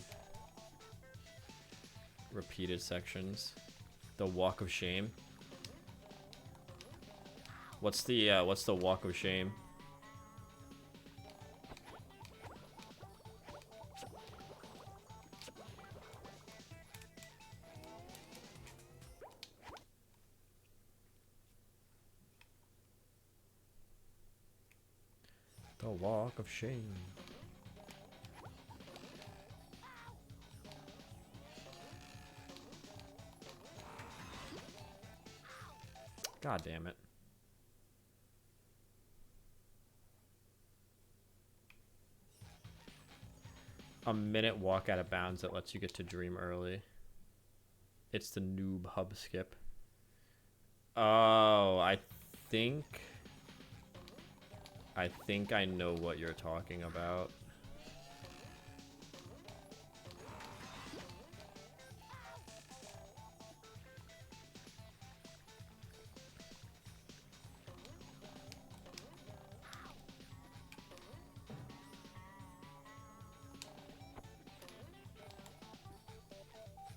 repeated sections. The Walk of Shame. What's the Walk of Shame? The Walk of Shame. God damn it. A minute walk out of bounds that lets you get to dream early. It's the noob hub skip. Oh, I think I know what you're talking about.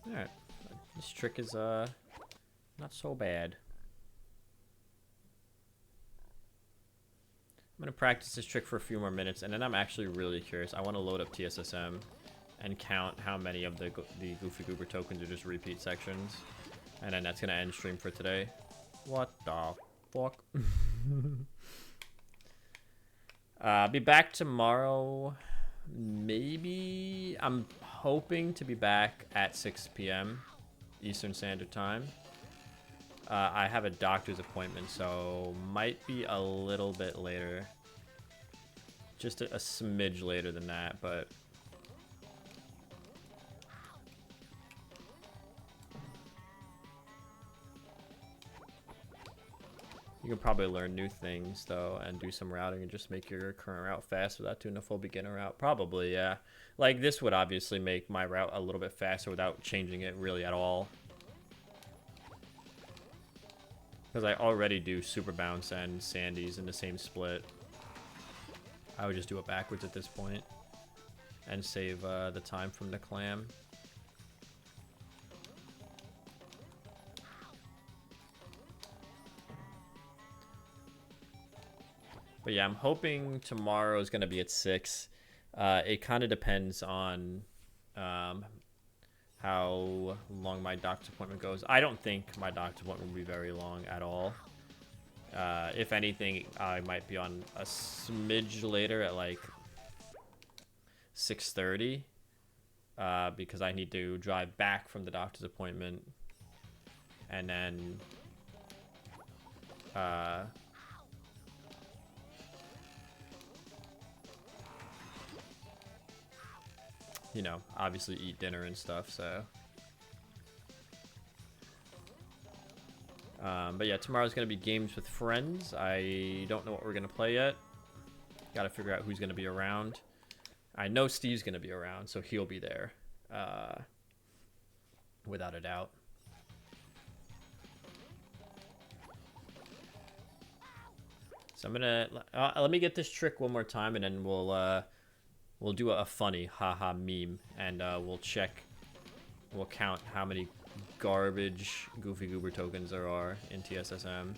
Alright. This trick is not so bad. I'm gonna practice this trick for a few more minutes, and then I'm actually really curious. I want to load up TSSM and count how many of the Goofy Goober tokens are just repeat sections, and then that's gonna end stream for today. What the fuck? Be back tomorrow. Maybe. I'm hoping to be back at 6 p.m. Eastern Standard Time. I have a doctor's appointment, so might be a little bit later. Just a smidge later than that, but... You can probably learn new things, though, and do some routing and just make your current route fast without doing a full beginner route. Probably, yeah. Like, this would obviously make my route a little bit faster without changing it really at all. Because I already do Super Bounce and Sandy's in the same split. I would just do it backwards at this point. And save the time from the clam. But yeah, I'm hoping tomorrow is going to be at 6. It kind of depends on how long my doctor's appointment goes. I don't think my doctor's appointment will be very long at all. If anything, I might be on a smidge later at like 6:30 because I need to drive back from the doctor's appointment and then you know, obviously eat dinner and stuff, so. But yeah, tomorrow's going to be games with friends. I don't know what we're going to play yet. Gotta figure out who's gonna be around. I know Steve's gonna be around, so he'll be there. Without a doubt. So I'm gonna let me get this trick one more time, and then we'll do a funny haha meme, and we'll count how many garbage Goofy Goober tokens there are in TSSM.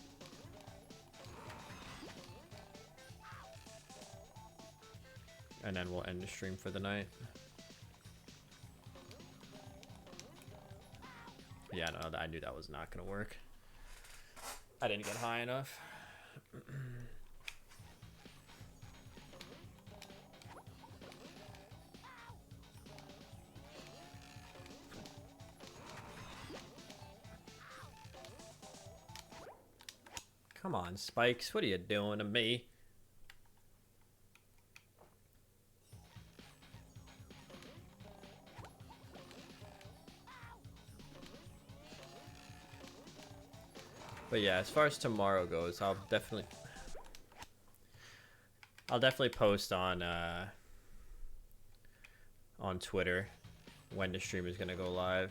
And then we'll end the stream for the night. Yeah, no, I knew that was not gonna work. I didn't get high enough. Come on, Spikes. What are you doing to me? But yeah, as far as tomorrow goes, I'll definitely post on Twitter when the stream is gonna go live.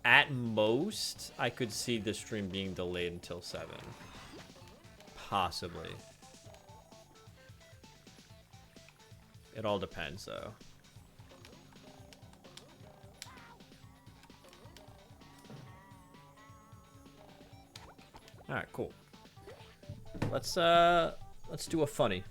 At most, I could see the stream being delayed until 7. Possibly. It all depends, though. All right, cool. Let's do a funny.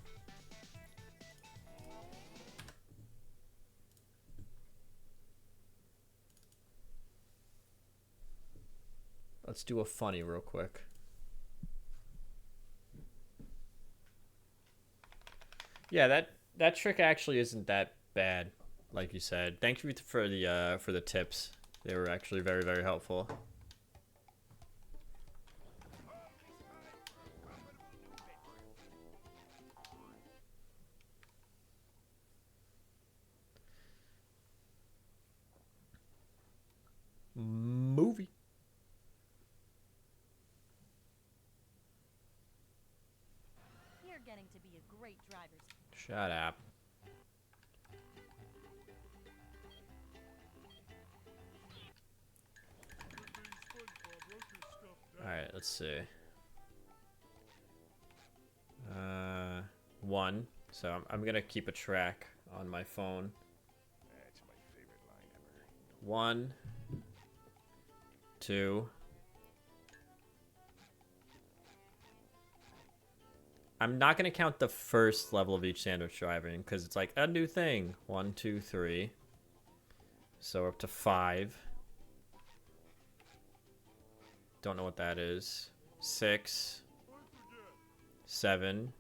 Let's do a funny real quick. Yeah, that trick actually isn't that bad, like you said. Thank you for the tips. They were actually very, very helpful. Movie. You're getting to be a great driver. Shut up. Alright, let's see. 1. So I'm gonna keep a track on my phone. That's my favorite line ever. 1, 2. I'm not gonna count the first level of each sandwich driving because it's like a new thing. 1, 2, 3. So up to 5. Don't know what that is. 6, 7,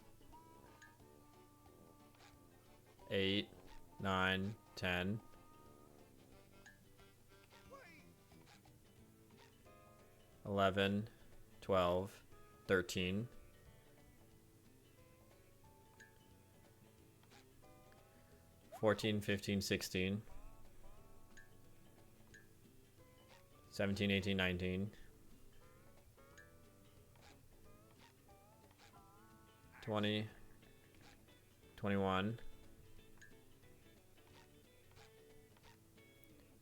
8, 9, 10. 11, 12, 13. 14, 15, 16. 17, 18, 19. 20, 21.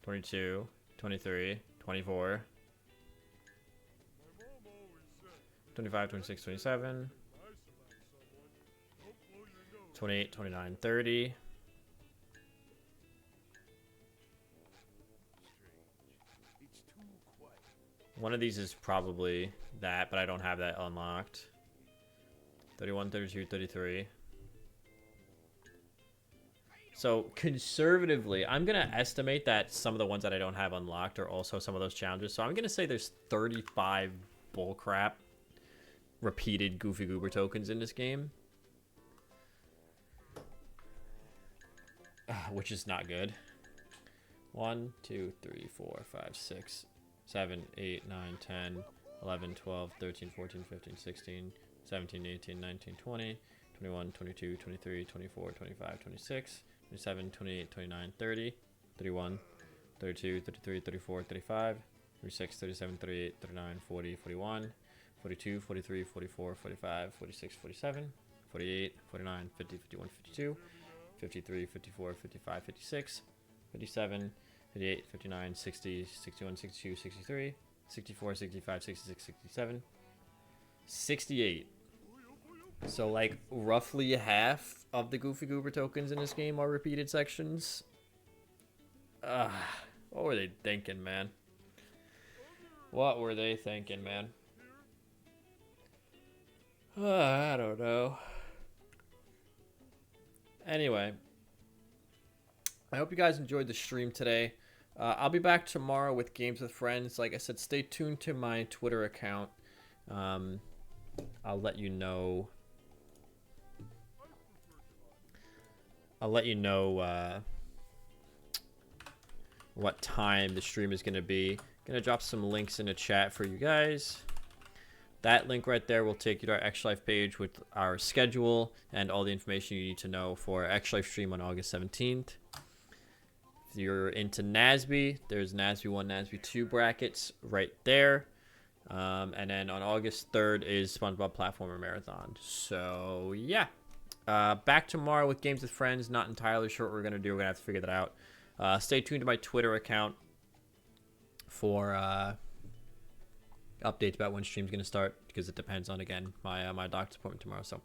22, 23, 24. 25, 26, 27. 28, 29, 30. One of these is probably that, but I don't have that unlocked. 31, 32, 33. So conservatively, I'm going to estimate that some of the ones that I don't have unlocked are also some of those challenges. So I'm going to say there's 35 bullcrap repeated Goofy Goober tokens in this game. Which is not good. 1, 2, 3, 4, 5, 6, 7, 8, 9, 10, 11, 12, 13, 14, 15, 16, 17, 18, 19, 20, 21, 22, 23, 24, 25, 26, 27, 28, 29, 30, 31, 32, 33, 34, 35, 36, 37, 38, 39, 40, 41, 42, 43, 44, 45, 46, 47, 48, 49, 50, 51, 52, 53, 54, 55, 56, 57, 58, 59, 60, 61, 62, 63, 64, 65, 66, 67, 68. So like roughly half of the Goofy Goober tokens in this game are repeated sections. What were they thinking, man? What were they thinking, man? I don't know. Anyway, I hope you guys enjoyed the stream today. I'll be back tomorrow with Games with Friends. Like I said, stay tuned to my Twitter account. I'll let you know. What time the stream is going to be. Gonna drop some links in the chat for you guys. That link right there will take you to our Extra Life page with our schedule and all the information you need to know for Extra Life stream on August 17th. If you're into NASB, there's NASB 1, NASB 2 brackets right there. And then on August 3rd is SpongeBob Platformer Marathon. So, yeah. Back tomorrow with Games with Friends. Not entirely sure what we're going to do. We're going to have to figure that out. Stay tuned to my Twitter account for updates about when stream's going to start, because it depends on, again, my doctor's appointment tomorrow. So,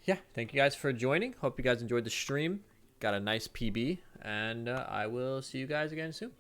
yeah. Thank you guys for joining. Hope you guys enjoyed the stream. Got a nice PB. And I will see you guys again soon.